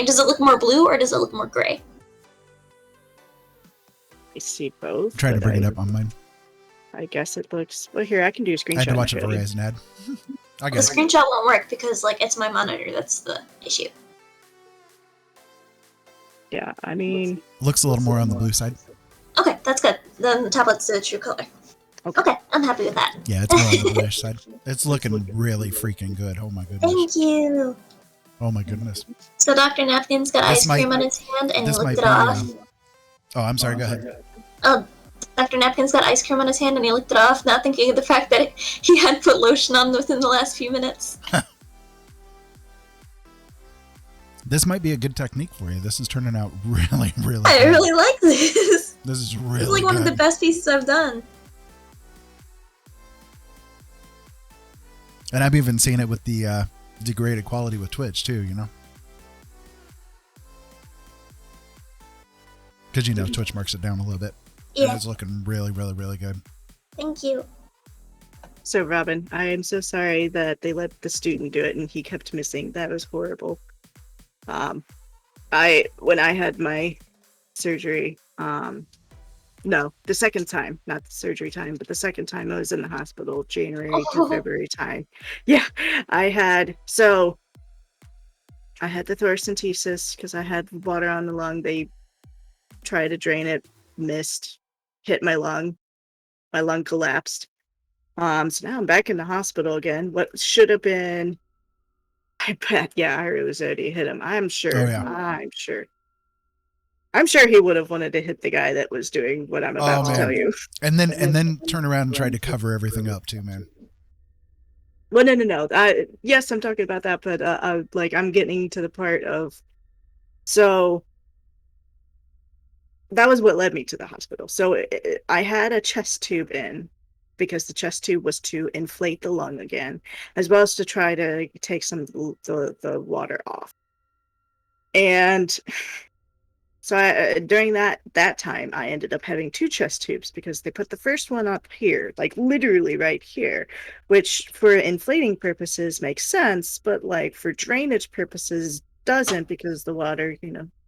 Does it look more blue or does it look more gray? I see both. Try to bring it up on mine. I guess it looks. Well, here, I can do a screenshot. I had to watch a Verizon ad. I The guess. screenshot won't work because it's my monitor that's the issue. Yeah, I mean. Looks a little more on the blue side. Okay, that's good. Then the tablet's the true color. Okay, I'm happy with that. Yeah, it's more on the bluish side. It's looking really freaking good. Oh my goodness. Thank you. Oh my goodness. So Dr. Napkin's got ice cream on his hand and he licked it off. Oh, I'm sorry, go ahead. Dr. Napkin's got ice cream on his hand and he licked it off, not thinking of the fact that he had put lotion on within the last few minutes. This might be a good technique for you. This is turning out really, really I good. really like this. This is really It's one of the best pieces I've done. And I've even seen it with the degraded quality with Twitch too, Because, Twitch marks it down a little bit. Yeah. And it's looking really, really, really good. Thank you. So, Robin, I am so sorry that they let the student do it and he kept missing. That was horrible. When I had my surgery, no, the second time, not the surgery time, but the second time I was in the hospital, January to February time. Yeah, I had the thoracentesis because I had water on the lung. They tried to drain it, missed, hit my lung. My lung collapsed. So now I'm back in the hospital again. What should have been, I bet, yeah, I was already hit him. I'm sure. Oh, yeah. I'm sure he would have wanted to hit the guy that was doing what I'm about to tell you. And then turn around and try to cover everything up too, man. Well, no. Yes, I'm talking about that, but I'm getting to the part of, so that was what led me to the hospital. So I had a chest tube in because the chest tube was to inflate the lung again, as well as to try to take some of the water off. And So during that time, I ended up having 2 chest tubes because they put the first one up here, like literally right here, which for inflating purposes makes sense, but like for drainage purposes doesn't because the water,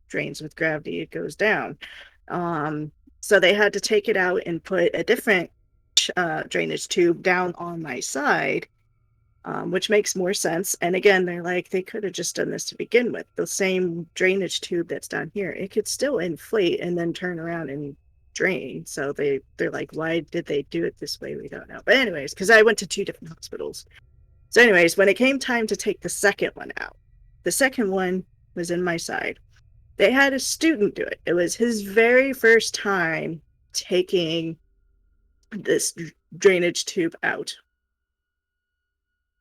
drains with gravity, it goes down. So they had to take it out and put a different drainage tube down on my side, which makes more sense. And again, they're like, they could have just done this to begin with. The same drainage tube that's down here, it could still inflate and then turn around and drain. So they're like, why did they do it this way? We don't know. But anyways, because I went to 2 different hospitals. So anyways, when it came time to take the second one out, the second one was in my side. They had a student do it. It was his very first time taking this drainage tube out.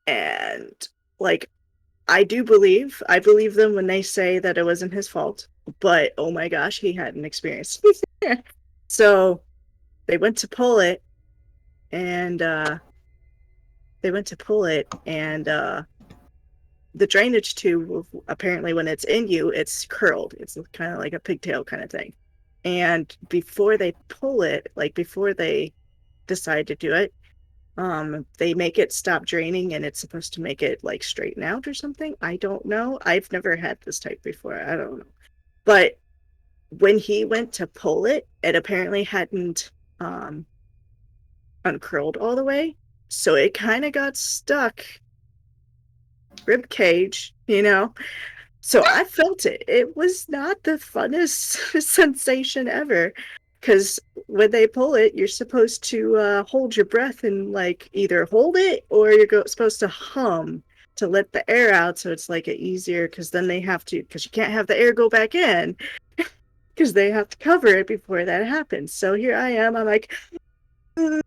And like, I believe them when they say that it wasn't his fault, but oh my gosh, he had an experience. So they went to pull it and the drainage tube, apparently when it's in you, it's curled. It's kind of like a pigtail kind of thing. And before they pull it, like before they decide to do it, they make it stop draining and it's supposed to make it like straighten out or something. I don't know. I've never had this type before. I don't know. But when he went to pull it, it apparently hadn't uncurled all the way. So it kind of got stuck rib cage, So I felt it. It was not the funnest sensation ever. Because when they pull it, you're supposed to hold your breath and like either hold it or you're supposed to hum to let the air out. So it's like easier because then they have to, because you can't have the air go back in because they have to cover it before that happens. So here I am. I'm like, and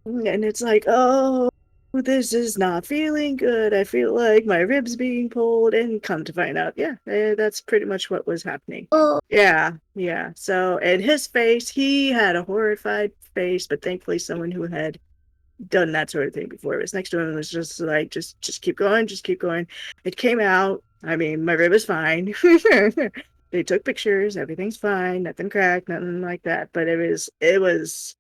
it's like, oh, this is not feeling good. I feel like my ribs being pulled, and come to find out, yeah, that's pretty much what was happening. Oh, Yeah. So, and his face, he had a horrified face, but thankfully someone who had done that sort of thing before it was next to him and was just like, just keep going, just keep going. It came out. I mean, my rib is fine. They took pictures. Everything's fine. Nothing cracked, nothing like that. But it was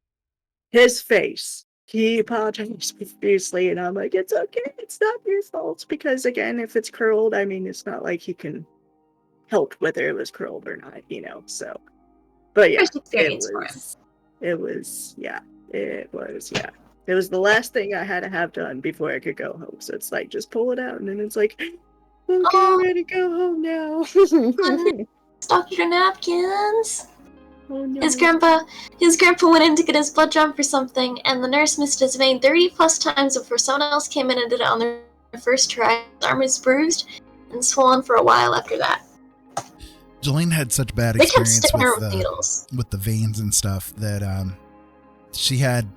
his face. He apologized profusely, and I'm like, it's okay. It's not your fault. Because again, if it's curled, I mean, it's not like he can help whether it was curled or not, so. But yeah, First experience for him. it was the last thing I had to have done before I could go home. So it's like, just pull it out, and then it's like, okay, Oh. ready to go home now. Dr. Napkins. Oh no. His grandpa went in to get his blood drawn for something, and the nurse missed his vein 30+ times before someone else came in and did it on their first try. His arm was bruised and swollen for a while after that. Jolene had such bad They kept experience sticking her with with needles. the veins and stuff that she had.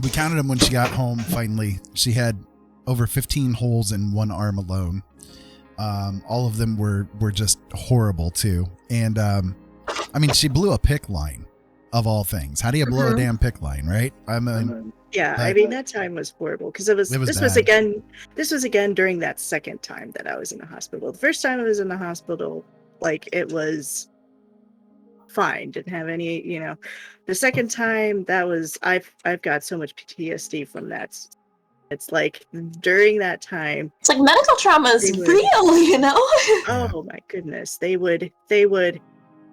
We counted them when she got home. Finally, she had over 15 holes in one arm alone. All of them were just horrible too, and I mean, she blew a PICC line, of all things. How do you blow a damn PICC line, right? I mean, I mean, that time was horrible because this was again during that second time that I was in the hospital. The first time I was in the hospital, like, it was fine, didn't have any, The second time, that was I've got so much PTSD from that. It's like during that time, it's like medical trauma is real, Oh my goodness, they would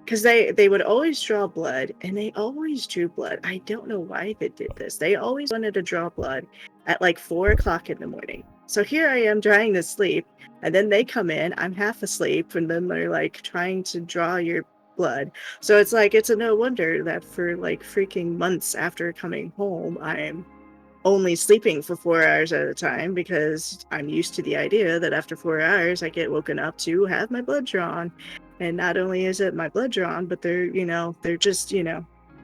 because they would always draw blood, and they always drew blood. I don't know why they did this. They always wanted to draw blood at like 4:00 in the morning. So here I am trying to sleep, and then they come in, I'm half asleep, and then they're like trying to draw your blood. So it's like, it's a no wonder that for like freaking months after coming home, I'm only sleeping for 4 hours at a time because I'm used to the idea that after 4 hours I get woken up to have my blood drawn. And not only is it my blood drawn, but they're just,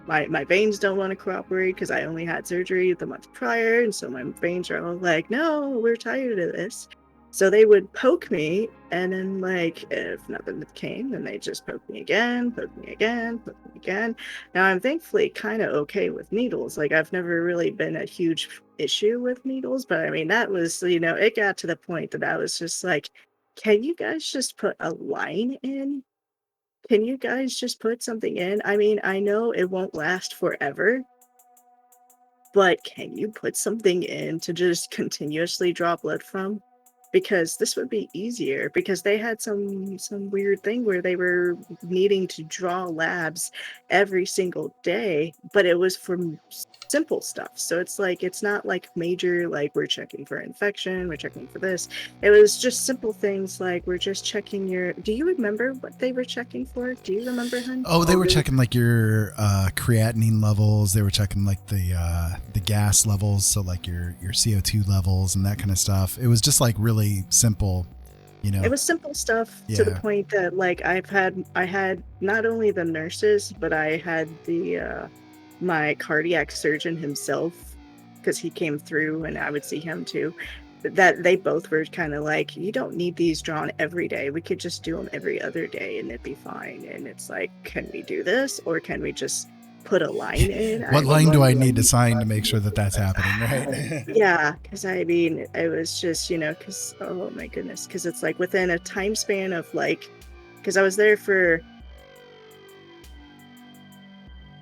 my veins don't want to cooperate because I only had surgery the month prior. And so my veins are all like, no, we're tired of this. So they would poke me, and then like if nothing came, then they just poke me again, poke me again, poke me again. Now I'm thankfully kind of okay with needles. Like, I've never really been a huge issue with needles, but I mean, that was, it got to the point that I was just like, can you guys just put a line in? can you guys just put something in? I mean, I know it won't last forever, but can you put something in to just continuously draw blood from? Because this would be easier because they had some weird thing where they were needing to draw labs every single day, but it was for simple stuff. So it's like it's not like major like we're checking for infection, we're checking for this. It was just simple things like we're just checking your. Do you remember what they were checking for? Do you remember, hun? Oh, they were checking like your creatinine levels. They were checking like the gas levels, so like your CO2 levels and that kind of stuff. It was just like really simple, you know. It was simple stuff to the Yeah. point that like I had not only the nurses, but I had the my cardiac surgeon himself, because he came through and I would see him too. That they both were kind of like, you don't need these drawn every day. We could just do them every other day and it'd be fine. And it's like, can we do this or can we just put a line in? What line do I need to sign to make sure that that's happening, right? Yeah, because I mean, it was just, because, oh my goodness, because it's like within a time span of like, because I was there for,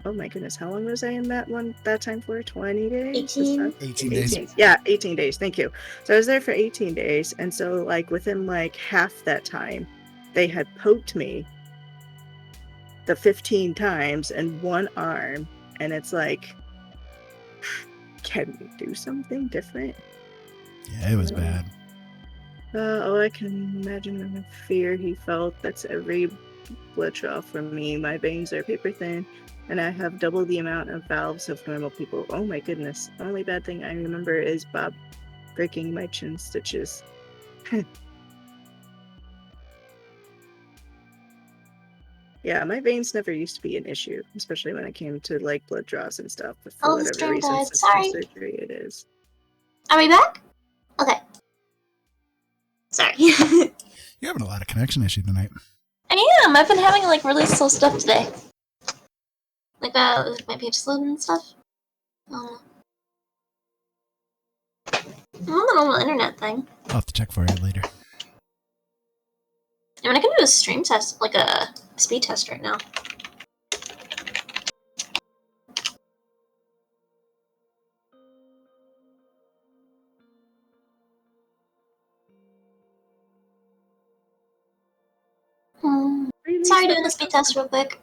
oh my goodness, how long was I in that time for? 20 days? 18. 18 days. Yeah, 18 days. Thank you. So I was there for 18 days. And so, like, within like half that time, they had poked me the 15 times in one arm. And it's like, can we do something different? Yeah, it was bad. Oh, I can imagine the fear he felt. That's every blood draw for me. My veins are paper thin, and I have double the amount of valves of normal people. Oh my goodness. The only bad thing I remember is Bob breaking my chin stitches. Yeah, my veins never used to be an issue, especially when it came to like blood draws and stuff. But for Oh, the whatever stream reason, died. since Sorry. the surgery, it is. Are we back? Okay. Sorry. You're having a lot of connection issue tonight. I am. I've been having like really slow stuff today. Like my page loading and stuff. Not the normal internet thing. I'll have to check for it later. I mean, I can do a stream test, like a speed test right now. Sorry, doing the speed test real quick.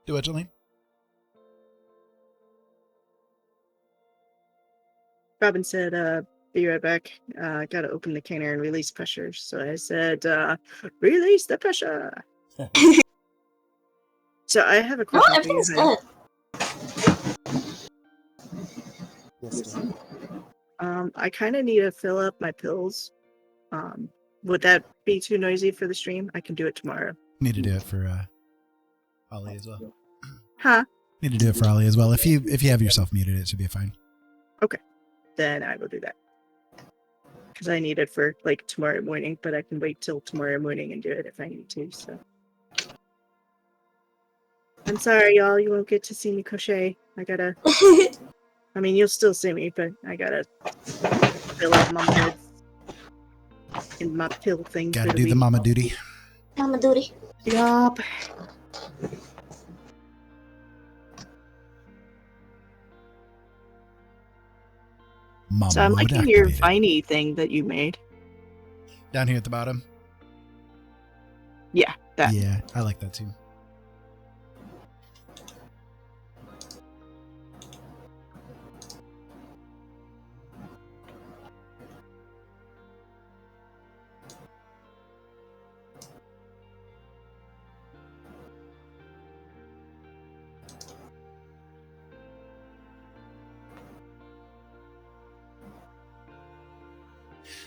Do it, Jolene. Robin said, be right back. Gotta open the canner and release pressure. So I said, release the pressure. So I have a No, question for you. everything's good. I kind of need to fill up my pills. Would that be too noisy for the stream? I can do it tomorrow. Need to do it for Ollie as well. Huh? Need to do it for Ollie as well. If you have yourself muted, it should be fine. Okay. Then I will do that. Because I need it for like tomorrow morning, but I can wait till tomorrow morning and do it if I need to. So I'm sorry, y'all. You won't get to see me crochet. I gotta. I mean, you'll still see me, but I gotta fill out my meds and my pill thing. Gotta do the mama duty. Mama duty. Yup. Mama So I'm mode liking your activated. viney thing that you made. Down here at the bottom. Yeah, that. Yeah, I like that too.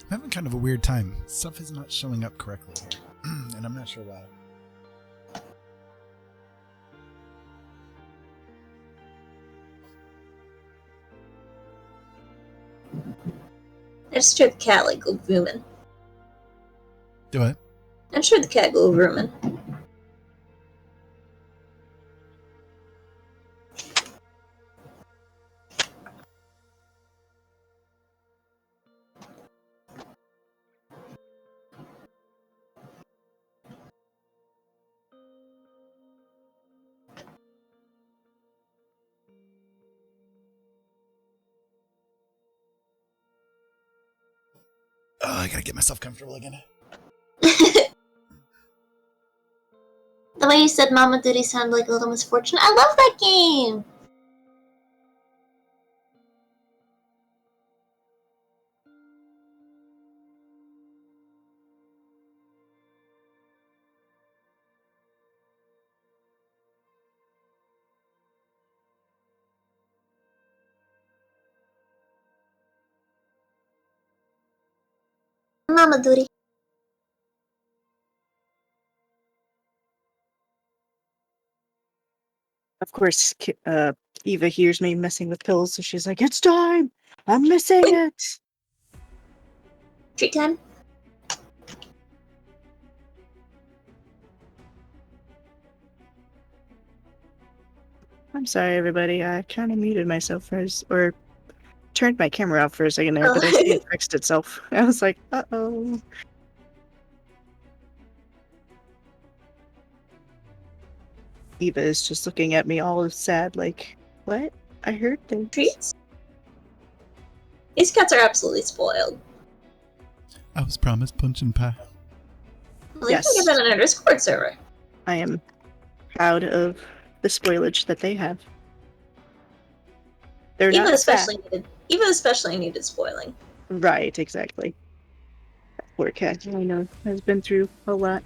I'm having kind of a weird time. Stuff is not showing up correctly here, and I'm not sure why. I just heard the cat like go booming. Do it. I just heard the cat go booming. I gotta get myself comfortable again. The way you said Mama Duty sounded like a little misfortune. I love that game! Mama Duty. Of course, Eva hears me messing with pills, so she's like, "It's time! I'm missing it!" Treat time. I'm sorry, everybody. I kind of muted myself or turned my camera off for a second there, Oh. but I see it fixed itself. I was like, "Uh-oh." Eva is just looking at me all sad, like, "What? I heard things." Treats? These cats are absolutely spoiled. I was promised punch and pie. Well, Yes. you can get that on our Discord server. I am proud of the spoilage that they have. They're Eva not especially needed spoiling. Right, exactly. That poor cat, I know, has been through a lot.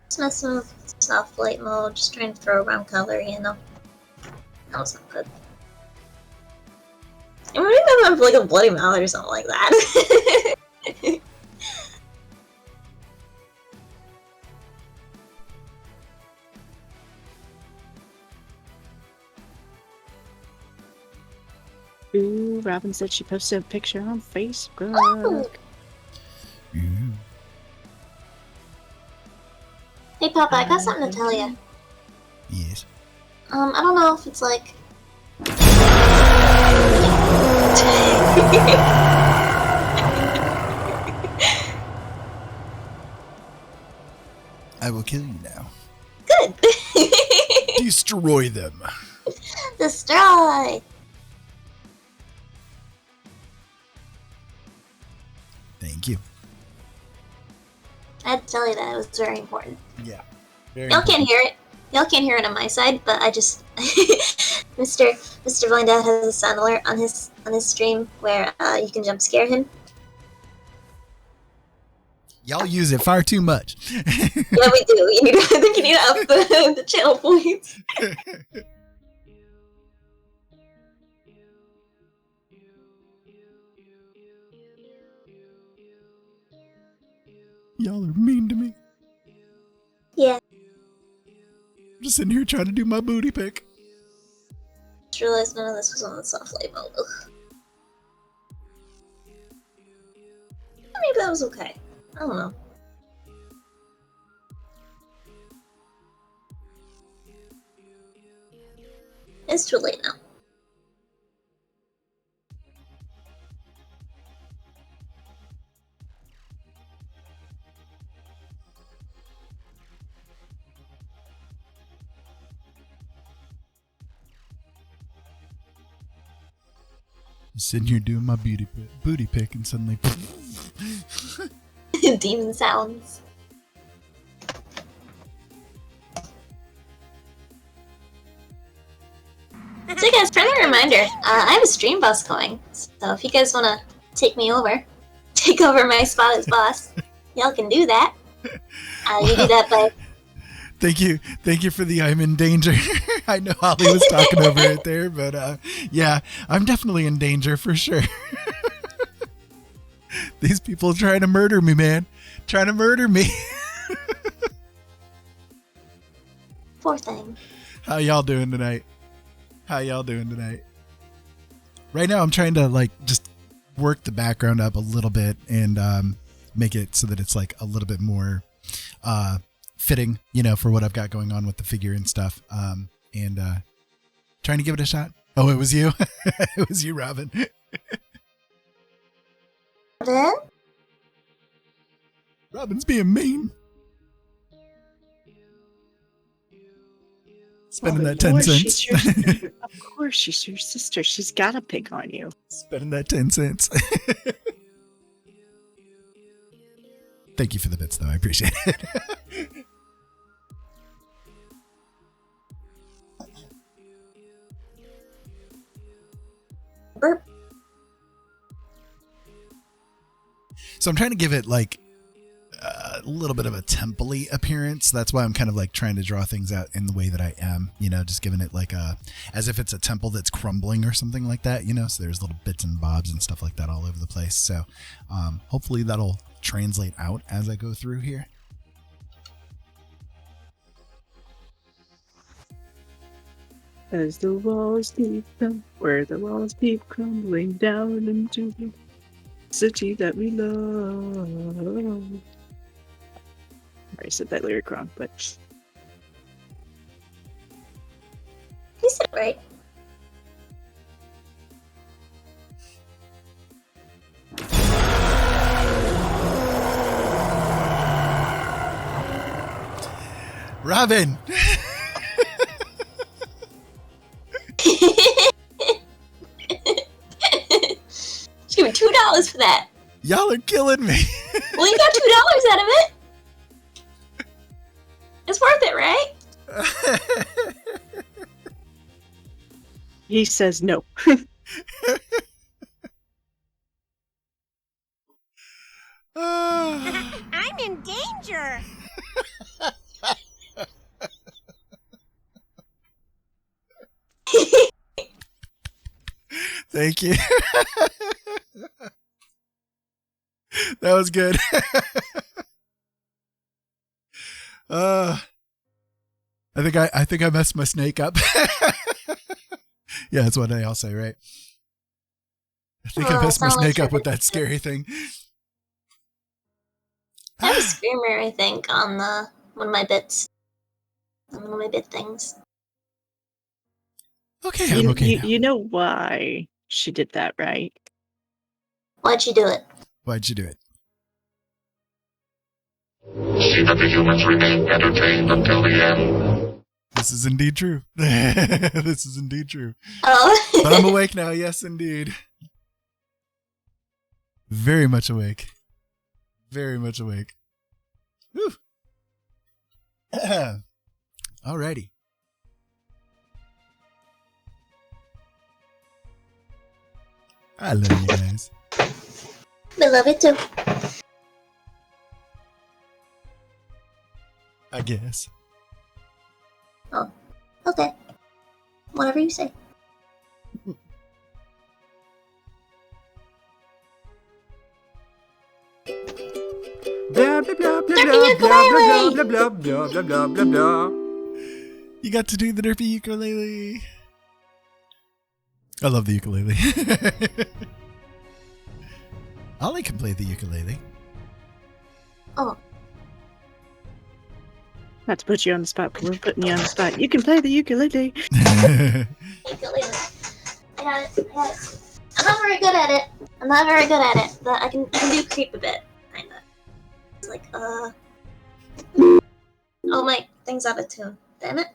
Just messing with soft light mode, just trying to throw around color, you know. That was not good. I wonder if I have like a bloody mouth or something like that. Ooh, Robin said she posted a picture on Facebook. Oh. Ooh. Hey Papa, I got something to tell you. Yes. I don't know if it's like... I will kill you now. Good! Destroy them. Destroy! Thank you. I had to tell you that, it was very important. Yeah. Very Y'all important. can't hear it. Y'all can't hear it on my side, but I just... Mr. Blind Dad has a sound alert on his stream where you can jump scare him. Y'all use it far too much. Yeah, we do. I think you need to up the channel points. Y'all are mean to me. Yeah. I'm just sitting here trying to do my booty pick. Just realized none of this was on the soft light mode. Ugh. Maybe that was okay. I don't know. It's too late now. Just sitting here doing my booty pick and suddenly... Demon sounds. So guys, friendly reminder, I have a stream boss going, so if you guys want to take over my spot as boss, y'all can do that. You do that by... Thank you for the I'm in danger. I know Holly was talking over it there, but yeah, I'm definitely in danger for sure. These people are trying to murder me, man. Trying to murder me. Poor thing. How y'all doing tonight? Right now I'm trying to just work the background up a little bit and make it so that it's like a little bit more fitting, for what I've got going on with the figure and stuff. And trying to give it a shot. Oh, it was you? It was you, Robin. Then? Robin's being mean. Spending that 10 cents. Of course, she's your sister. She's got to pick on you. Spending that 10 cents. Thank you for the bits, though. I appreciate it. Burp. So I'm trying to give it a little bit of a temple-y appearance. That's why I'm kind of trying to draw things out in the way that I am, just giving it as if it's a temple that's crumbling or something like that, so there's little bits and bobs and stuff like that all over the place. So hopefully that'll translate out as I go through here. As the walls keep where the walls keep crumbling down into the city that we love. I said that lyric wrong, but You said it right. Robin! Just give me $2 for that. Y'all are killing me. Well, you got $2 out of it. It's worth it, right? he says no. I'm in danger. Thank you. That was good. I think I messed my snake up. Yeah, that's what they all say, right? I think I messed my snake up with that scary thing. I have a screamer, I think, on one of my bits. On one of my bit things. Okay, I'm okay now. You know why she did that, right? Why'd you do it? Why'd you do it? See that the humans remain entertained until the end. This is indeed true. This is indeed true. Oh. But I'm awake now, yes, indeed. Very much awake. Very much awake. Whew. Alrighty. I love you guys. I love it too. I guess. Oh, okay. Whatever you say. Blah blah blah blah Derpy blah ukulele! blah blah blah blah blah blah blah. You got to do the derpy ukulele. I love the ukulele. Ollie can play the ukulele. Oh. Not to put you on the spot, but we're putting you on the spot. You can play the ukulele. Ukulele. I got it. I'm not very good at it. But I can do creep a bit, kinda. It's like, oh, my thing's out of tune. Damn it.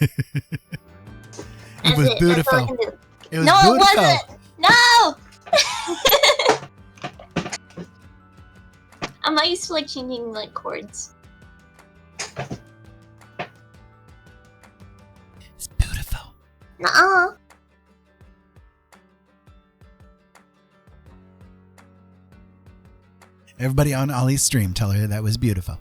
It was That's all I beautiful. can do. It was No, it beautiful. wasn't. No. I'm not used to like changing like chords. It's beautiful. Nuh-uh. Everybody on Ollie's stream, tell her that was beautiful.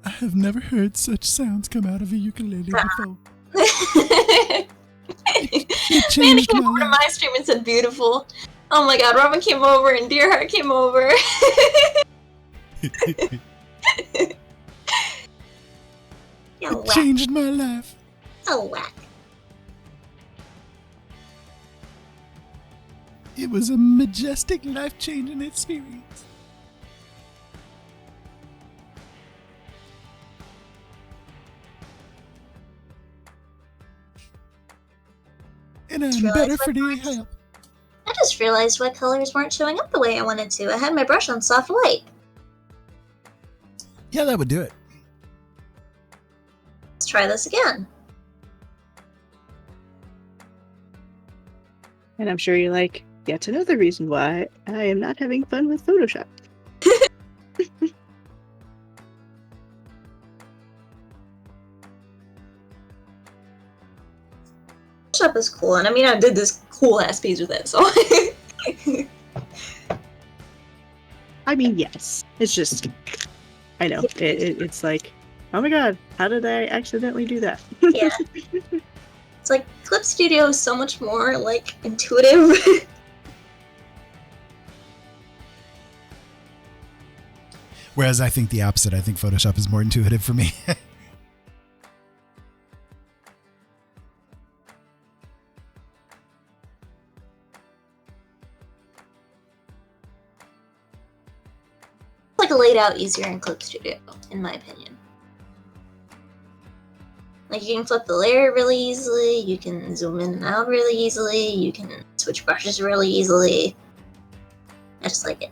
I have never heard such sounds come out of a ukulele before. It Manny changed came my over to life. my stream and said beautiful. Oh my god, Robin came over and Dearheart came over. You're It whack. changed my life. So whack. It was a majestic, life-changing experience. And I'm Realized better what for the time- help. I just realized why colors weren't showing up the way I wanted to. I had my brush on soft white. Yeah, that would do it. Let's try this again. And I'm sure you're like, yet another reason why I am not having fun with Photoshop. Photoshop is cool, and I mean I did this cool ass piece with it, so I mean, yes. It's just, I know. It's like, oh my god, how did I accidentally do that? yeah. It's like Clip Studio is so much more like intuitive. Whereas I think the opposite. I think Photoshop is more intuitive for me. Like laid out easier in Clip Studio, in my opinion. Like you can flip the layer really easily, you can zoom in and out really easily, you can switch brushes really easily. I just like it.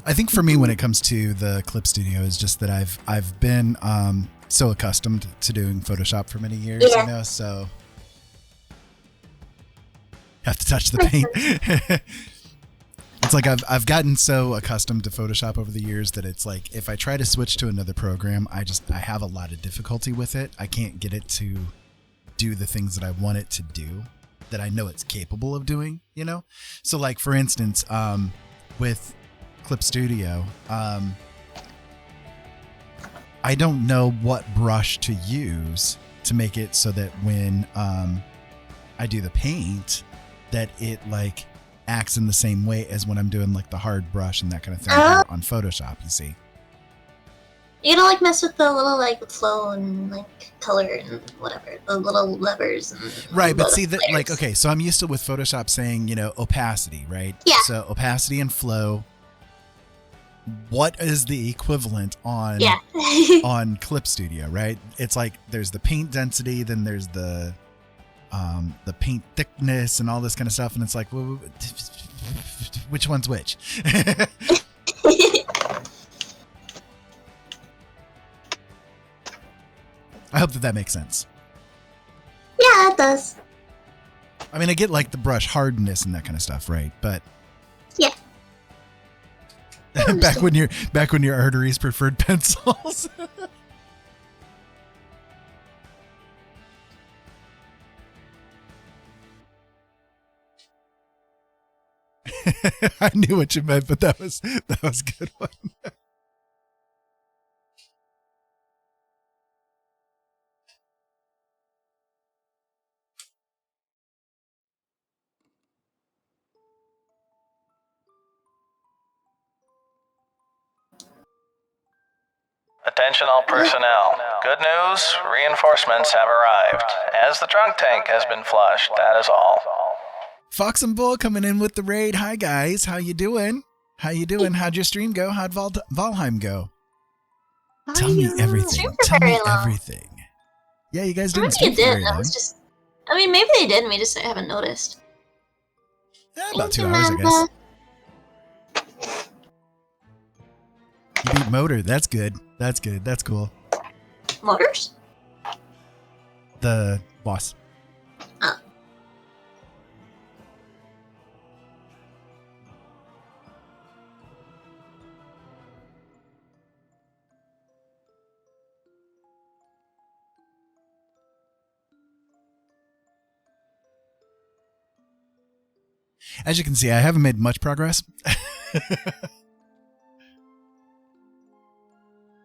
I think for me, when it comes to the Clip Studio, is just that I've been so accustomed to doing Photoshop for many years, Yeah. you know, so have to touch the paint. It's like I've gotten so accustomed to Photoshop over the years that it's like if I try to switch to another program, I have a lot of difficulty with it. I can't get it to do the things that I want it to do, that I know it's capable of doing, you know? So like for instance, with Clip Studio, I don't know what brush to use to make it so that when I do the paint, that it like acts in the same way as when I'm doing like the hard brush and that kind of thing on Photoshop, you see. You gotta like mess with the little like flow and like color and whatever, the little levers and Right, but little see that layers. like, okay, so I'm used to with Photoshop saying, you know, opacity, right? Yeah. So opacity and flow. What is the equivalent on Yeah. on Clip Studio, right? It's like there's the paint density, then there's the paint thickness and all this kind of stuff, and it's like, well, which one's which? I hope that makes sense. Yeah, it does. I mean, I get like the brush hardness and that kind of stuff, right? But Yeah. back when your arteries preferred pencils. I knew what you meant, but that was a good one. Attention all personnel. Good news, reinforcements have arrived. as the drunk tank has been flushed, that is all. Fox and Bull coming in with the raid. Hi, guys. How you doing? How'd your stream go? How'd Valheim go? Tell me everything. Tell me everything. Yeah, you guys didn't stream for very long. Maybe they did, and we just haven't noticed. Yeah, about 2 hours, I guess. You beat Motor. That's good. That's cool. Motors? The boss. Oh. As you can see, I haven't made much progress.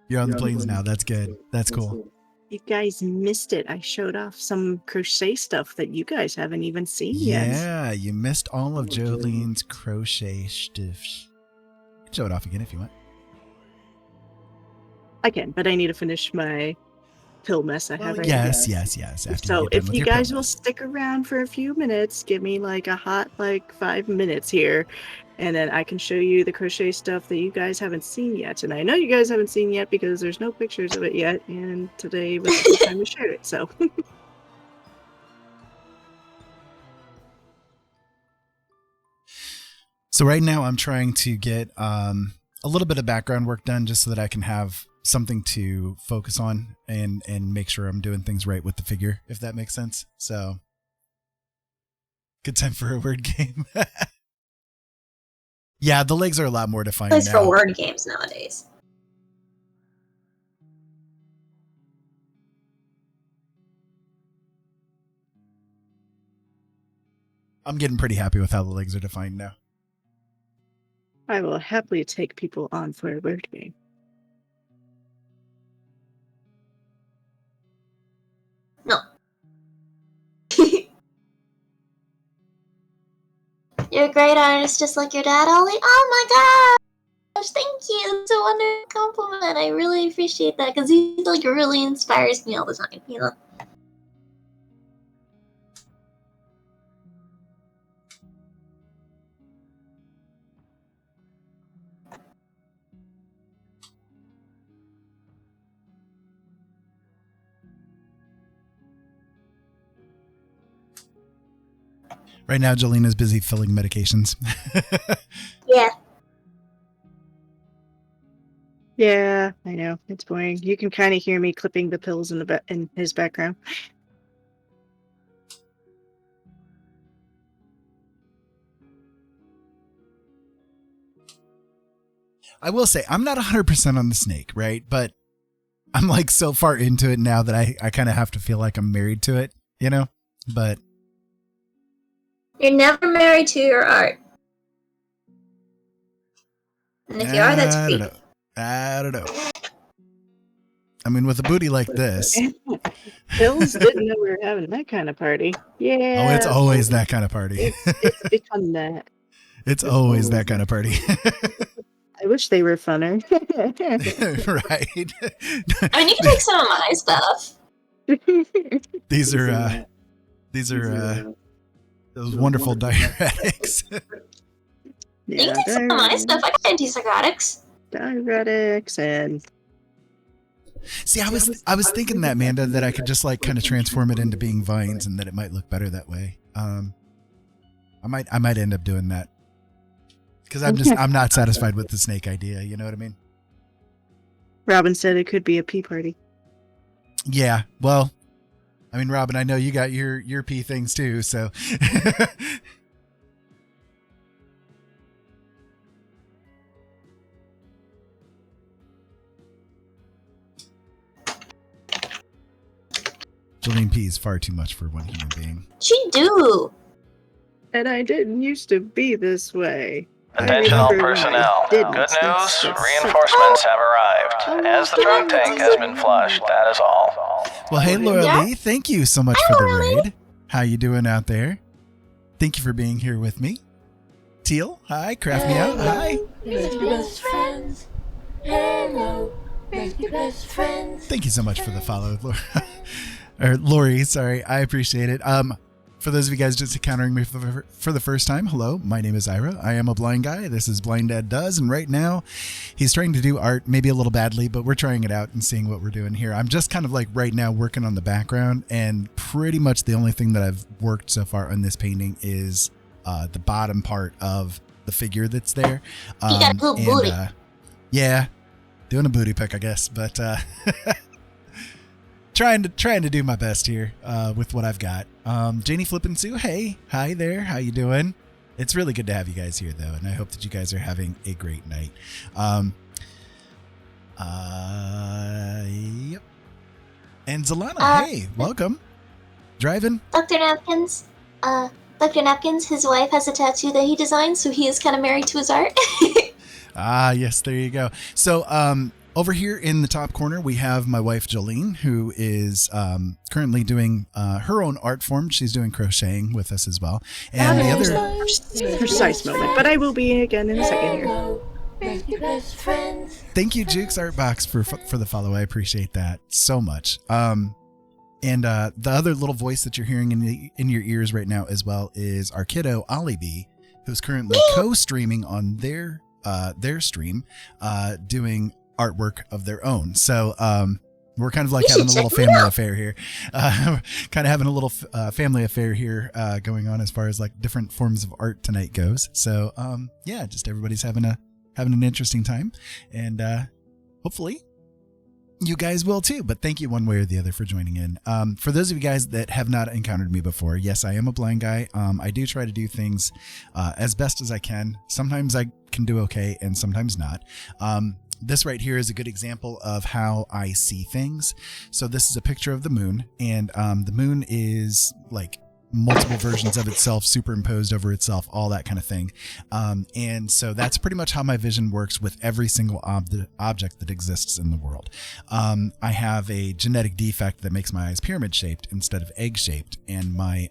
You're on the plains now. That's good. That's cool. You guys missed it. I showed off some crochet stuff that you guys haven't even seen yet. Yeah, you missed all of Jolene's crochet stuff. Show it off again if you want. I can, but I need to finish my pill mess I have. Yes. So if you guys will stick around for a few minutes, give me like a hot 5 minutes here, and then I can show you the crochet stuff that you guys haven't seen yet. And I know you guys haven't seen yet because there's no pictures of it yet, and today was the time we shared it. So So right now I'm trying to get a little bit of background work done just so that I can have something to focus on and make sure I'm doing things right with the figure, if that makes sense. So good time for a word game. Yeah, the legs are a lot more defined Place now. for word games nowadays. I'm getting pretty happy with how the legs are defined now. I will happily take people on for a word game. No. You're a great artist, just like your dad, Ollie. Oh my gosh, thank you. That's a wonderful compliment. I really appreciate that because he really inspires me all the time. You know. Right now, Jolene busy filling medications. Yeah. Yeah, I know. It's boring. You can kind of hear me clipping the pills in his background. I will say, I'm not 100% on the snake, right? But I'm so far into it now that I kind of have to feel like I'm married to it, you know? But You're never married to your art. And if you are, that's creepy. I don't know. I mean, with a booty like this. Pills didn't know we were having that kind of party. Yeah. Oh, it's always that kind of party. It's become that. It's always that kind of party. I wish they were funner. Right. I mean, you can take some of my stuff. These are those wonderful diuretics. You can take some of my stuff. I got antipsychotics. Diuretics and... See, I was thinking that, Amanda, that I could just kind of transform it into being vines and that it might look better that way. I might end up doing that. Because I'm not satisfied with the snake idea, you know what I mean? Robin said it could be a pee party. Yeah, well, I mean, Robin, I know you got your pee things too, so. Jolene pees far too much for one human being. She do. And I didn't used to be this way. Attention all personnel. Good news, reinforcements have arrived. As the drunk tank has been flushed, that is all. Well, hey, Laura Lee, thank you so much for the raid. How you doing out there? Thank you for being here with me. Teal, hi. Craft Me Out, hi. Best friends. Hello, best friends. Thank you so much for the follow, Laura. Or Lori, sorry. I appreciate it. For those of you guys just encountering me for the first time, hello, my name is Ira. I am a blind guy. This is Blind Dad Does, and right now he's trying to do art, maybe a little badly, but we're trying it out and seeing what we're doing here. I'm just kind of like right now working on the background, and pretty much the only thing that I've worked so far on this painting is the bottom part of the figure that's there. You got a little booty. Yeah, doing a booty pick, I guess, but trying to do my best here with what I've got. Janie Flippin' Sue, hey, hi there, how you doing? It's really good to have you guys here, though, and I hope that you guys are having a great night. Yep. And Zalana, hey, welcome. Driving? Dr. Napkins, his wife has a tattoo that he designed, so he is kind of married to his art. Yes, there you go. So, over here in the top corner, we have my wife, Jolene, who is currently doing her own art form. She's doing crocheting with us as well. And the other precise moment, but I will be again in a second here. Thank you, Jukes Artbox, for the follow. I appreciate that so much. And the other little voice that you're hearing in your ears right now as well is our kiddo, Oliiebee, who's currently co-streaming on their stream, doing artwork of their own. So we're kind of like having a little family affair here, kind of having a little family affair here going on as far as like different forms of art tonight goes. So yeah, just everybody's having an interesting time, and hopefully you guys will too. But thank you one way or the other for joining in. For those of you guys that have not encountered me before, yes, I am a blind guy. I do try to do things as best as I can. Sometimes I can do okay and sometimes not. This right here is a good example of how I see things. So this is a picture of the moon, and the moon is like multiple versions of itself superimposed over itself, all that kind of thing. And so that's pretty much how my vision works with every single object that exists in the world. I have a genetic defect that makes my eyes pyramid shaped instead of egg shaped, and my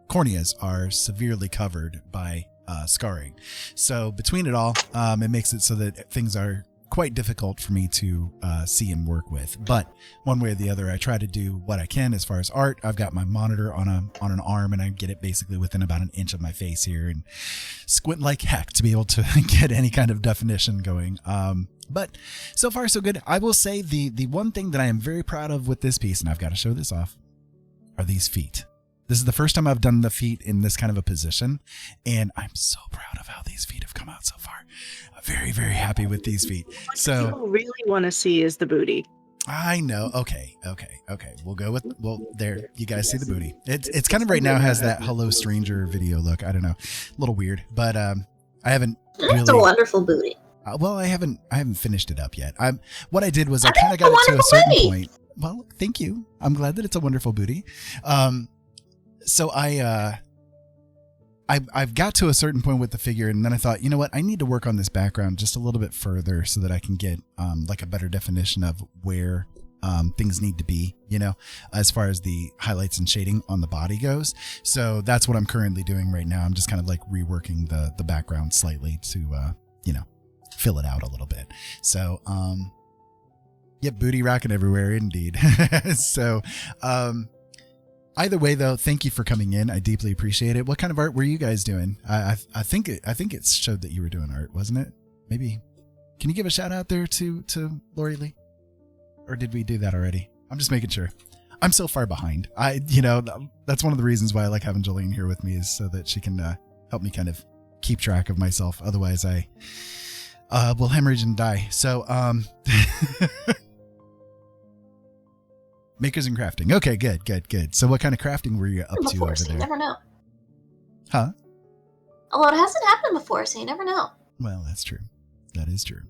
corneas are severely covered by scarring. So between it all, it makes it so that things are quite difficult for me to see and work with. But one way or the other, I try to do what I can as far as art. I've got my monitor on an arm, and I get it basically within about an inch of my face here, and squint like heck to be able to get any kind of definition going. But so far so good. I will say the one thing that I am very proud of with this piece, and I've got to show this off, are these feet. This is the first time I've done the feet in this kind of a position, and I'm so proud of how these feet have come out so far. I'm very, very happy with these feet. So what you really want to see is the booty. I know. Okay. We'll go with, there, you guys see the booty. It's kind of right now has that Hello Stranger video look. I don't know. A little weird, but I haven't That's a wonderful booty. Well, I haven't finished it up yet. What I did was I kind of got it to a certain point. Well, thank you. I'm glad that it's a wonderful booty. So I've got to a certain point with the figure, and then I thought, you know what, I need to work on this background just a little bit further so that I can get like a better definition of where things need to be, you know, as far as the highlights and shading on the body goes. So that's what I'm currently doing right now. I'm just kind of like reworking the background slightly to, you know, fill it out a little bit. So, yep, booty rocking everywhere indeed. So, either way, though, thank you for coming in. I deeply appreciate it. What kind of art were you guys doing? I think it showed that you were doing art, wasn't it? Maybe. Can you give a shout out there to Lori Lee? Or did we do that already? I'm just making sure. I'm so far behind. That's one of the reasons why I like having Jolene here with me, is so that she can help me kind of keep track of myself. Otherwise, I will hemorrhage and die. So, makers and crafting. Okay, good. So what kind of crafting were you up to over there? You never know. Huh? Well, it hasn't happened before, so you never know. Well, that's true. That is true.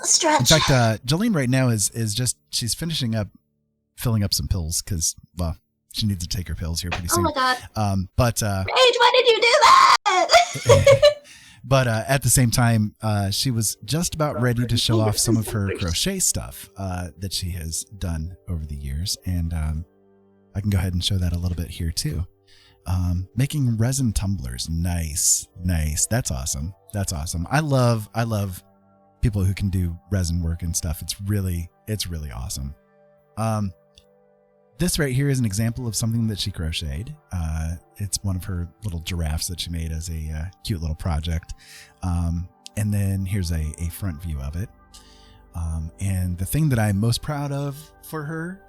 Stretch. In fact, Jolene right now is just, she's finishing up filling up some pills because, well, she needs to take her pills here pretty soon. Oh my god. But Rage, why did you do that? But at the same time, she was just about ready to show off some of her crochet stuff that she has done over the years. And I can go ahead and show that a little bit here too. Making resin tumblers. Nice. That's awesome. I love people who can do resin work and stuff. It's really It's really awesome. This right here is an example of something that she crocheted. It's one of her little giraffes that she made as a cute little project. And then here's a front view of it. And the thing that I'm most proud of for her,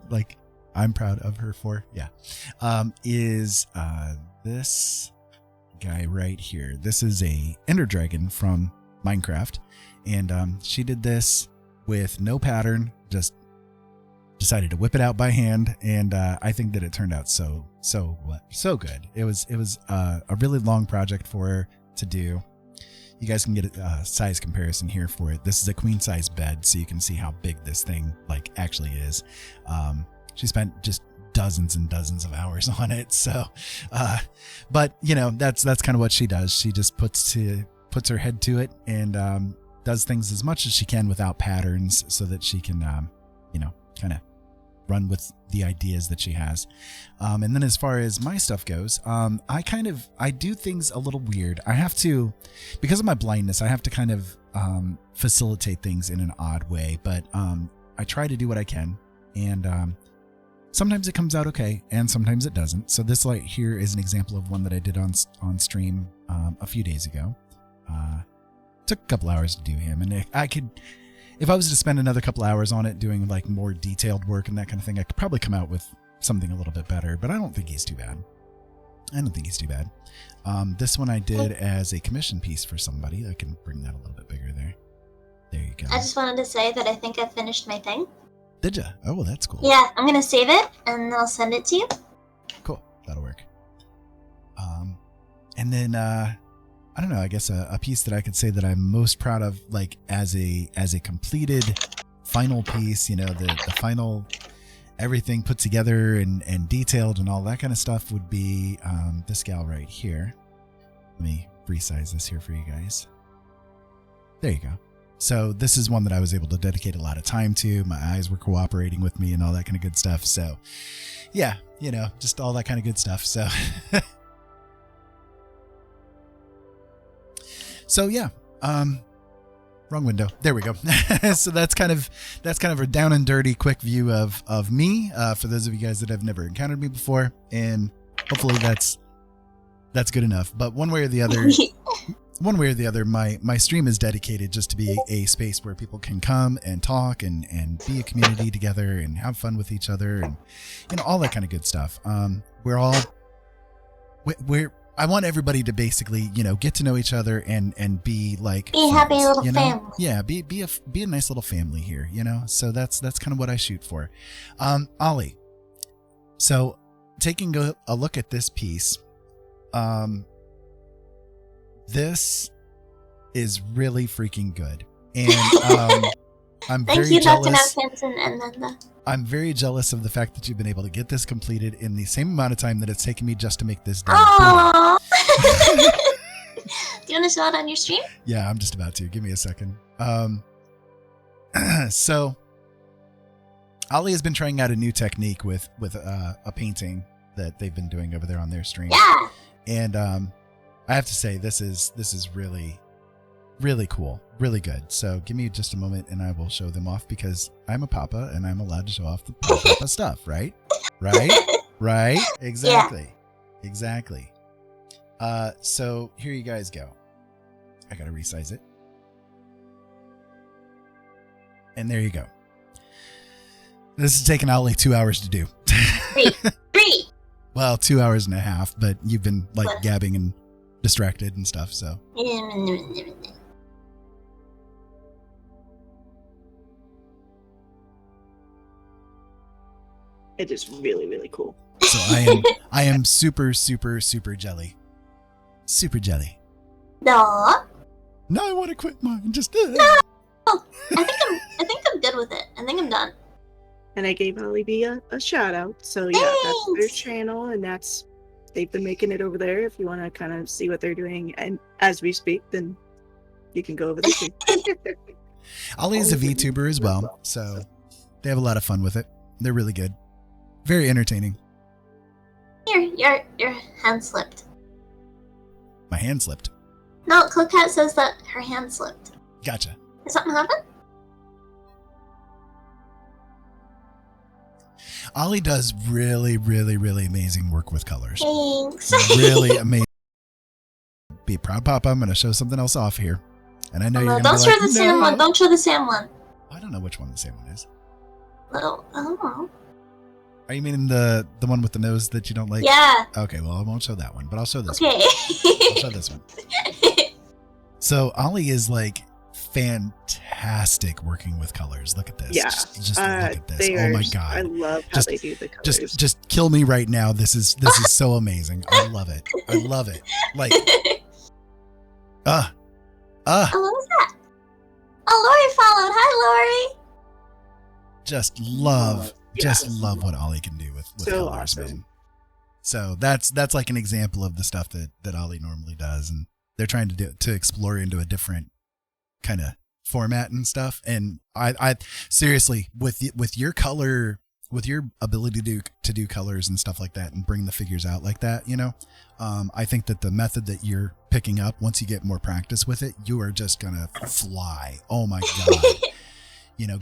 like I'm proud of her for, is this guy right here. This is a Ender Dragon from Minecraft. And she did this with no pattern, just decided to whip it out by hand, and I think that it turned out so good. It was a really long project for her to do. You guys can get a size comparison here for it. This is a queen size bed, so you can see how big this thing like actually is. She spent just dozens and dozens of hours on it. So, but that's kind of what she does. She just puts her head to it and does things as much as she can without patterns, so that she can kind of run with the ideas that she has. And then as far as my stuff goes, I do things a little weird. I have to, because of my blindness, I have to kind of facilitate things in an odd way, but I try to do what I can. And sometimes it comes out okay, and sometimes it doesn't. So this light here is an example of one that I did on stream a few days ago. Took a couple hours to do him, and if I was to spend another couple hours on it doing like more detailed work and that kind of thing, I could probably come out with something a little bit better, but I don't think he's too bad. This one I did as a commission piece for somebody. I can bring that a little bit bigger there. There you go. I just wanted to say that I think I finished my thing. Did ya? Oh, well, that's cool. Yeah, I'm going to save it and I'll send it to you. Cool. That'll work. And then, I don't know, I guess a piece that I could say that I'm most proud of, like as a completed final piece, the final, everything put together and detailed and all that kind of stuff would be this gal right here. Let me resize this here for you guys. There you go. So this is one that I was able to dedicate a lot of time to. My eyes were cooperating with me and all that kind of good stuff. So yeah, just all that kind of good stuff. So yeah, wrong window. There we go. So that's kind of a down and dirty quick view of me, for those of you guys that have never encountered me before, and hopefully that's good enough. But one way or the other, my stream is dedicated just to be a space where people can come and talk and be a community together and have fun with each other and all that kind of good stuff. I want everybody to basically, get to know each other and be like be a happy little family. Yeah, be a nice little family here, So that's kind of what I shoot for. Ollie, so taking a look at this piece, this is really freaking good, and I'm very jealous. I'm very jealous of the fact that you've been able to get this completed in the same amount of time that it's taken me just to make this done. Aww. Do you want to show it on your stream? Yeah, I'm just about to. Give me a second. So Ollie has been trying out a new technique with a painting that they've been doing over there on their stream. Yeah. And I have to say this is really, really cool, really good. So give me just a moment and I will show them off, because I'm a papa and I'm allowed to show off the papa stuff, right? Right? Exactly. Yeah. Exactly. So here you guys go. I gotta resize it. And there you go. This has taken Ollie 2 hours to do. Three. Well, 2 hours and a half, but you've been like gabbing and distracted and stuff, so. It is really, really cool. So I am super, super, super jelly. Super jelly. No. No, I want to quit mine. Just No. I think I'm good with it. I think I'm done. And I gave Oliiebee a shout out. So yeah, that's their Thanks. channel, and they've been making it over there. If you want to kind of see what they're doing, and as we speak, then you can go over there too. Ollie is a VTuber as well, so they have a lot of fun with it. They're really good. Very entertaining. Your hand slipped. My hand slipped. No, Coquette says that her hand slipped. Gotcha. Did something happen? Ollie does really, really, really amazing work with colors. Thanks. Really amazing. Be proud, Papa. I'm going to show something else off here. And I know you're going to Don't be show like, the same one. Don't show the same one. I don't know which one the same one is. No, I don't know. Are you meaning the one with the nose that you don't like? Yeah. Okay, well, I won't show that one, but I'll show this Okay. one. I'll show this one. So Ollie is like fantastic working with colors. Look at this. Yeah. Just look at this. Oh my god. I love how they do the colors. Just kill me right now. This is so amazing. I love it. I love it. Like Oh, what was that? Oh, Lori followed. Hi, Lori. just love what Ollie can do with So colors, awesome. man. So that's like an example of the stuff that Ollie normally does, and they're trying to explore into a different kind of format and stuff. And I seriously, with your color, with your ability to do colors and stuff like that and bring the figures out like that, I think that the method that you're picking up, once you get more practice with it, you are just gonna fly. Oh my god.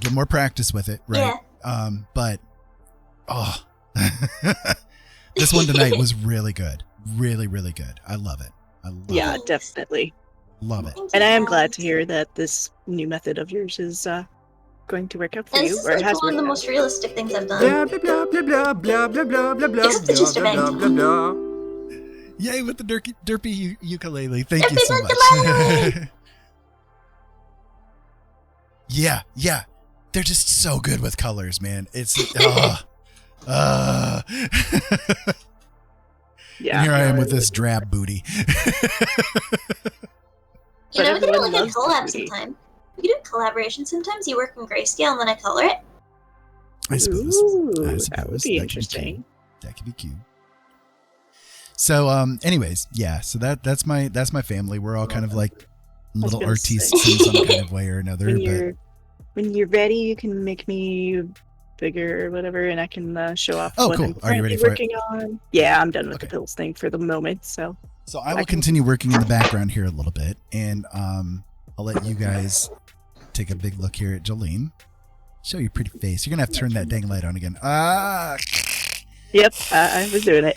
Get more practice with it, right? Yeah. But this one tonight was really good. Really, really good. I love it. Yeah, definitely. Love it. And I am glad to hear that this new method of yours is going to work out for And you. this is Or it like has one of the worked out. most realistic things I've done. Blah blah blah blah blah blah blah blah blah Except the blah Easter blah egg. blah blah. Yay with the derpy ukulele. Thank you Derpy so ukulele. much. Yeah. They're just so good with colors, man. It's Yeah. and here I am with this drab booty. You know, we could do everyone like a loves the collab booty. sometime. We could do a collaboration sometimes. You work in grayscale and then I color it. I suppose. Ooh, I that suppose. would be interesting. That could be cute. So, anyways, yeah. So that's my family. We're all kind of like little gonna artists say. in some kind of way or another. When you're ready, you can make me bigger or whatever, and I can show off Oh, what cool. I'm Are you ready for it? working on. Yeah, I'm done with the Okay. pills thing for the moment. So So I will continue working in the background here a little bit, and I'll let you guys take a big look here at Jolene. Show your pretty face. You're gonna have to turn that dang light on again. yep, I was doing it.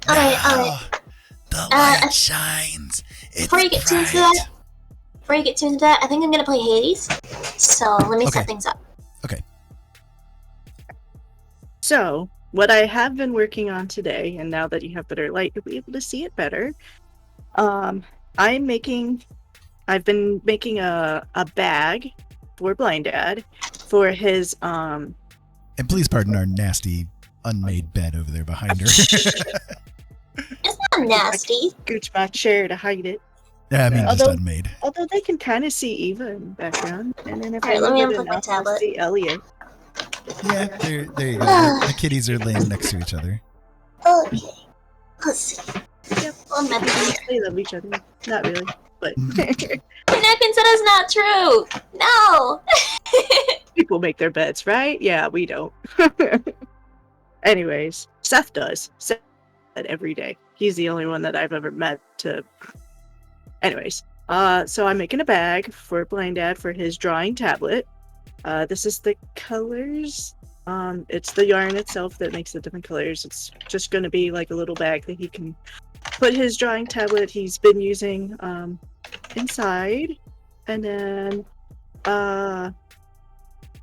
Alright. The light shines. It's Before you get too into bright. that, I think I'm gonna play Hades. So let me Okay. set things up. Okay. So what I have been working on today, and now that you have better light, you'll be able to see it better. I've been making a bag for Blind Dad for his And please pardon our nasty unmade bed over there behind her. It's not nasty. gooch my chair to hide it. Yeah, I mean just Although- unmade. Although they can kind of see Eva in the background, and then if Alright, I let me move it unplug my enough, I'll tablet. see Elliot. Yeah, there you go. The kitties are laying next to each other. Okay. Let's see. Yep. One minute here. They love each other. Not really, but Connecting said it's not true. No. people make their beds, right? Yeah, we don't. Anyways, Seth does. Seth does that every day. He's the only one that I've ever met to. Anyways, so I'm making a bag for Blind Dad for his drawing tablet. This is the colors. It's the yarn itself that makes the different colors. It's just going to be like a little bag that he can put his drawing tablet he's been using inside. And then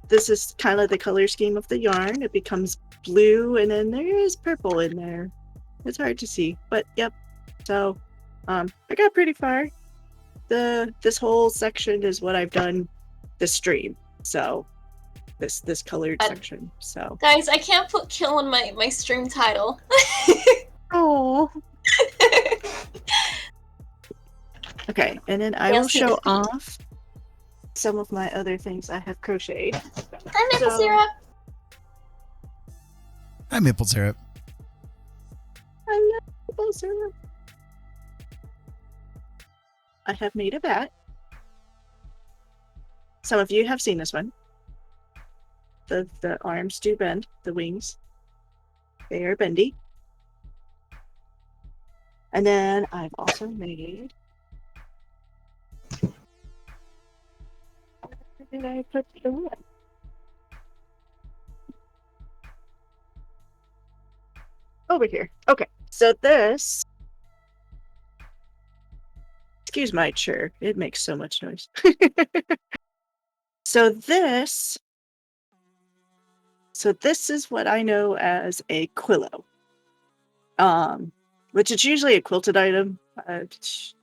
this is kind of the color scheme of the yarn. It becomes blue, and then there is purple in there. It's hard to see, but yep. So I got pretty far. This whole section is what I've done this stream. So this colored section. So Guys, I can't put kill in my stream title. oh. Okay, and then I will Yes, show yes. off some of my other things I have crocheted. Hi, maple So- syrup. Hi, maple syrup. I love maple syrup. I have made a bat. Some of you have seen this one. The arms do bend, the wings. They are bendy. And then I've also made. Where did I put the one? over here. Okay, so this. Excuse my chair. It makes so much noise. So this is what I know as a quillo. Which is usually a quilted item. It's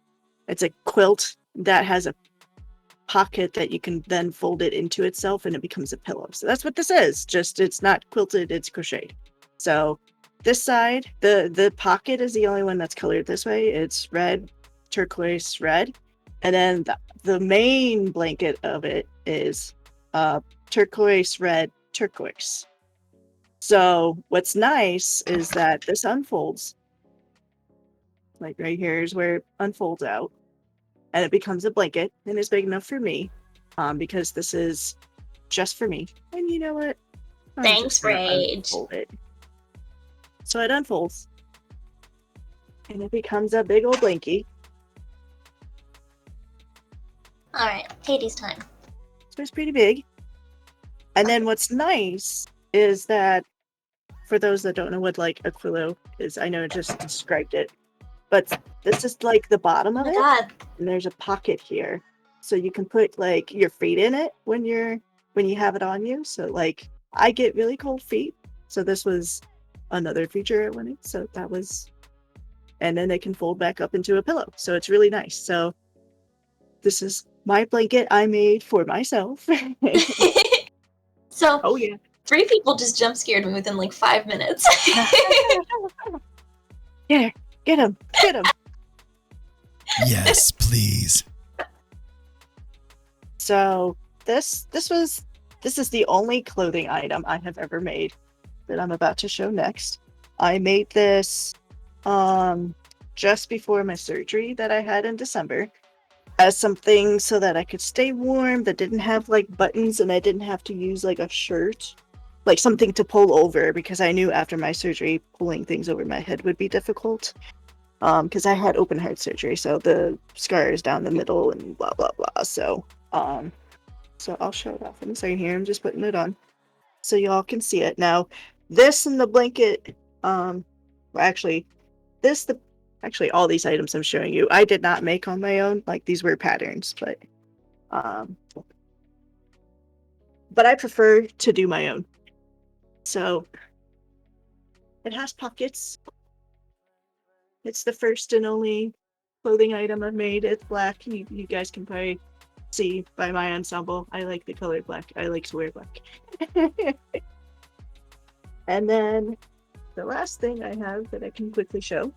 a quilt that has a pocket that you can then fold it into itself and it becomes a pillow. So that's what this is. Just it's not quilted, it's crocheted. So this side, the pocket is the only one that's colored this way. It's red, turquoise, red. And then the main blanket of it is turquoise, red, turquoise. So what's nice is that this unfolds. Like right here is where it unfolds out. And it becomes a blanket and is big enough for me. Because this is just for me. And you know what? Thanks, Rage. So it unfolds. And it becomes a big old blankie. Alright, Katie's time. So it's pretty big. And then what's nice is that for those that don't know what like a quillo is, I know I just described it. But this is like the bottom of it. God. And there's a pocket here. So you can put like your feet in it when you have it on you. So like I get really cold feet. So this was another feature I wanted. So that was, and then it can fold back up into a pillow. So it's really nice. So this is my blanket I made for myself. So, oh yeah. 3 people just jump scared me within like 5 minutes. Yeah, get him. Yes, please. So this is the only clothing item I have ever made that I'm about to show next. I made this just before my surgery that I had in December as something so that I could stay warm, that didn't have like buttons and I didn't have to use like a shirt, like something to pull over, because I knew after my surgery pulling things over my head would be difficult. Because I had open heart surgery, so the scars down the middle and blah blah blah. So I'll show it off in a second here. I'm just putting it on so y'all can see it. Now, this and the blanket, actually all these items I'm showing you, I did not make on my own. Like these were patterns, but I prefer to do my own. So it has pockets. It's the first and only clothing item I've made. It's black. You guys can probably see by my ensemble. I like the color black. I like to wear black. And then the last thing I have that I can quickly show.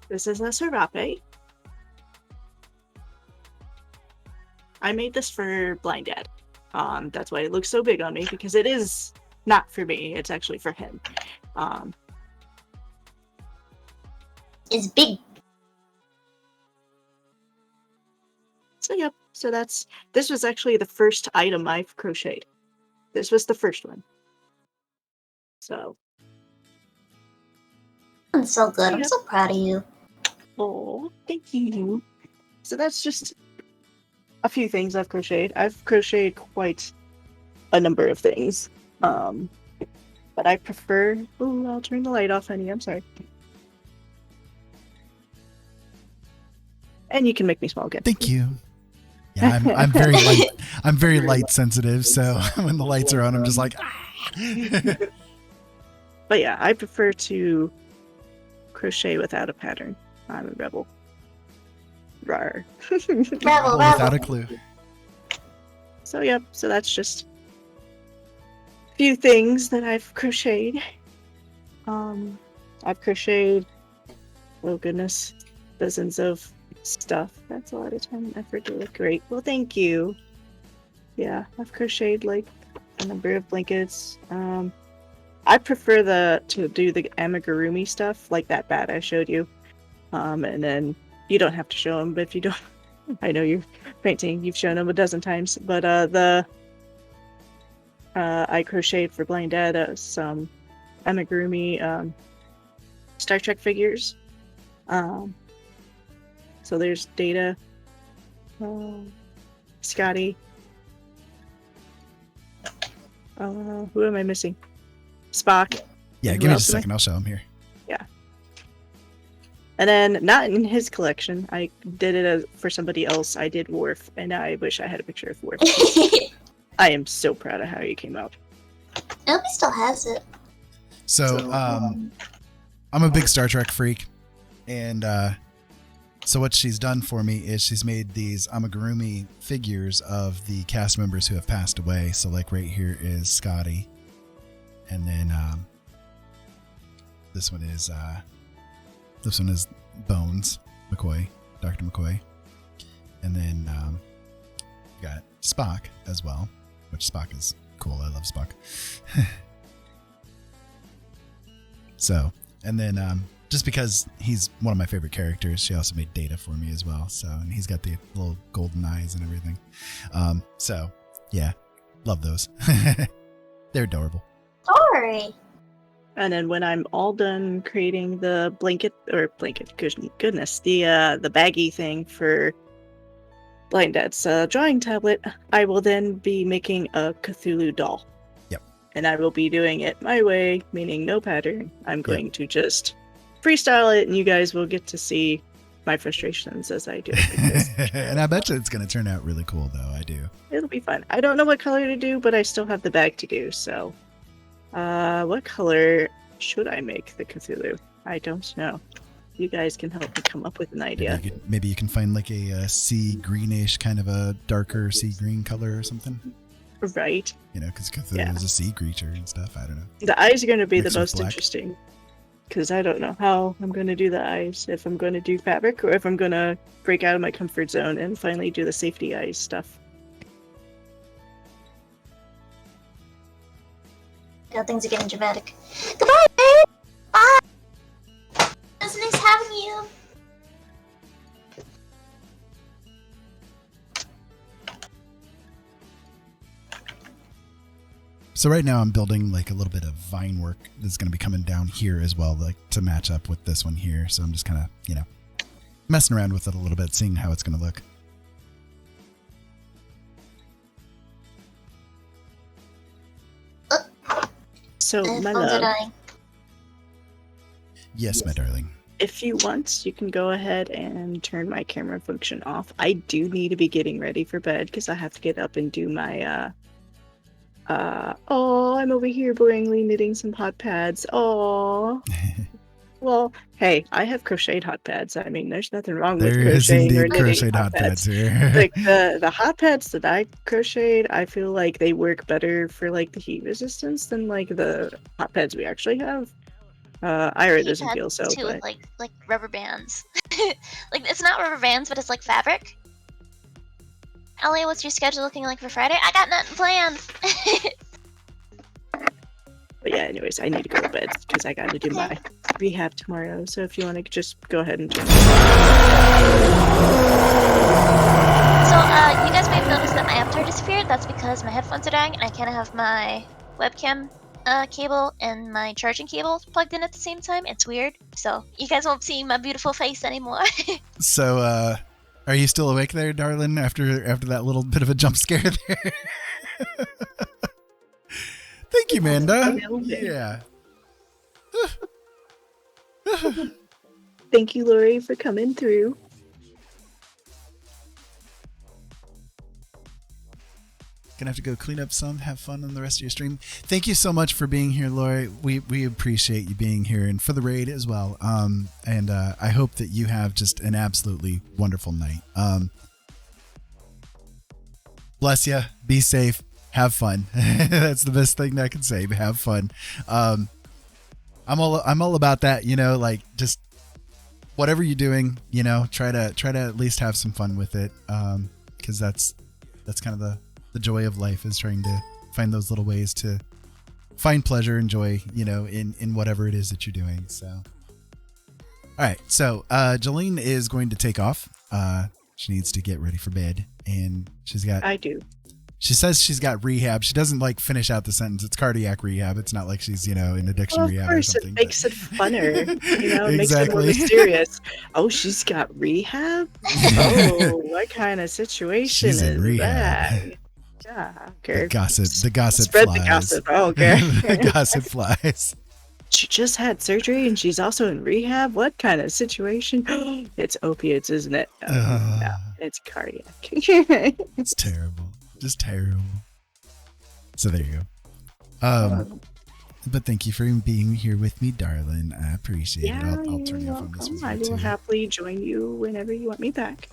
This is a serape. I made this for Blind Dad. That's why it looks so big on me, because it is not for me. It's actually for him. It's big. So yep. So this was actually the first item I've crocheted. This was the first one. So. I'm so good. I'm so proud of you. Oh, thank you. So that's just a few things I've crocheted. I've crocheted quite a number of things. But I prefer... Oh, I'll turn the light off, honey. I'm sorry. And you can make me small again. Thank you. Yeah, I'm very light. I'm very light sensitive, so when the lights are on, I'm just like, ah. But yeah, I prefer to crochet without a pattern. I'm a rebel. Rawr. Rebel. Without a clue. So yep, so that's just a few things that I've crocheted. I've crocheted, oh goodness, dozens of stuff. That's a lot of time and effort to look great. Well, thank you. Yeah, I've crocheted like a number of blankets. I prefer to do the amigurumi stuff, like that bat I showed you. And then you don't have to show them, but if you don't, I know you're painting, you've shown them a dozen times. But I crocheted for Blind Dad some amigurumi Star Trek figures. So there's Data, Scotty. Who am I missing? Spock. Yeah, Who give me else just a am I- second. I'll show him here. Yeah. And then, not in his collection. I did it for somebody else. I did Worf, and I wish I had a picture of Worf. I am so proud of how you came out. Elby still has it. So, I'm a big Star Trek freak, and so what she's done for me is she's made these amigurumi figures of the cast members who have passed away. So, like right here is Scotty, and then this one is Bones McCoy, Dr. McCoy, and then we got Spock as well, which Spock is cool. I love Spock. So, and then just because he's one of my favorite characters, she also made Data for me as well. So, and he's got the little golden eyes and everything. So, yeah, love those. They're adorable. Sorry. And then when I'm all done creating the goodness, the baggy thing for Blind Dad's drawing tablet, I will then be making a Cthulhu doll. Yep. And I will be doing it my way, meaning no pattern. I'm going to just freestyle it, and you guys will get to see my frustrations as I do it. And I bet you it's going to turn out really cool, though. I do. It'll be fun. I don't know what color to do, but I still have the bag to do, so... what color should I make the Cthulhu? I don't know. You guys can help me come up with an idea. Maybe you can find like a sea greenish, kind of a darker sea green color or something. Right. You know, because Cthulhu is a sea creature and stuff. I don't know. The eyes are going to be Mixed the with most black. interesting. Because I don't know how I'm going to do the eyes. If I'm going to do fabric or if I'm going to break out of my comfort zone and finally do the safety eyes stuff. God, things are getting dramatic. Goodbye, babe! Bye! It was nice having you. So right now I'm building like a little bit of vine work that's going to be coming down here as well, like to match up with this one here. So I'm just kind of, you know, messing around with it a little bit, seeing how it's going to look. So, my Phones are love, dying. Yes, my darling. if you want, you can go ahead and turn my camera function off. I do need to be getting ready for bed because I have to get up and do my I'm over here boringly knitting some hot pads. Oh, well, hey, I have crocheted hot pads. I mean, there's nothing wrong with There is crocheting or indeed knitting crocheted hot pads here. Like the hot pads that I crocheted, I feel like they work better for like the heat resistance than like the hot pads we actually have. Ira doesn't feel so, too, but like rubber bands. Like it's not rubber bands, but it's like fabric. Ellie, what's your schedule looking like for Friday? I got nothing planned. But yeah, anyways, I need to go to bed because I got to do my rehab tomorrow. So if you want to just go ahead and turn. So, you guys may have noticed that my avatar disappeared. That's because my headphones are dying and I can't have my webcam cable and my charging cable plugged in at the same time. It's weird. So, you guys won't see my beautiful face anymore. So, are you still awake there, darling, after that little bit of a jump scare there? Thank you, Amanda. Yeah. Thank you, Lori, for coming through. Gonna have to go clean up some, have fun on the rest of your stream. Thank you so much for being here, Lori. We appreciate you being here and for the raid as well. And I hope that you have just an absolutely wonderful night. Bless you. Be safe. Have fun. That's the best thing that I can say. Have fun. I'm all about that, you know, like just whatever you're doing, you know, try to at least have some fun with it. Cause that's kind of the joy of life, is trying to find those little ways to find pleasure and joy, you know, in whatever it is that you're doing. So, all right. So, Jolene is going to take off. She needs to get ready for bed, and she's got She says she's got rehab. She doesn't like finish out the sentence. It's cardiac rehab. It's not like she's, in addiction Well, of rehab or course, something. it makes it funner. It makes it more Exactly. mysterious. Oh, she's got rehab? Oh, what kind of situation She's in is rehab. that? Yeah, okay. The gossip Spread flies. the gossip. Oh, okay. The gossip flies. She just had surgery and she's also in rehab? What kind of situation? It's opiates, isn't it? Oh, no, it's cardiac. It's terrible. Just terrible. So there you go. But thank you for being here with me, darling. I appreciate it. I'll turn you off on this one I will too. happily join you whenever you want me back.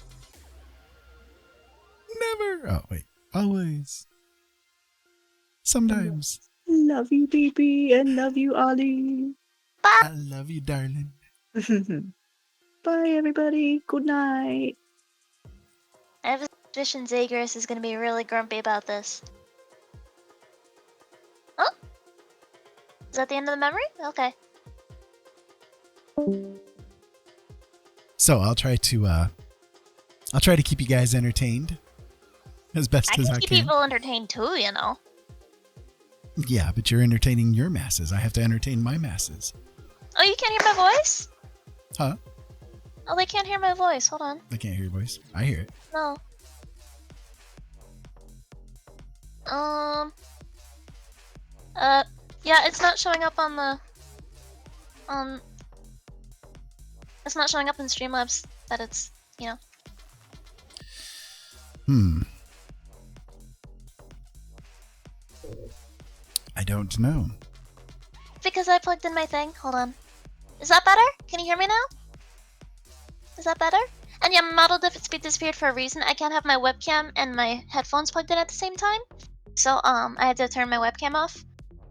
Never. Oh, wait. Always. Sometimes. Love you, BB, and love you, Ollie. I love you, darling. Bye, everybody. Good night. I have a suspicion Zagreus is gonna be really grumpy about this. Oh? Is that the end of the memory? Okay. So I'll try to keep you guys entertained as best as I keep can. people entertained too, Yeah, but you're entertaining your masses. I have to entertain my masses. Oh, you can't hear my voice? Huh? Oh, they can't hear my voice. Hold on. I can't hear your voice. I hear it. No. Yeah, it's not showing up on the... It's not showing up in Streamlabs that it's, I don't know. Because I plugged in my thing. Hold on. Is that better? Can you hear me now? Is that better? And yeah, my model speed disappeared for a reason. I can't have my webcam and my headphones plugged in at the same time. So, I had to turn my webcam off.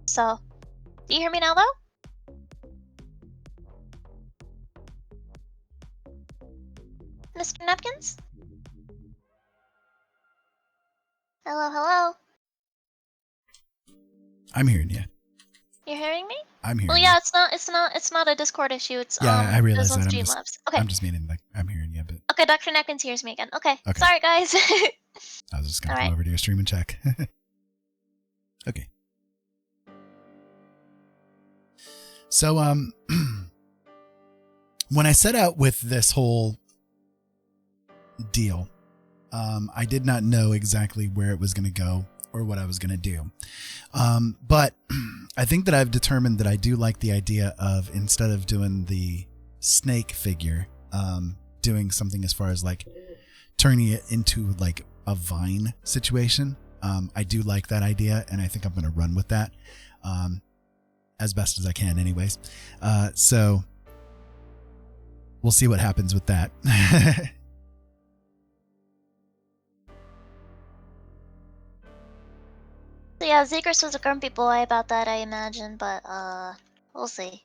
So, do you hear me now, though? Mr. Napkins? Hello, hello? I'm hearing you. You're hearing me? I'm hearing Well, you. yeah, it's not a Discord issue. It's I realize on that. Streamlabs. Okay. I'm just meaning like I'm hearing you, but Okay, Dr. Napkins hears me again. Okay. Okay. Sorry, guys. I was just gonna All come right. over to your stream and check. Okay. So when I set out with this whole deal, I did not know exactly where it was going to go or what I was going to do. But I think that I've determined that I do like the idea of, instead of doing the snake figure, doing something as far as like turning it into like a vine situation. I do like that idea, and I think I'm going to run with that as best as I can anyways. So we'll see what happens with that. So yeah, Zegers was a grumpy boy about that, I imagine, but we'll see.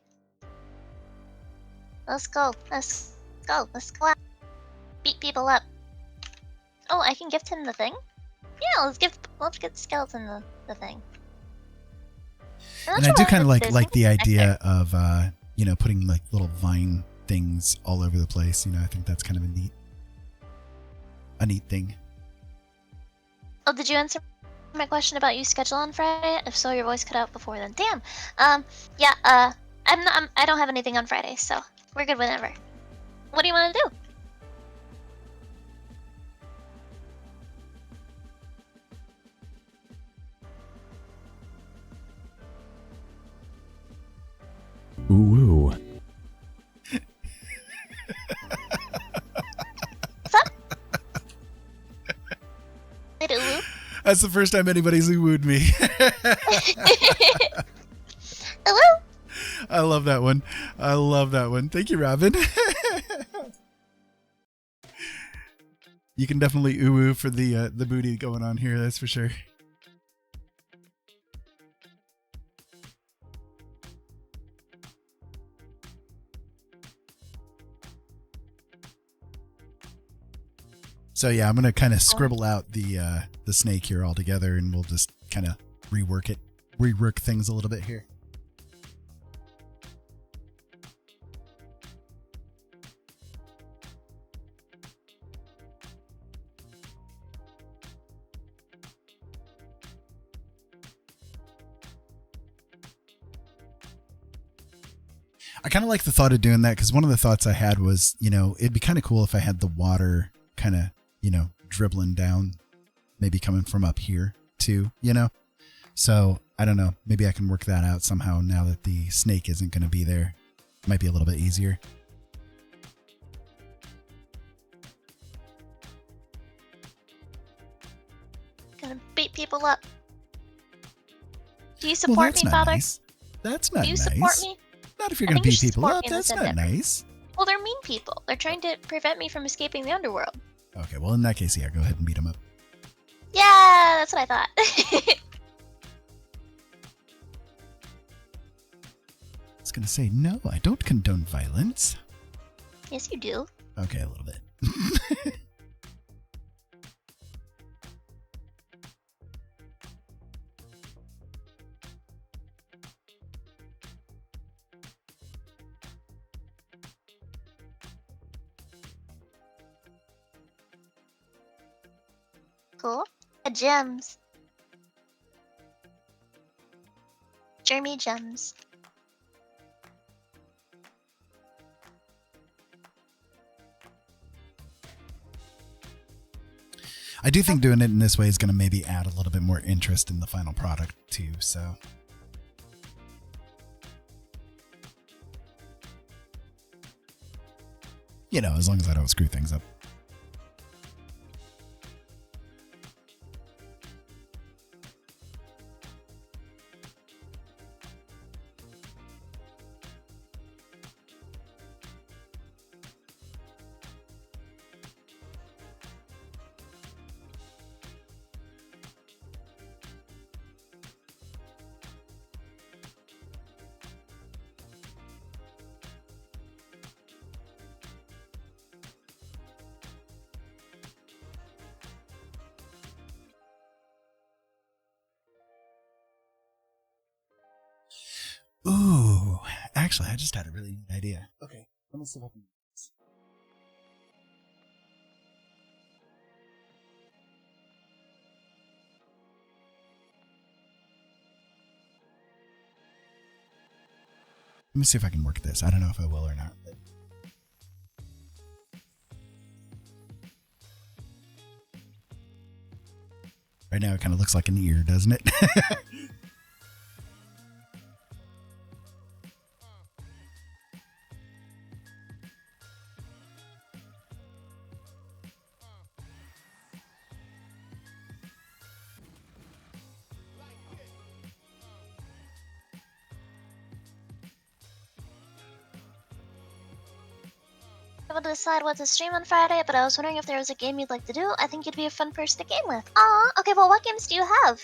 Let's go. Let's go. Let's go out. Beat people up. Oh, I can gift him the thing? Yeah, let's get Skeleton the thing. And I do kind of like the idea of putting like little vine things all over the place. I think that's kind of a neat thing. Oh, did you answer my question about you schedule on Friday? If so, your voice cut out before then. Damn. Yeah. I don't have anything on Friday, so we're good whenever. What do you want to do? Ooh. What's up? Did it woo? That's the first time anybody's wooed me. Hello? I love that one. I love that one. Thank you, Robin. You can definitely ooh for the booty going on here. That's for sure. So yeah, I'm gonna kind of scribble out the snake here all together, and we'll just kind of rework things a little bit here. I kind of like the thought of doing that because one of the thoughts I had was, it'd be kind of cool if I had the water kind of, dribbling down, maybe coming from up here too, So I don't know. Maybe I can work that out somehow now that the snake isn't going to be there. Might be a little bit easier. Gonna beat people up. Do you support me, Father? Nice. That's not nice. Do you support me? Not if you're going to beat people up. That's not nice. Well, they're mean people. They're trying to prevent me from escaping the underworld. Okay, well, in that case, yeah, go ahead and beat them up. Yeah, that's what I thought. I was going to say, no, I don't condone violence. Yes, you do. Okay, a little bit. Cool. Gems. Jeremy gems. I do think doing it in this way is going to maybe add a little bit more interest in the final product too, so. As long as I don't screw things up. Ooh, actually, I just had a really neat idea. Okay, let me see if I can do this. Let me see if I can work this. I don't know if I will or not. But... right now, it kind of looks like an ear, doesn't it? Able to decide what to stream on Friday, but I was wondering if there was a game you'd like to do. I think you'd be a fun person to game with. Aw, okay, well, what games do you have?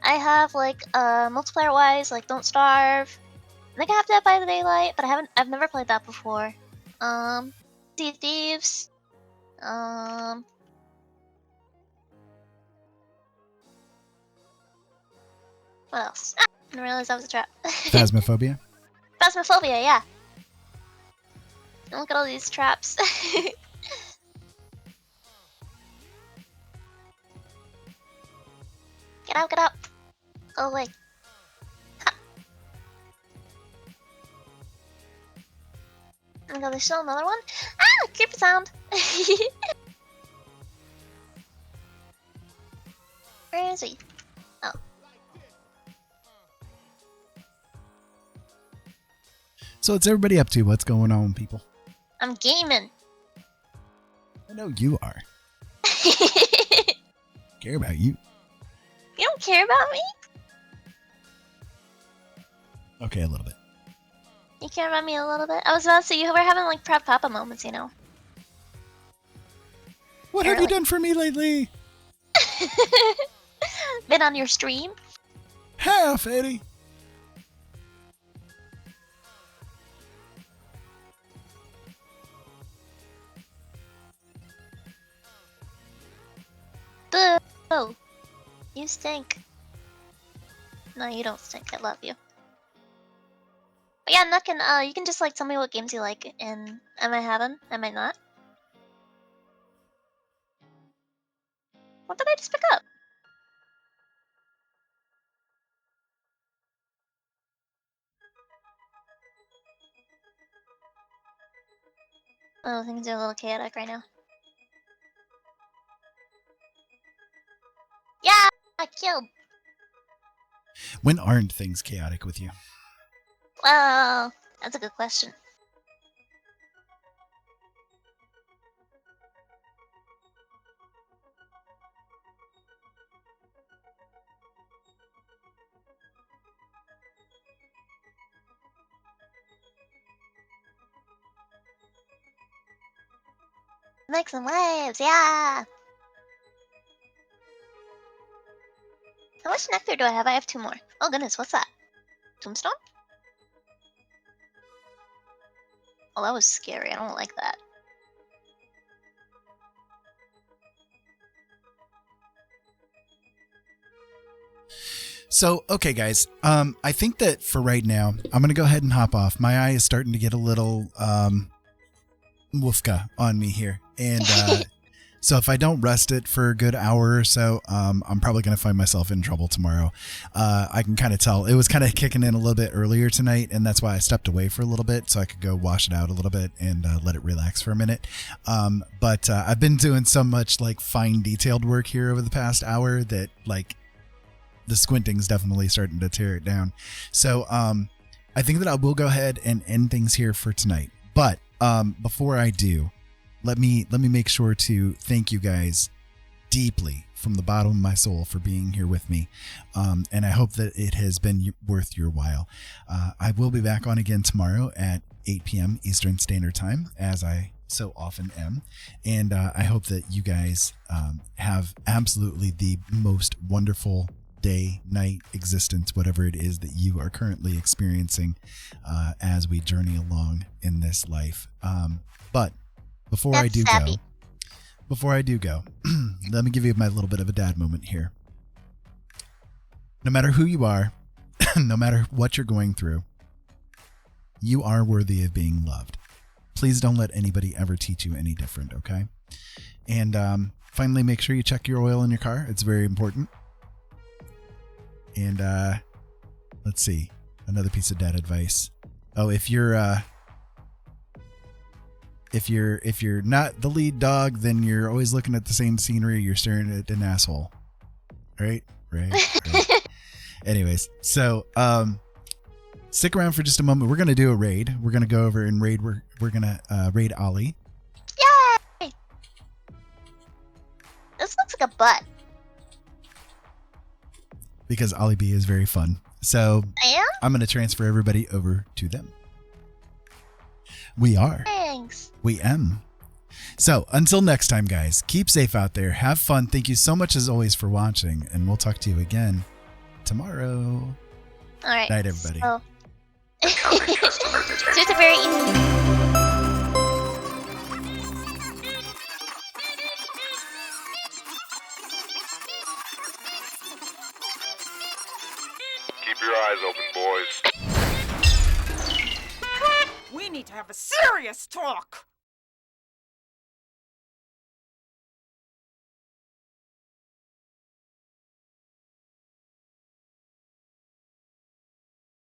I have, multiplayer-wise, Don't Starve. I think I have Dead by the Daylight, but I've never played that before. Sea of Thieves. What else? Ah, I didn't realize that was a trap. Phasmophobia? Phasmophobia, yeah. And look at all these traps. Get out, get out. Go away. Ha. Oh my god, there's still another one? Ah! Creepy sound! Where is he? Oh. So what's everybody up to? What's going on, people? I'm gaming. I know you are. Care about you. You don't care about me? Okay, a little bit. You care about me a little bit? I was about to say, you were having proud papa moments, What have you done for me lately? Been on your stream? Half, Eddie. Boo! You stink. No, you don't stink. I love you. But yeah, Nuckin, you can just tell me what games you like, and I might have them, I might not. What did I just pick up? Oh, things are a little chaotic right now. Yeah, I killed. When aren't things chaotic with you? Well, that's a good question. Make some waves, yeah! How much nectar do I have? I have 2 more. Oh goodness, what's that? Tombstone? Oh, that was scary. I don't like that. So, okay, guys. I think that for right now, I'm going to go ahead and hop off. My eye is starting to get a little woofka on me here. And so if I don't rest it for a good hour or so, I'm probably going to find myself in trouble tomorrow. I can kind of tell. It was kind of kicking in a little bit earlier tonight, and that's why I stepped away for a little bit so I could go wash it out a little bit and let it relax for a minute. But I've been doing so much like fine detailed work here over the past hour that like the squinting's definitely starting to tear it down. So I think that I will go ahead and end things here for tonight. But before I do, let me make sure to thank you guys deeply from the bottom of my soul for being here with me. And I hope that it has been worth your while. I will be back on again tomorrow at 8 p.m. Eastern Standard Time, as I so often am. And I hope that you guys have absolutely the most wonderful day, night, existence, whatever it is that you are currently experiencing as we journey along in this life. But before I do go, let me give you my little bit of a dad moment here. No matter who you are, no matter what you're going through, you are worthy of being loved. Please don't let anybody ever teach you any different, okay? And finally, make sure you check your oil in your car. It's very important. And let's see, another piece of dad advice. Oh, if you're not the lead dog, then you're always looking at the same scenery. You're staring at an asshole. Right. Anyways, so stick around for just a moment. We're gonna do a raid. We're gonna go over and raid. We're gonna raid Ollie. Yay! This looks like a butt. Because Oliiebee is very fun. So I am? I'm going to transfer everybody over to them. We are. Thanks. We am. So until next time, guys, keep safe out there. Have fun. Thank you so much as always for watching. And we'll talk to you again tomorrow. All right. Night, everybody. So it's a very easy. Keep your eyes open, boys. We need to have a serious talk.